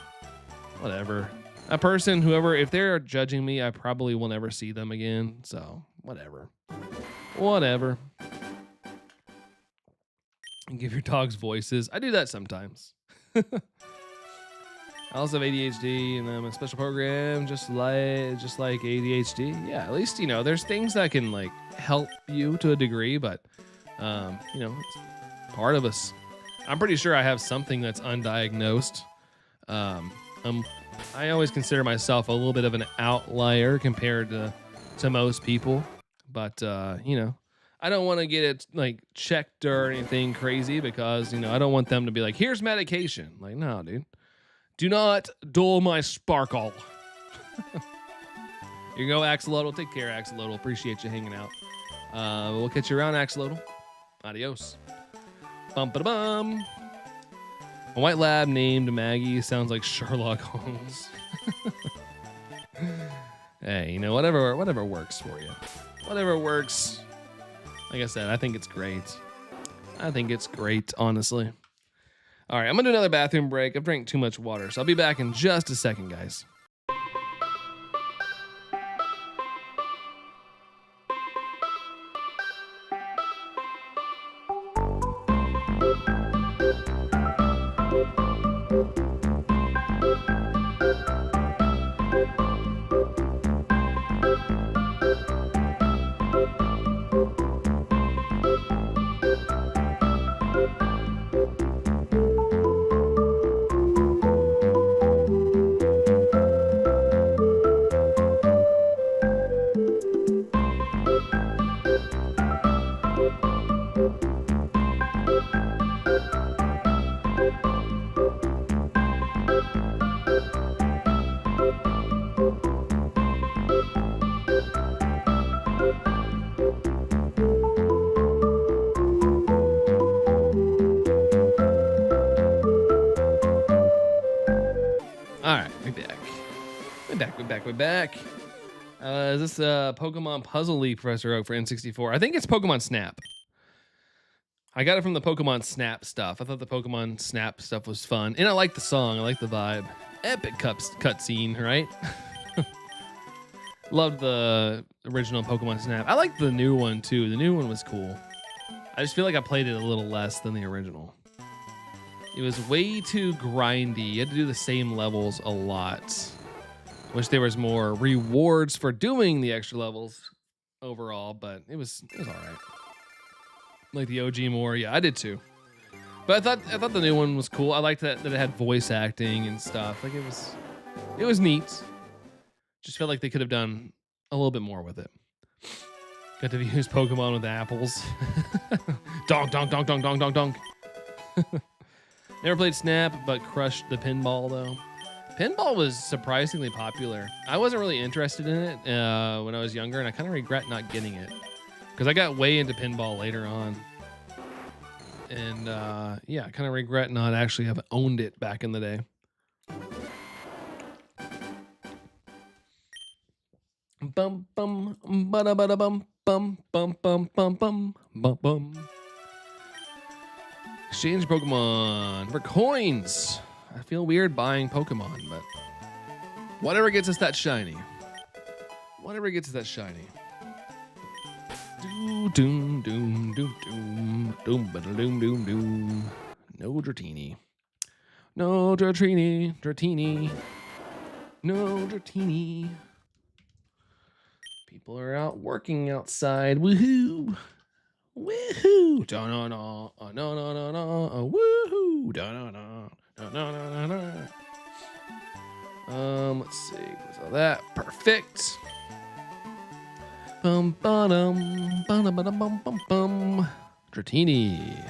Whatever. A person, whoever, if they're judging me, I probably will never see them again. So whatever. And give your dogs voices. I do that sometimes. I also have ADHD, and I'm a special program, just like ADHD. Yeah, at least there's things that can like help you to a degree, but it's part of us. I'm pretty sure I have something that's undiagnosed. Um, um, I always consider myself a little bit of an outlier compared to most people, but I don't want to get it like checked or anything crazy because I don't want them to be like, here's medication. Like, no, dude. Do not dull my sparkle. Here you go, Axolotl. Take care, Axolotl. Appreciate you hanging out. We'll catch you around, Axolotl. Adios. Bum-ba-da-bum. A white lab named Maggie sounds like Sherlock Holmes. Hey, whatever works for you. Whatever works. Like I said, I think it's great. I think it's great, honestly. All right, I'm going to do another bathroom break. I've drank too much water, so I'll be back in just a second, guys. All right, we're back. We're back. Is this Pokemon Puzzle League, Professor Oak, for N64? I think it's Pokemon Snap. I got it from the Pokemon Snap stuff. I thought the Pokemon Snap stuff was fun. And I like the song. I like the vibe. Epic cutscene, right? Loved the original Pokemon Snap. I like the new one, too. The new one was cool. I just feel like I played it a little less than the original. It was way too grindy. You had to do the same levels a lot. Wish there was more rewards for doing the extra levels overall, but it was all right. Like the OG more, yeah, I did too. But I thought the new one was cool. I liked that it had voice acting and stuff. Like it was neat. Just felt like they could have done a little bit more with it. Got to use Pokemon with apples. Donk, donk, donk, donk, donk, donk, donk. Never played Snap, but crushed the pinball though. Pinball was surprisingly popular. I wasn't really interested in it when I was younger, and I kind of regret not getting it because I got way into pinball later on. And yeah, I kind of regret not actually have owned it back in the day. Bum bum bada bada bum bum bum bum bum bum bum bum. Exchange Pokemon for coins. I feel weird buying Pokemon, but whatever gets us that shiny. Whatever gets us that shiny. Doom doom doom doom doom doom doom doom doom. No Dratini. No Dratini. Dratini. No Dratini. People are out working outside. Woohoo! Woohoo! Da no no. No no no no. Woohoo! Da no no. No no no no no. Let's see. What's all that? Perfect. Bum bum bum bum bum bum bum. Dratini.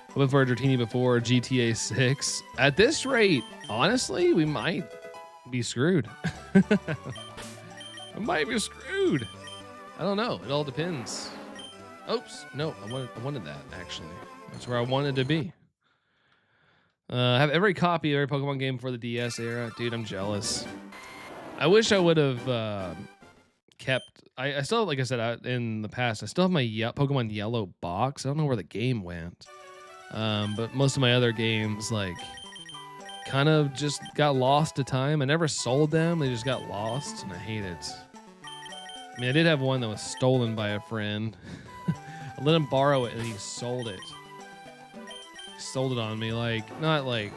Hoping for a Dratini before GTA 6. At this rate, honestly, we might be screwed. We might be screwed. I don't know. It all depends. Oops. No, I wanted that, actually. That's where I wanted to be. I have every copy of every Pokemon game before the DS era. Dude, I'm jealous. I wish I would have kept... I still, like I said, in the past, I still have my Pokemon Yellow box. I don't know where the game went. But most of my other games, like, kind of just got lost to time. I never sold them. They just got lost, and I hate it. I mean, I did have one that was stolen by a friend. I let him borrow it, and he sold it. He sold it on me, like, not like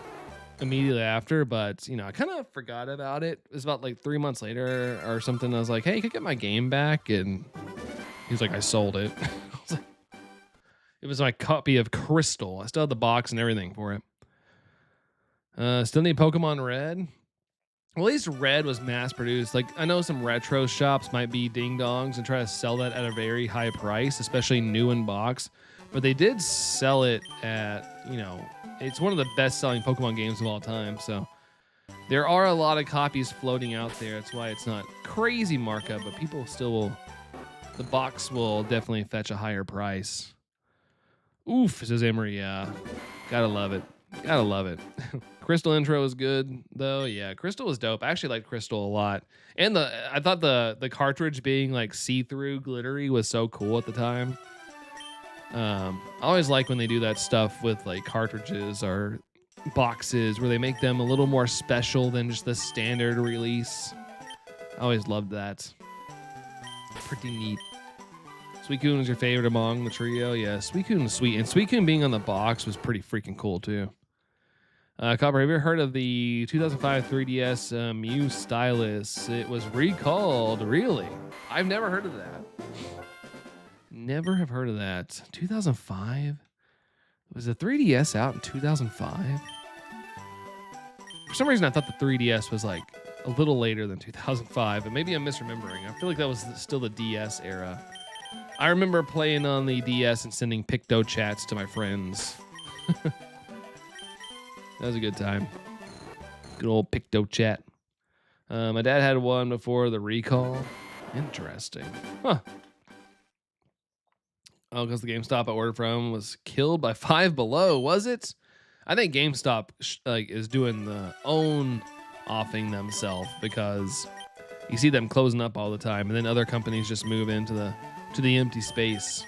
immediately after, but I kind of forgot about it. It was about like 3 months later or something. I was like, "Hey, can I get my game back?" And he was like, "I sold it." I was like, it was my copy of Crystal. I still had the box and everything for it. Still need Pokemon Red. Well, at least Red was mass produced. Like, I know some retro shops might be ding dongs and try to sell that at a very high price, especially new in box. But they did sell it at, it's one of the best selling Pokemon games of all time. So there are a lot of copies floating out there. That's why it's not crazy markup, but people still will, the box will definitely fetch a higher price. Oof, says Emery. Yeah, gotta love it. Gotta love it. Crystal intro was good though. Yeah, Crystal was dope. I actually liked Crystal a lot. And I thought the cartridge being like see-through glittery was so cool at the time. I always like when they do that stuff with like cartridges or boxes where they make them a little more special than just the standard release. I always loved that. Pretty neat. Suicune is your favorite among the trio? Yeah, Suicune was sweet. And Suicune being on the box was pretty freaking cool too. Copper, have you ever heard of the 2005 3DS Mew Stylus? It was recalled. Really? I've never heard of that. Never have heard of that. 2005? Was the 3DS out in 2005? For some reason, I thought the 3DS was like a little later than 2005, but maybe I'm misremembering. I feel like that was still the DS era. I remember playing on the DS and sending Picto chats to my friends. That was a good time. Good old Picto chat. My dad had one before the recall. Interesting. Huh. Oh, because the GameStop I ordered from was killed by Five Below, was it? I think GameStop is doing the own offing themselves because you see them closing up all the time, and then other companies just move into the empty space.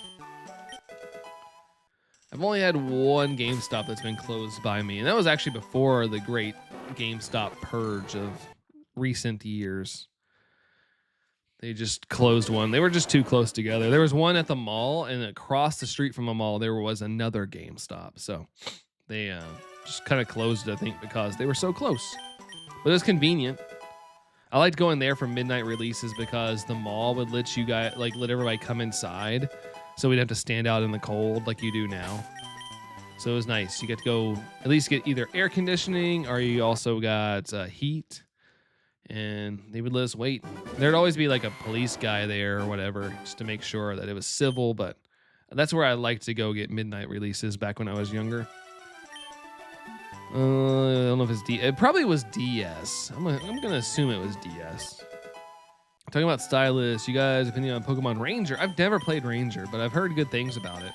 I've only had one GameStop that's been closed by me, and that was actually before the great GameStop purge of recent years. They just closed one. They were just too close together. There was one at the mall, and across the street from the mall, there was another GameStop. So they just kind of closed it, I think, because they were so close. But it was convenient. I liked going there for midnight releases because the mall would let everybody come inside. So we'd have to stand out in the cold like you do now. So it was nice. You get to go at least get either air conditioning or you also got heat. And they would let us wait. There'd always be like a police guy there or whatever just to make sure that it was civil. But that's where I liked to go get midnight releases back when I was younger. I don't know if it's it probably was DS. I'm gonna assume it was DS. Talking about Stylus, you guys' opinion on Pokemon Ranger? I've never played Ranger, but I've heard good things about it.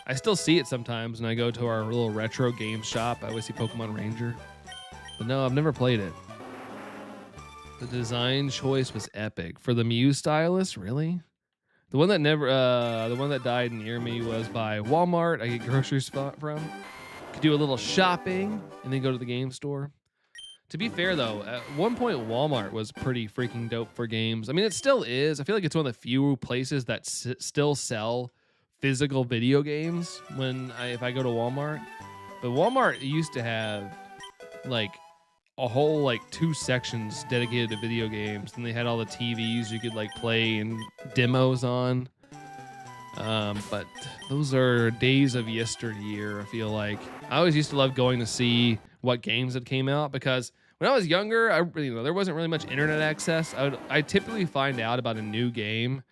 I still see it sometimes when I go to our little retro game shop. I always see Pokemon Ranger, but no, I've never played it. The design choice was epic for the Mew Stylus. Really, the one that died near me was by Walmart. I get groceries from. Could do a little shopping and then go to the game store. To be fair, though, at one point, Walmart was pretty freaking dope for games. I mean, it still is. I feel like it's one of the few places that still sell physical video games if I go to Walmart. But Walmart used to have, like, a whole, like, 2 sections dedicated to video games. And they had all the TVs you could, like, play and demos on. But those are days of yesteryear, I feel like. I always used to love going to see what games that came out because when I was younger, there wasn't really much internet access. I'd typically find out about a new game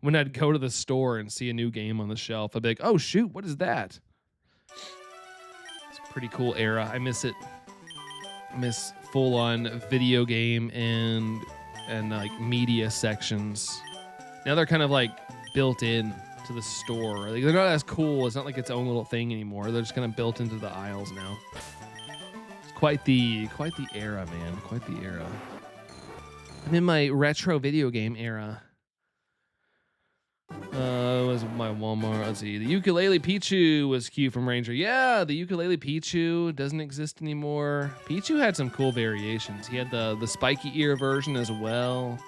when I'd go to the store and see a new game on the shelf. I'd be like, oh shoot, what is that? It's a pretty cool era. I miss it. I miss full-on video game and like media sections. Now they're kind of like built in to the store. Like, they're not as cool. It's not like its own little thing anymore. They're just kind of built into the aisles now. It's quite the era, man. Quite the era. I'm in my retro video game era. Was my Walmart. Let's see. The Ukulele Pichu was cute from Ranger. Yeah, the Ukulele Pichu doesn't exist anymore. Pichu had some cool variations. He had the spiky ear version as well.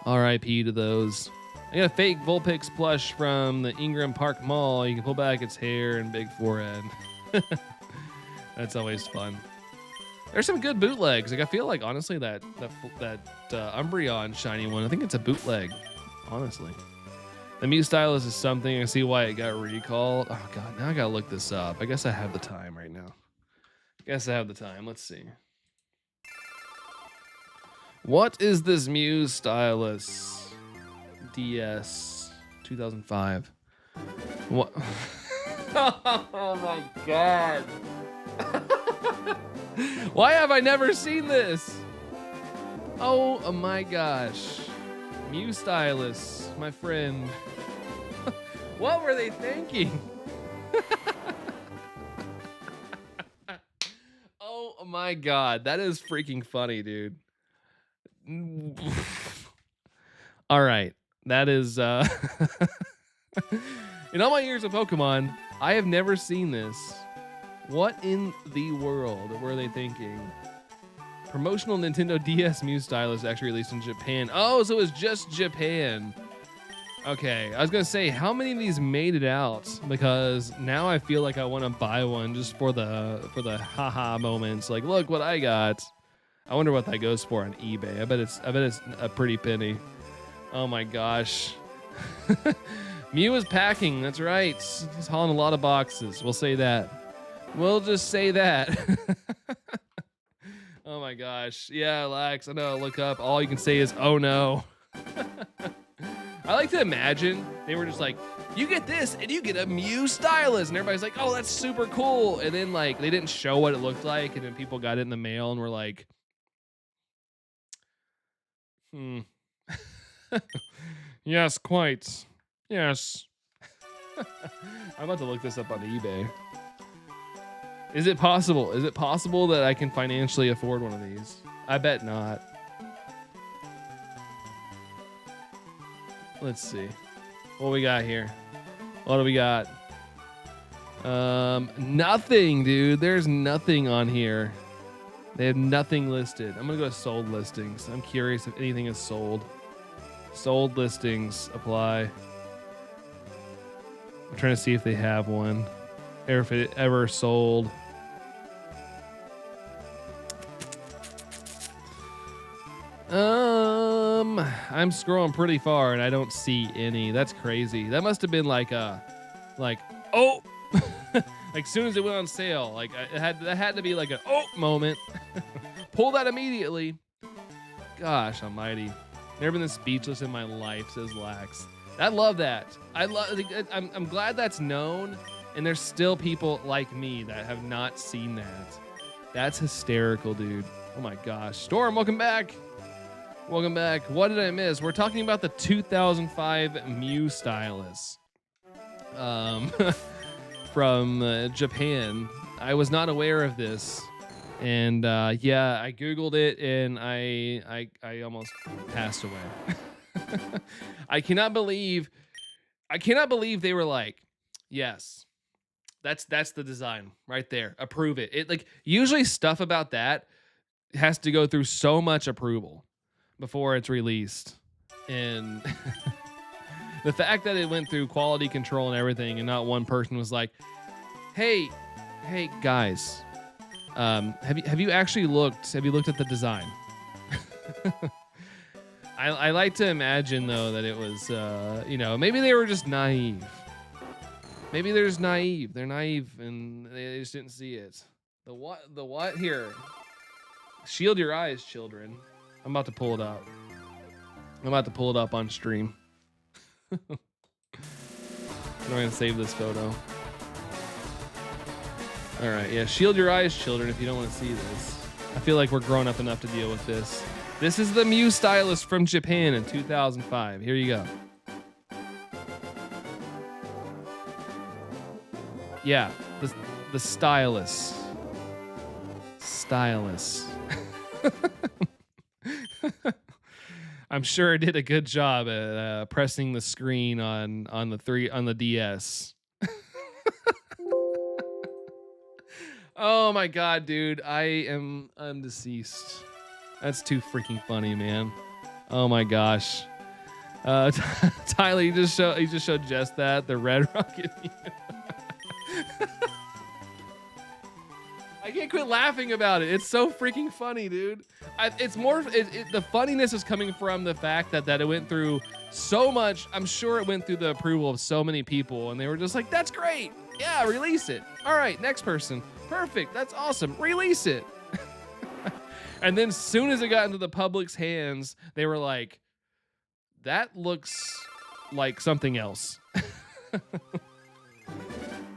R.I.P. to those. I got a fake Vulpix plush from the Ingram Park Mall. You can pull back its hair and big forehead. That's always fun. There's some good bootlegs. Like I feel like honestly that Umbreon shiny one, I think it's a bootleg. Honestly, the Mew Stylus is something. I see why it got recalled. Oh god, now I gotta look this up. I guess I have the time right now. Guess I have the time. Let's see. What is this Mew Stylus DS 2005? What? Oh my god. Why have I never seen this? Oh my gosh. Mew Stylus, my friend. What were they thinking? Oh my god, that is freaking funny, dude. All right, that is in all my years of Pokemon, I have never seen this. What in the world were they thinking? Promotional Nintendo DS Mew Stylus actually released in Japan. Oh, so it was just Japan. Okay, I was gonna say, how many of these made it out? Because now I feel like I want to buy one just for the haha moments. Like, look what I got. I wonder what that goes for on eBay. I bet it's a pretty penny. Oh my gosh. Mew is packing. That's right. He's hauling a lot of boxes. We'll say that. We'll just say that. Oh my gosh. Yeah, Lax. I know. Look up. All you can say is, oh no. I like to imagine they were just like, you get this and you get a Mew Stylus. And everybody's like, oh, that's super cool. And then like they didn't show what it looked like. And then people got it in the mail and were like, yes, quite. Yes. I'm about to look this up on eBay. Is it possible? Is it possible that I can financially afford one of these? I bet not. Let's see. What we got here? What do we got? Nothing, dude. There's nothing on here. They have nothing listed. I'm gonna go to sold listings. I'm curious if anything is sold. Sold listings apply. I'm trying to see if they have one. Or if it ever sold. I'm scrolling pretty far and I don't see any. That's crazy. That must have been like oh, like as soon as it went on sale, like that had to be like an oh moment. Pull that immediately. Gosh almighty. Never been this speechless in my life, says Lax. I love that. I'm glad that's known, and there's still people like me that have not seen that. That's hysterical, dude. Oh my gosh. Storm, welcome back. Welcome back. What did I miss? We're talking about the 2005 Mew Stylus from Japan. I was not aware of this. And yeah, I Googled it and I almost passed away. I cannot believe they were like, yes, that's the design right there. Approve it. It like usually stuff about that has to go through so much approval before it's released. And the fact that it went through quality control and everything and not one person was like, hey guys, have you actually looked at the design? I like to imagine though that it was maybe they were just naive. Maybe they're just naive. They're naive and they just didn't see it. The what here? Shield your eyes, children. I'm about to pull it up. I'm about to pull it up on stream. I'm gonna save this photo. All right, yeah, shield your eyes, children, if you don't want to see this. I feel like we're grown up enough to deal with this. This is the Mew Stylus from Japan in 2005. Here you go. Yeah, the Stylus. I'm sure it did a good job at pressing the screen on the DS. Oh my god, dude, I'm deceased. That's too freaking funny, man. Oh my gosh. Tyler, you just showed just that, the Red Rocket. I can't quit laughing about it. It's so freaking funny, dude. It's more, the funniness is coming from the fact that it went through so much. I'm sure it went through the approval of so many people, and they were just like, that's great. Yeah, release it. All right, next person. Perfect. That's awesome. Release it. And then as soon as it got into the public's hands, they were like, that looks like something else.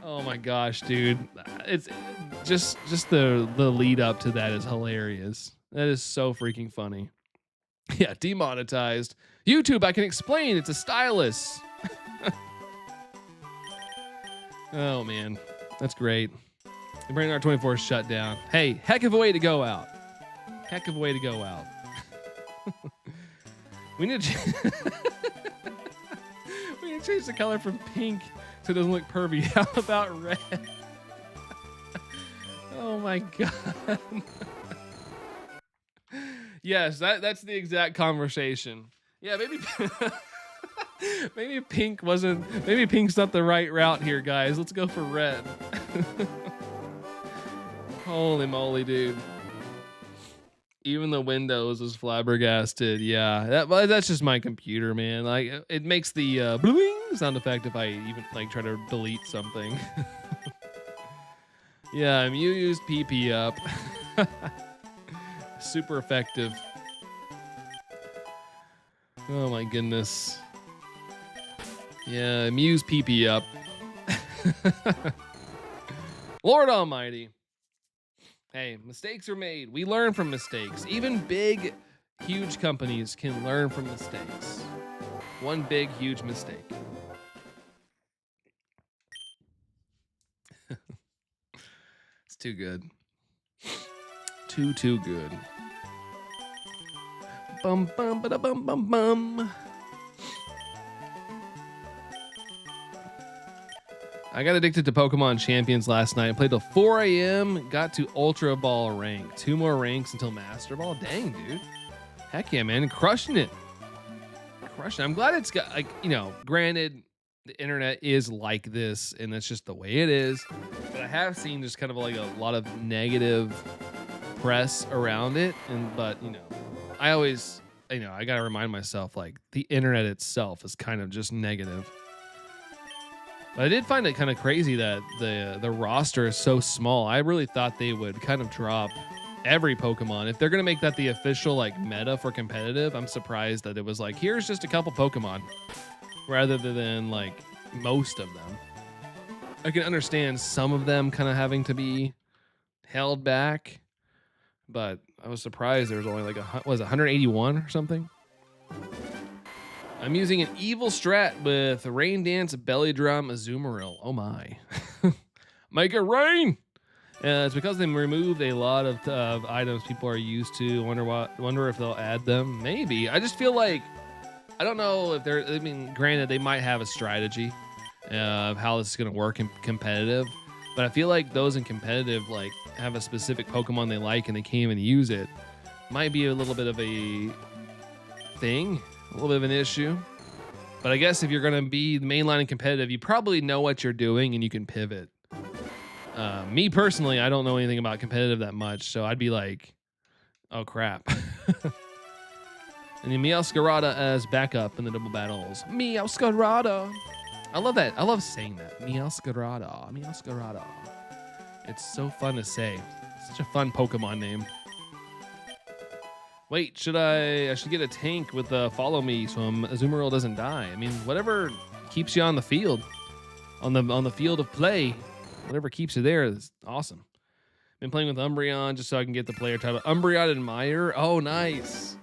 Oh my gosh, dude. It's just the lead up to that is hilarious. That is so freaking funny. Yeah, demonetized. YouTube, I can explain. It's a stylus. Oh man, that's great. The Brain R24 is shut down. Hey, heck of a way to go out. Heck of a way to go out. We need to we need to change the color from pink so it doesn't look pervy. How about red? Oh my god. Yes, that's the exact conversation. Yeah, maybe maybe pink's not the right route here, guys. Let's go for red. Holy moly, dude. Even the Windows is flabbergasted. Yeah, that's just my computer, man. Like it makes the bloing sound effect if I even like try to delete something. Yeah, you used PP up. Super effective. Oh my goodness. Yeah, Muse PP up. Lord Almighty. Hey, mistakes are made. We learn from mistakes. Even big, huge companies can learn from mistakes. One big, huge mistake. It's too good. Too good. Bum bum ba bum bum bum. I got addicted to Pokemon Champions last night. I played till 4 a.m. Got to Ultra Ball rank. 2 more ranks until Master Ball. Dang, dude. Heck yeah, man. Crushing it. Crushing it. I'm glad it's got, like, you know, granted, the internet is like this, and that's just the way it is. But I have seen just kind of like a lot of negative press around it. But, you know, I always, you know, I got to remind myself, like, the internet itself is kind of just negative. But I did find it kind of crazy that the roster is so small. I really thought they would kind of drop every Pokemon. If they're going to make that the official like meta for competitive, I'm surprised that it was like, here's just a couple Pokemon rather than like most of them. I can understand some of them kind of having to be held back, but I was surprised there was only like 181 or something. I'm using an evil strat with Rain Dance, Belly Drum, Azumarill. Oh my. Make it rain! It's because they removed a lot of items people are used to. Wonder if they'll add them. Maybe. I just feel like, I don't know if they're, I mean, granted, they might have a strategy of how this is going to work in competitive. But I feel like those in competitive, like, have a specific Pokemon they like and they can't even use it. Might be a little bit of a thing. A little bit of an issue. But I guess if you're going to be mainline and competitive, you probably know what you're doing and you can pivot. Me personally, I don't know anything about competitive that much, so I'd be like, oh crap. And then Meowscarada as backup in the double battles. Meowscarada. I love that. I love saying that. Meowscarada. Meowscarada. It's so fun to say. Such a fun Pokemon name. Wait, I should get a tank with follow me so Azumarill doesn't die. I mean, whatever keeps you on the field, on the field of play, whatever keeps you there is awesome. Been playing with Umbreon just so I can get the player title. Umbreon Admire. Oh, nice.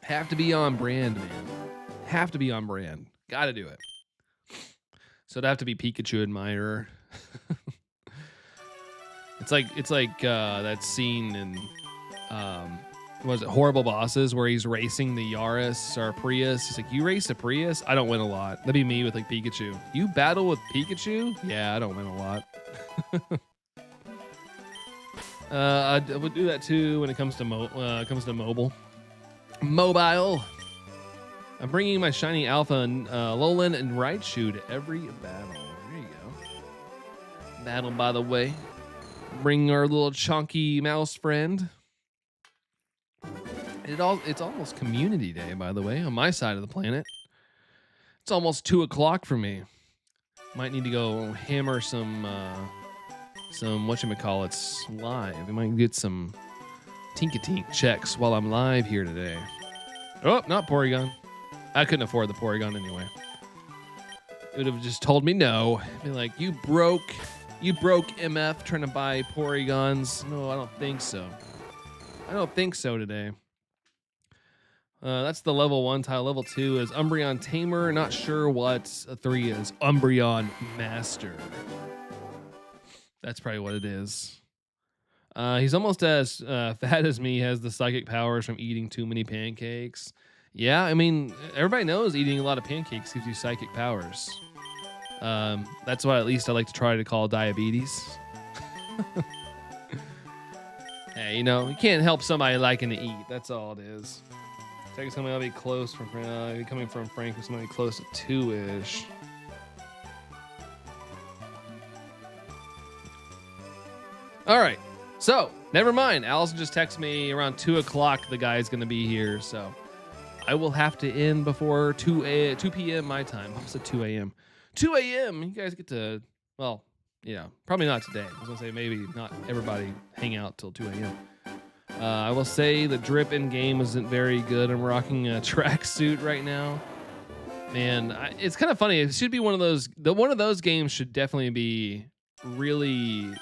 Have to be on brand, man. Have to be on brand. Got to do it. So it'd have to be Pikachu Admirer. It's like that scene in was it Horrible Bosses where he's racing the Yaris or Prius. He's like, you race a Prius? I don't win a lot. That'd be me with like Pikachu. You battle with Pikachu? Yeah, I don't win a lot. I would do that too when it comes to mobile. Mobile. I'm bringing my shiny Alpha and Alolan and Raichu to every battle. There you go. Battle, by the way. Bring our little chunky mouse friend. It's almost community day, by the way, on my side of the planet. It's almost 2 o'clock for me. Might need to go hammer some whatchamacallits live. We might get some Tinka-Tink checks while I'm live here today. Oh, not Porygon. I couldn't afford the Porygon anyway. It would have just told me no. Be like, you broke MF trying to buy Porygons. No, I don't think so. I don't think so today. That's the level 1 tile. Level 2 is Umbreon Tamer. Not sure what 3 is. Umbreon Master. That's probably what it is. He's almost as fat as me. He has the psychic powers from eating too many pancakes. Yeah, I mean, everybody knows eating a lot of pancakes gives you psychic powers. That's why at least I like to try to call diabetes. Hey, you know, you can't help somebody liking to eat. That's all it is. Taking somebody that'll be close from coming from Frank with somebody close to 2-ish. All right, so never mind. Allison just texted me around 2 o'clock. The guy's gonna be here, so I will have to end before 2 p.m. my time. I said 2 a.m. 2 a.m. You guys get to, well, yeah, probably not today. I was gonna say maybe not everybody hang out till 2 a.m. I will say the drip in game isn't very good. I'm rocking a tracksuit right now. Man, it's kind of funny. It should be one of those. One of those games should definitely be really,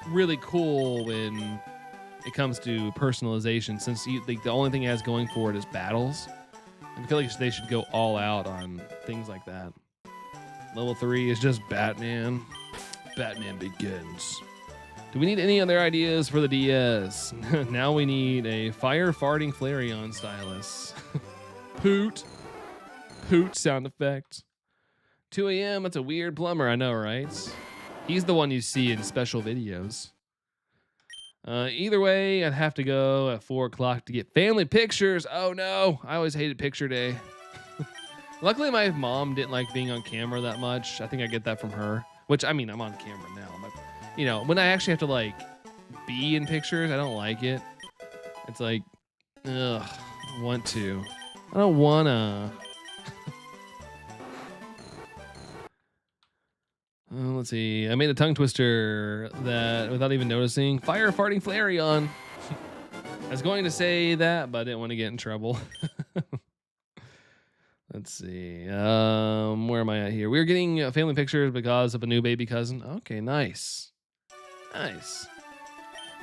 really cool when it comes to personalization. Since the only thing it has going for it is battles, I feel like they should go all out on things like that. Level 3 is just Batman. Batman Begins. Do we need any other ideas for the DS? Now we need a fire farting Flareon stylus. Poot. Poot sound effect. 2 a.m. That's a weird plumber, I know, right? He's the one you see in special videos. Either way, I'd have to go at 4 o'clock to get family pictures. Oh no, I always hated picture day. Luckily, my mom didn't like being on camera that much. I think I get that from her. Which, I mean, I'm on camera now, but you know, when I actually have to like be in pictures, I don't like it. It's like, ugh, I want to. I don't wanna. Let's see. I made a tongue twister that without even noticing. Fire farting Flareon. I was going to say that, but I didn't want to get in trouble. Let's see. Where am I at here? We're getting family pictures because of a new baby cousin. Okay, nice. Nice.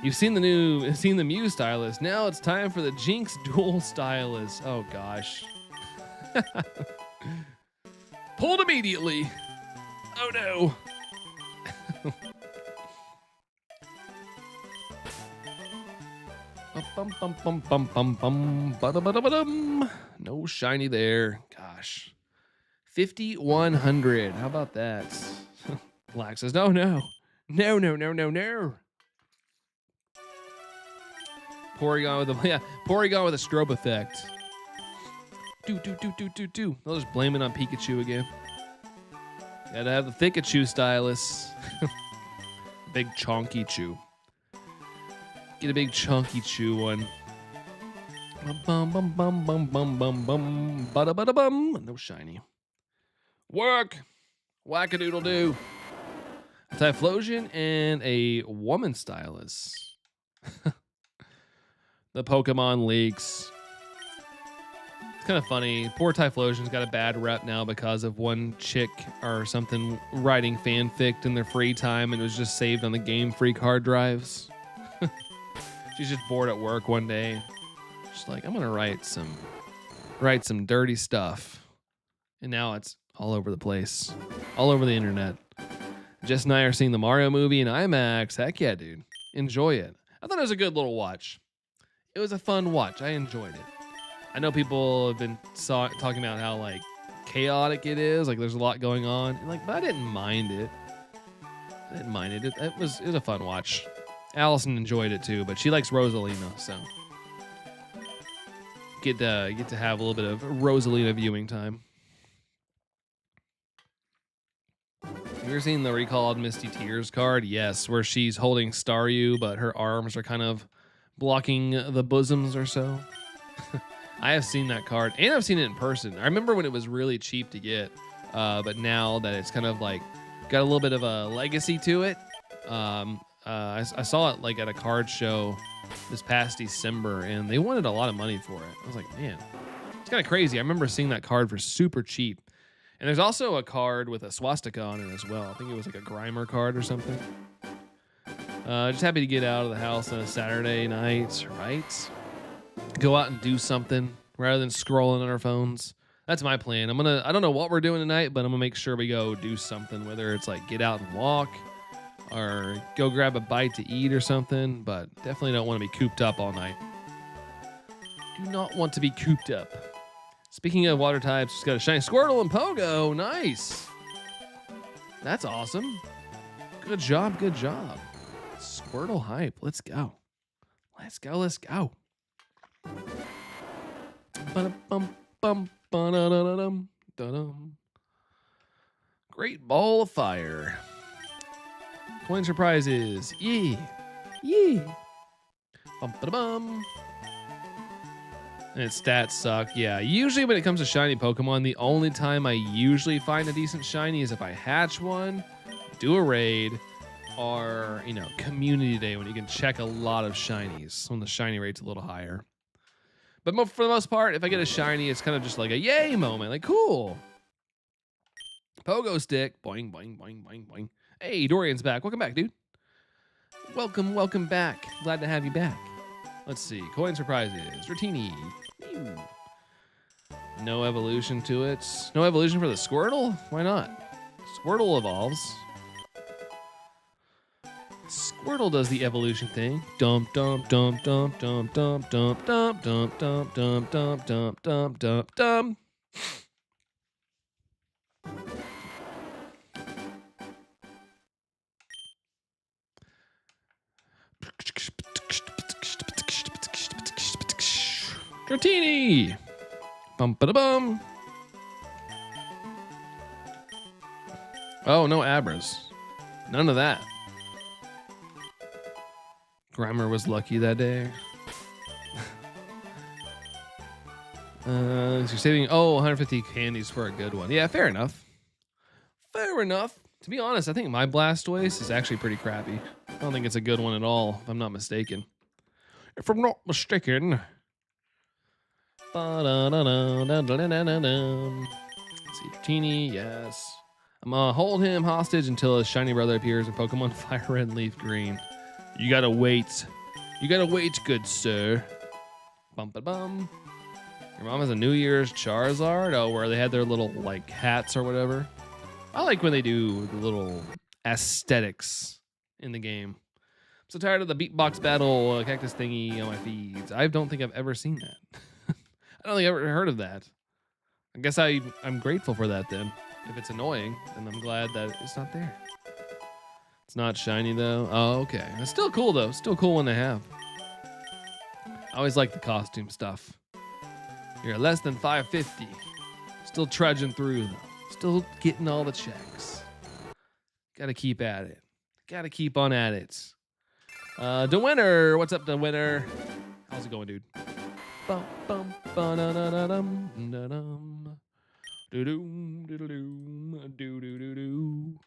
You've seen the Mew stylus. Now it's time for the Jinx dual stylus. Oh gosh. Pulled immediately. Oh no. No shiny there. Gosh. 5,100. How about that? Black says, no. Porygon with a strobe effect. Do. They'll just blame it on Pikachu again. Gotta have the Thickachu stylus. Big chonky chew. Get a big chunky chew one. No shiny. Work. Whack-a-doodle-doo. A Typhlosion and a woman stylus. The Pokemon leaks. It's kind of funny. Poor Typhlosion's got a bad rep now because of one chick or something writing fanfic in their free time and it was just saved on the Game Freak hard drives. She's just bored at work one day. She's like, I'm gonna write some dirty stuff. And now it's all over the place. All over the internet. Jess and I are seeing the Mario movie in IMAX. Heck yeah, dude. Enjoy it. I thought it was a good little watch. It was a fun watch. I enjoyed it. I know people have been talking about how like chaotic it is. Like there's a lot going on. And, like, but I didn't mind it. It was a fun watch. Allison enjoyed it too, but she likes Rosalina, so get to have a little bit of Rosalina viewing time. ever seen the Recalled Misty Tears card? Yes, where she's holding Staryu, but her arms are kind of blocking the bosoms or so. I have seen that card, and I've seen it in person. I remember when it was really cheap to get, but now that it's kind of like got a little bit of a legacy to it, I saw it like at a card show this past December, and they wanted a lot of money for it. I was like, man, it's kind of crazy. I remember seeing that card for super cheap. And there's also a card with a swastika on it as well. I think it was like a Grimer card or something. Just happy to get out of the house on a Saturday night, right? Go out and do something rather than scrolling on our phones. That's my plan. I don't know what we're doing tonight, but I'm gonna make sure we go do something, whether it's like get out and walk or go grab a bite to eat or something, but definitely don't want to be cooped up all night. Do not want to be cooped up. Speaking of water types, just got a shiny Squirtle and Pogo. Nice. That's awesome. Good job, good job. Squirtle hype. Let's go. Let's go, let's go. Great ball of fire. Coin surprises. Yee. Yee. Bum ba bum. And its stats suck. Yeah, usually when it comes to shiny Pokemon, the only time I usually find a decent shiny is if I hatch one, do a raid, or, you know, community day when you can check a lot of shinies when the shiny rate's a little higher. But for the most part, if I get a shiny, it's kind of just like a yay moment. Like, cool. Pogo stick. Boing, boing, boing, boing, boing. Hey, Dorian's back. Welcome back, dude. Welcome back. Glad to have you back. Let's see. Coin surprises. Dratini. No evolution to it. No evolution for the Squirtle? Why not? Squirtle evolves. Squirtle does the evolution thing. Dump, dump, dump, dump, dump, dump, dump, dump, dump, dump, dump, dump, dump, dump, dump, dump. Dratini! Bum-ba-da-bum. Oh, no Abras. None of that. Grimer was lucky that day. You're saving 150 candies for a good one. Yeah, fair enough. Fair enough. To be honest, I think my Blastoise is actually pretty crappy. I don't think it's a good one at all, if I'm not mistaken. If I'm not mistaken. Let's see, Dratini, yes. I'm gonna hold him hostage until his shiny brother appears in Pokemon Fire Red and Leaf Green. You gotta wait. You gotta wait, good sir. Bum-ba-bum. Your mom has a New Year's Charizard? Oh, where they had their little, like, hats or whatever. I like when they do the little aesthetics in the game. I'm so tired of the beatbox battle cactus thingy on my feeds. I don't think I've ever seen that. I don't think I've ever heard of that. I guess I'm grateful for that then. If it's annoying, then I'm glad that it's not there. It's not shiny though. Oh, okay. It's still cool though. Still cool one to have. I always like the costume stuff. You're less than 550. Still trudging through though. Still getting all the checks. Gotta keep at it. Gotta keep on at it. DeWinner. What's up, DeWinner? How's it going, dude? Bum, bum, ba-da-da-da-dum, da-dum. Do-doom, do-do-doom, do-do-do-do.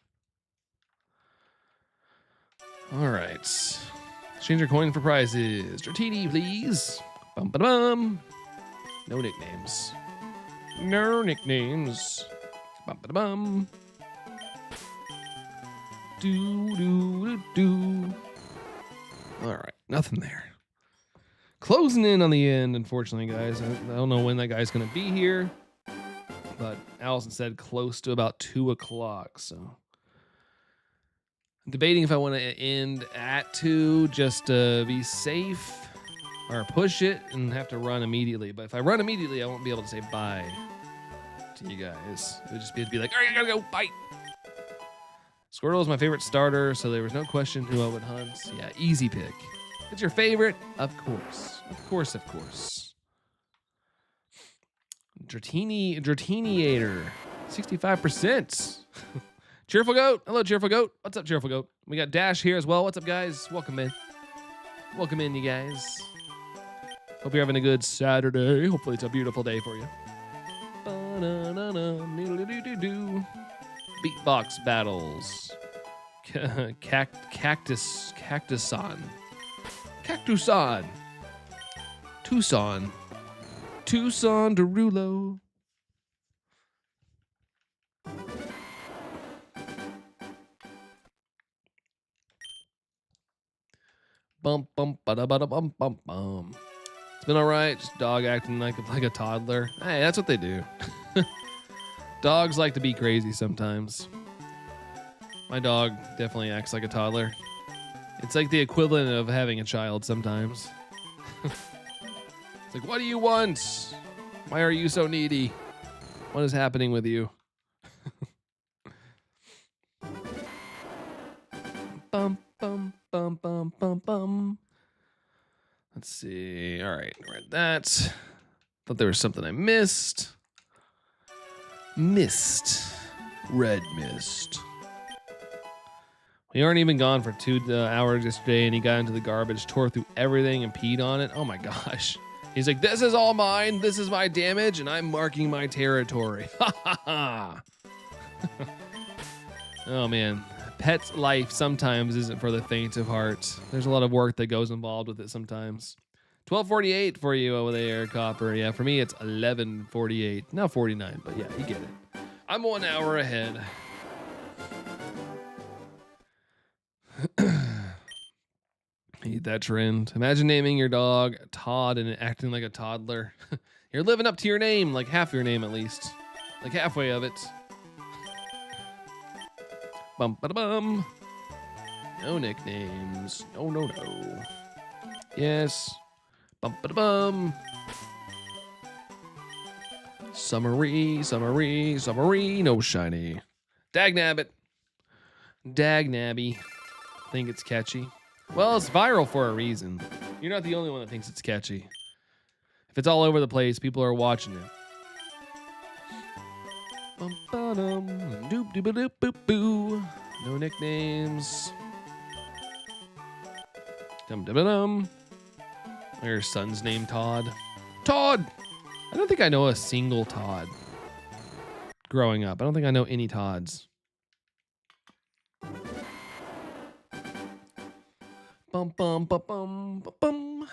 All right. Exchange your coin for prizes. Dratini, please. Bum, ba-da-bum. No nicknames. No nicknames. Bum, ba-da-bum. Do-do-do-do. All right. Nothing there. Closing in on the end, unfortunately, guys. I don't know when that guy's going to be here, but Allison said close to about 2 o'clock, so I'm debating if I want to end at 2 just to be safe or push it and have to run immediately. But if I run immediately, I won't be able to say bye to you guys. It would just be like, all right, I gotta go, bye. Squirtle is my favorite starter, so there was no question who I would hunt. Yeah, easy pick. It's your favorite? Of course. Of course, of course. Dratiniator. 65%. Cheerful Goat. Hello, Cheerful Goat. What's up, Cheerful Goat? We got Dash here as well. What's up, guys? Welcome in. Welcome in, you guys. Hope you're having a good Saturday. Hopefully it's a beautiful day for you. Beatbox battles. Cactuson. Tucson Derulo. Bum bum bada bada bum bum bum. It's been all right. Just dog acting like a toddler. Hey, that's what they do. Dogs like to be crazy sometimes. My dog definitely acts like a toddler. It's like the equivalent of having a child sometimes. It's like, what do you want? Why are you so needy? What is happening with you? Bum bum bum bum bum bum. Let's see. All right, read that. Thought there was something I missed. Red mist. We aren't even gone for 2 hours yesterday, and he got into the garbage, tore through everything, and peed on it. Oh my gosh. He's like, this is all mine. This is my damage, and I'm marking my territory. Ha ha ha. Oh man. Pet life sometimes isn't for the faint of heart. There's a lot of work that goes involved with it sometimes. 12:48 for you over there, Copper. Yeah, for me it's 11:48. Now 49, but yeah, you get it. I'm 1 hour ahead. Hate that trend. Imagine naming your dog Todd and acting like a toddler. You're living up to your name, like half your name at least. Like halfway of it. Bum ba bum. No nicknames. No. Yes. Bum ba bum. Summary. No shiny. Dagnabit. Dagnabby. Think it's catchy. Well, it's viral for a reason. You're not the only one that thinks it's catchy. If it's all over the place, people are watching it. Doop doop doop boop boo. No nicknames. Dum dum dum. Your son's name Todd. Todd. I don't think I know a single Todd. Growing up, I don't think I know any Todds. Bum bum bum bum bum.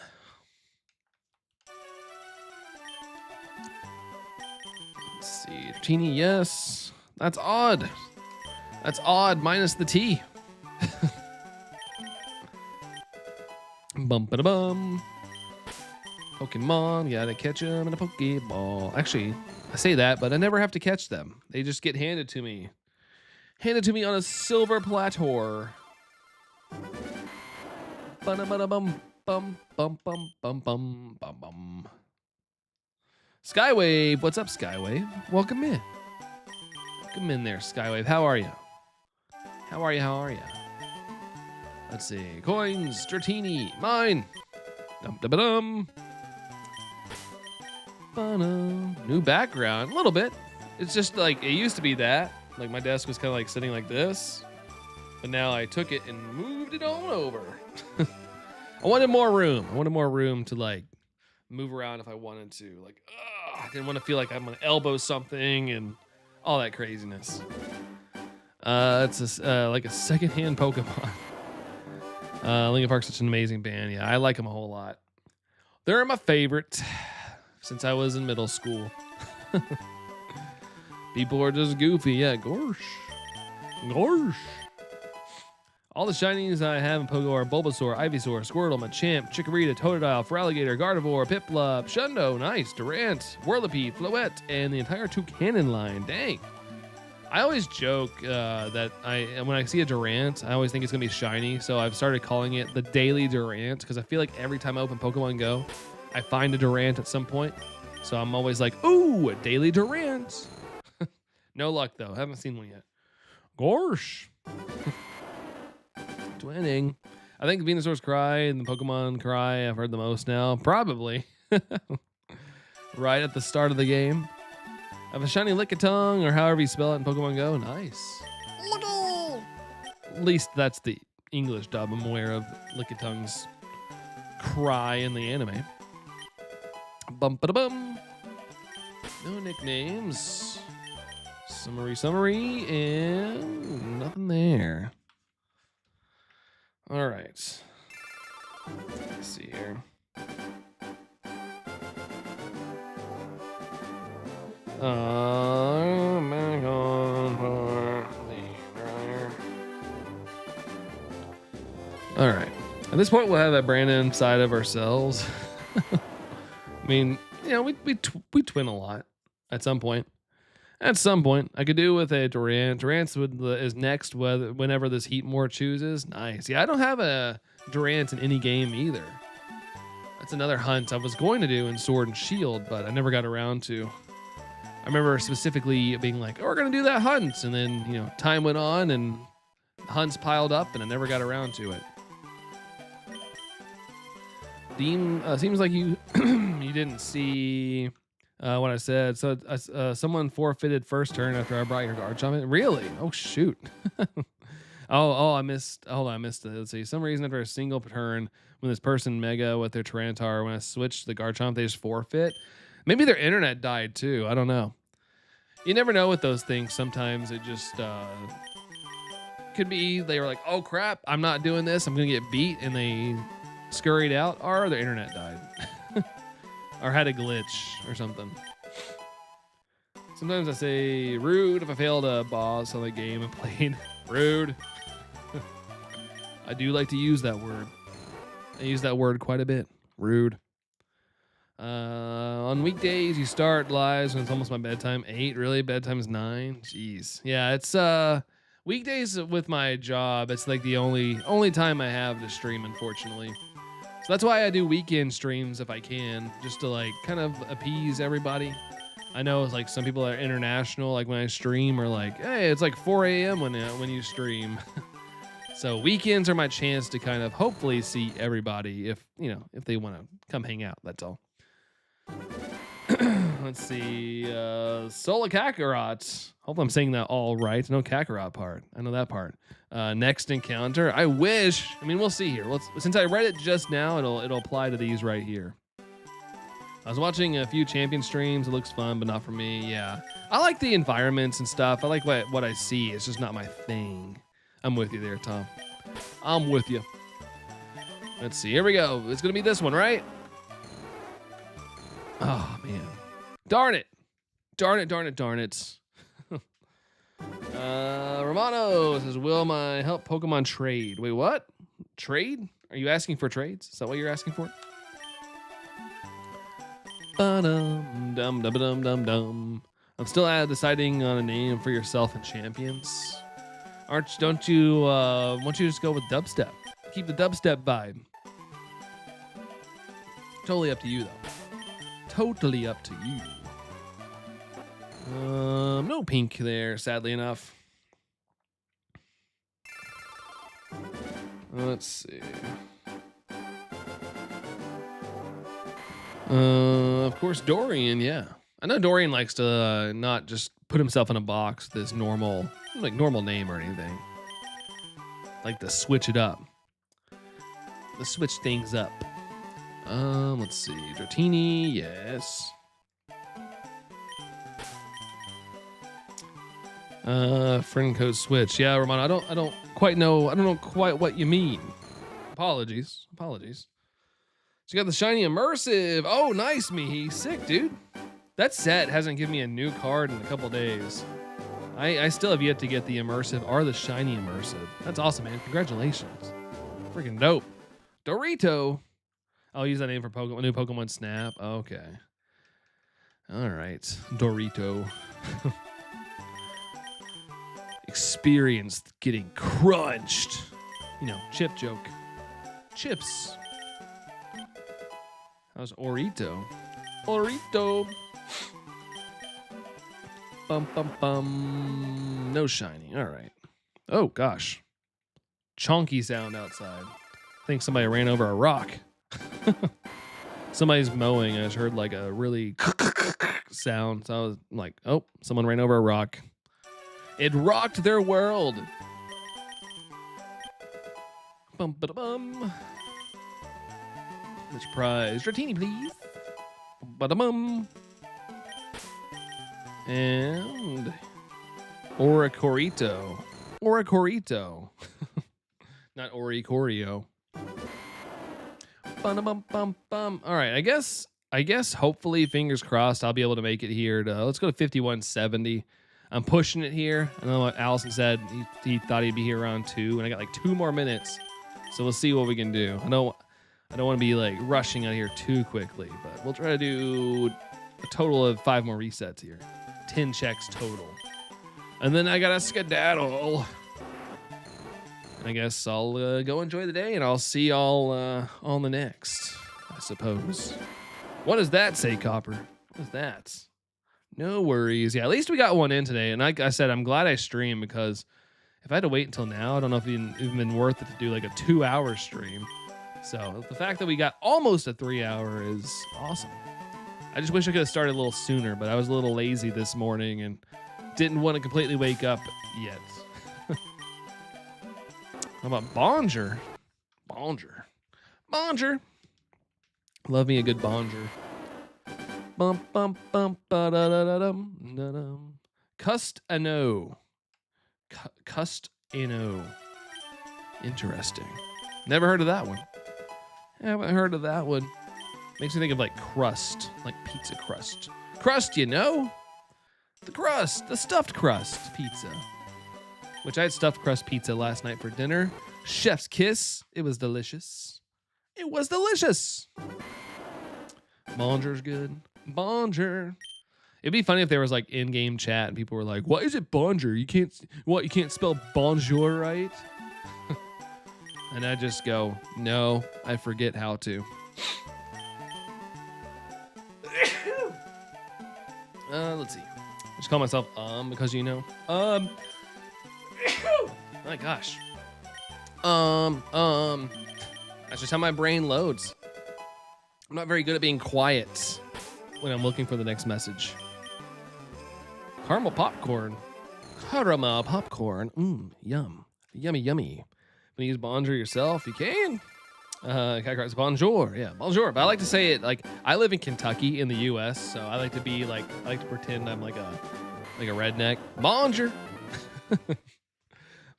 Let's see. Dratini, yes. That's odd. That's odd minus the T. Bum ba da bum. Pokemon, gotta catch them in a Pokeball. Actually, I say that, but I never have to catch them. They just get handed to me. Handed to me on a silver platter. Ba-da-ba-da-bum, bum, bum, bum, bum, bum, bum, bum. Skywave, what's up, Skywave? Welcome in. Welcome in there, Skywave. How are you? How are you? Let's see. Coins, Dratini, mine. Dum-da-ba-dum. New background, a little bit. It's just like, it used to be that. Like my desk was kind of like sitting like this. But now I took it and moved it on over. I wanted more room. I wanted more room to like move around if I wanted to. Like, I didn't want to feel like I'm gonna elbow something and all that craziness. It's like a secondhand Pokemon. Linkin Park's such an amazing band. Yeah, I like them a whole lot. They're my favorite since I was in middle school. People are just goofy. Yeah, gorsh. All the shinies I have in Pogo are Bulbasaur, Ivysaur, Squirtle, Machamp, Chikorita, Totodile, Feraligatr, Gardevoir, Piplup, Shundo, Nice, Durant, Whirlipede, Floette, and the entire Toucanon line. Dang. I always joke that when I see a Durant, I always think it's going to be shiny, so I've started calling it the Daily Durant, because I feel like every time I open Pokemon Go, I find a Durant at some point. So I'm always like, ooh, a Daily Durant. No luck, though. Haven't seen one yet. Gorsh. Twinning. I think the Venusaur's cry and the Pokemon cry I've heard the most now. Probably. Right at the start of the game. I have a shiny Lickitung, or however you spell it in Pokemon Go. Nice. At least that's the English dub. I'm aware of Lickitongue's cry in the anime. Bum ba bum. No nicknames. Summary, and nothing there. All right. Let's see here. All right. At this point, we'll have that Brandon side of ourselves. I mean, you know, we twin a lot at some point. At some point, I could do with a Durant. Durant's is next whenever this Heatmore chooses. Nice. Yeah, I don't have a Durant in any game either. That's another hunt I was going to do in Sword and Shield, but I never got around to. I remember specifically being like, oh, we're going to do that hunt. And then, you know, time went on and hunts piled up and I never got around to it. Dean, seems like you you didn't see what I said. So someone forfeited first turn after I brought your Garchomp in. Really? Oh, shoot. I missed. Hold on, I missed it. Let's see. Some reason after a single turn, when this person mega with their Tyranitar, when I switched the Garchomp, they just forfeit. Maybe their internet died too. I don't know. You never know with those things. Sometimes it just could be they were like, oh crap, I'm not doing this. I'm going to get beat. And they scurried out, or their internet died. Or had a glitch or something. Sometimes I say rude if I failed a boss on the game I played. Rude. I do like to use that word. I use that word quite a bit. Rude. On weekdays, you start lives when it's almost my bedtime. 8, really? Bedtime is 9? Jeez. Yeah, it's weekdays with my job. It's like the only time I have to stream, unfortunately. So that's why I do weekend streams if I can, just to like kind of appease everybody. I know it's like some people are international, like when I stream, or like, hey, it's like 4 a.m. when you stream. So weekends are my chance to kind of hopefully see everybody if they want to come hang out. That's all. Let's see. Sola Kakarot. Hope I'm saying that all right. No Kakarot part. I know that part. Next encounter. I wish. I mean, we'll see here. Since I read it just now, it'll apply to these right here. I was watching a few champion streams. It looks fun, but not for me. Yeah. I like the environments and stuff. I like what I see. It's just not my thing. I'm with you there, Tom. I'm with you. Let's see. Here we go. It's going to be this one, right? Oh, man. Darn it. Darn it. Romano says, will my help Pokemon trade? Wait, what? Trade? Are you asking for trades? Is that what you're asking for? Dum. I'm still deciding on a name for yourself and champions. Don't you want you just go with dubstep? Keep the dubstep vibe. Totally up to you, though. Totally up to you. No pink there, sadly enough. Let's see. Of course, Dorian, yeah. I know Dorian likes to not just put himself in a box with his normal name or anything. Like to switch it up. Let's switch things up. Let's see. Dratini, yes. Friend code switch. Yeah, Romano, I don't quite know. I don't know quite what you mean. Apologies. So you got the shiny immersive. Oh, nice, Mihi. Sick, dude. That set hasn't given me a new card in a couple days. I still have yet to get the immersive or the shiny immersive. That's awesome, man. Congratulations. Freaking dope. Dorito. I'll use that name for new Pokemon Snap. Okay. All right. Dorito. Experienced getting crunched. Chip joke. Chips. How's Orito? Bum. No shiny. All right. Oh, gosh. Chonky sound outside. I think somebody ran over a rock. Somebody's mowing. I just heard like a really sound. So I was like, oh, someone ran over a rock. It rocked their world. Bum, ba-da-bum. Which prize? Dratini, please. Ba-da-bum. And Oricorito. Oricorito. Not Oricorio. Bum. All right, I guess hopefully, fingers crossed, I'll be able to make it here to, let's go to 5170. I'm pushing it here. I know what Allison said. He thought he'd be here around 2, and I got like 2 more minutes. So we'll see what we can do. I don't want to be like rushing out here too quickly, but we'll try to do a total of 5 more resets here. 10 checks total. And then I got to skedaddle. And I guess I'll go enjoy the day, and I'll see y'all on the next, I suppose. What does that say, Copper? What is that? No worries. Yeah, at least we got one in today. And like I said, I'm glad I streamed, because if I had to wait until now, I don't know if it'd even been worth it to do like a 2-hour stream. So the fact that we got almost a 3-hour is awesome. I just wish I could have started a little sooner, but I was a little lazy this morning and didn't want to completely wake up yet. How about Bonger? Bonger. Love me a good Bonger. Bum ba da da da dum. Cust-ano. Interesting. Never heard of that one. Haven't heard of that one. Makes me think of like crust, like pizza crust. Crust, you know? The crust, the stuffed crust pizza. Which I had stuffed crust pizza last night for dinner. Chef's kiss. It was delicious. Bonger's good. Bonger. It'd be funny if there was like in-game chat and people were like, "Why is it Bonger? You can't spell bonjour right?" And I just go, "No, I forget how to." Let's see. Just call myself because you know. My gosh. That's just how my brain loads. I'm not very good at being quiet when I'm looking for the next message. Caramel popcorn. Yum. Yummy. When you use bonjour yourself, you can. Bonjour. Yeah, bonjour. But I like to say it like I live in Kentucky in the US, so I like to pretend I'm like a redneck. Bonjour.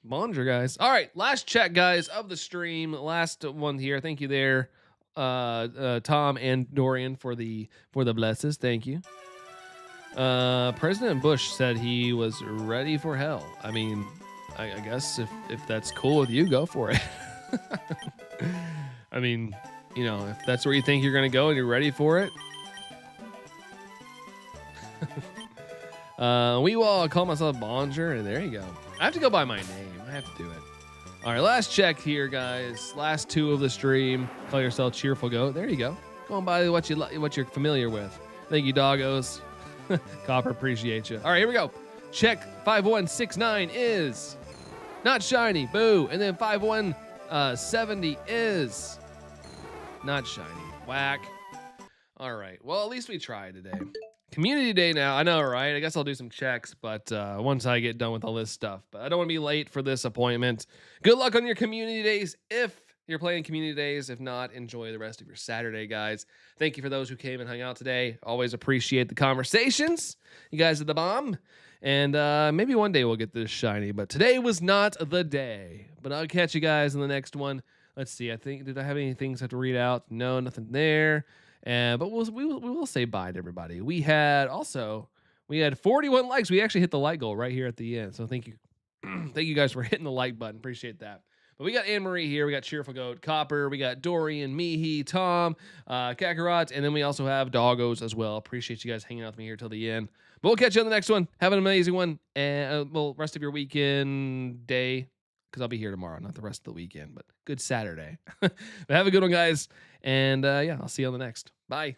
Bonjour, guys. All right, last check, guys, of the stream. Last one here. Thank you there, Tom and Dorian for the blesses. Thank you. President Bush said he was ready for hell. I mean, I guess if that's cool with you, go for it. I mean, you know, if that's where you think you're gonna go and you're ready for it. We will call myself Bonjour. There you go. I have to go by my name. I have to do it. All right, last check here, guys. Last 2 of the stream. Call yourself Cheerful Goat. There you go. Going by what you're familiar with. Thank you, doggos. Copper, appreciate you. All right, here we go. Check 5169 is not shiny. Boo. And then 5170 is not shiny. Whack. All right. Well, at least we tried today. Community day now. I know, right? I guess I'll do some checks, but once I get done with all this stuff. But I don't want to be late for this appointment. Good luck on your community days if you're playing community days. If not, enjoy the rest of your Saturday, guys. Thank you for those who came and hung out today. Always appreciate the conversations. You guys are the bomb. And maybe one day we'll get this shiny, but today was not the day. But I'll catch you guys in the next one. Let's see. Did I have any things I have to read out? No, nothing there. But we will say bye to everybody. We had 41 likes. We actually hit the like goal right here at the end. So thank you. Thank you guys for hitting the like button. Appreciate that. But we got Anne-Marie here. We got Cheerful Goat, Copper. We got Dorian, Mihi, Tom, Kakarot. And then we also have Doggos as well. Appreciate you guys hanging out with me here till the end. But we'll catch you on the next one. Have an amazing one. And rest of your weekend day. Because I'll be here tomorrow, not the rest of the weekend. But good Saturday. But have a good one, guys. And yeah, I'll see you on the next. Bye.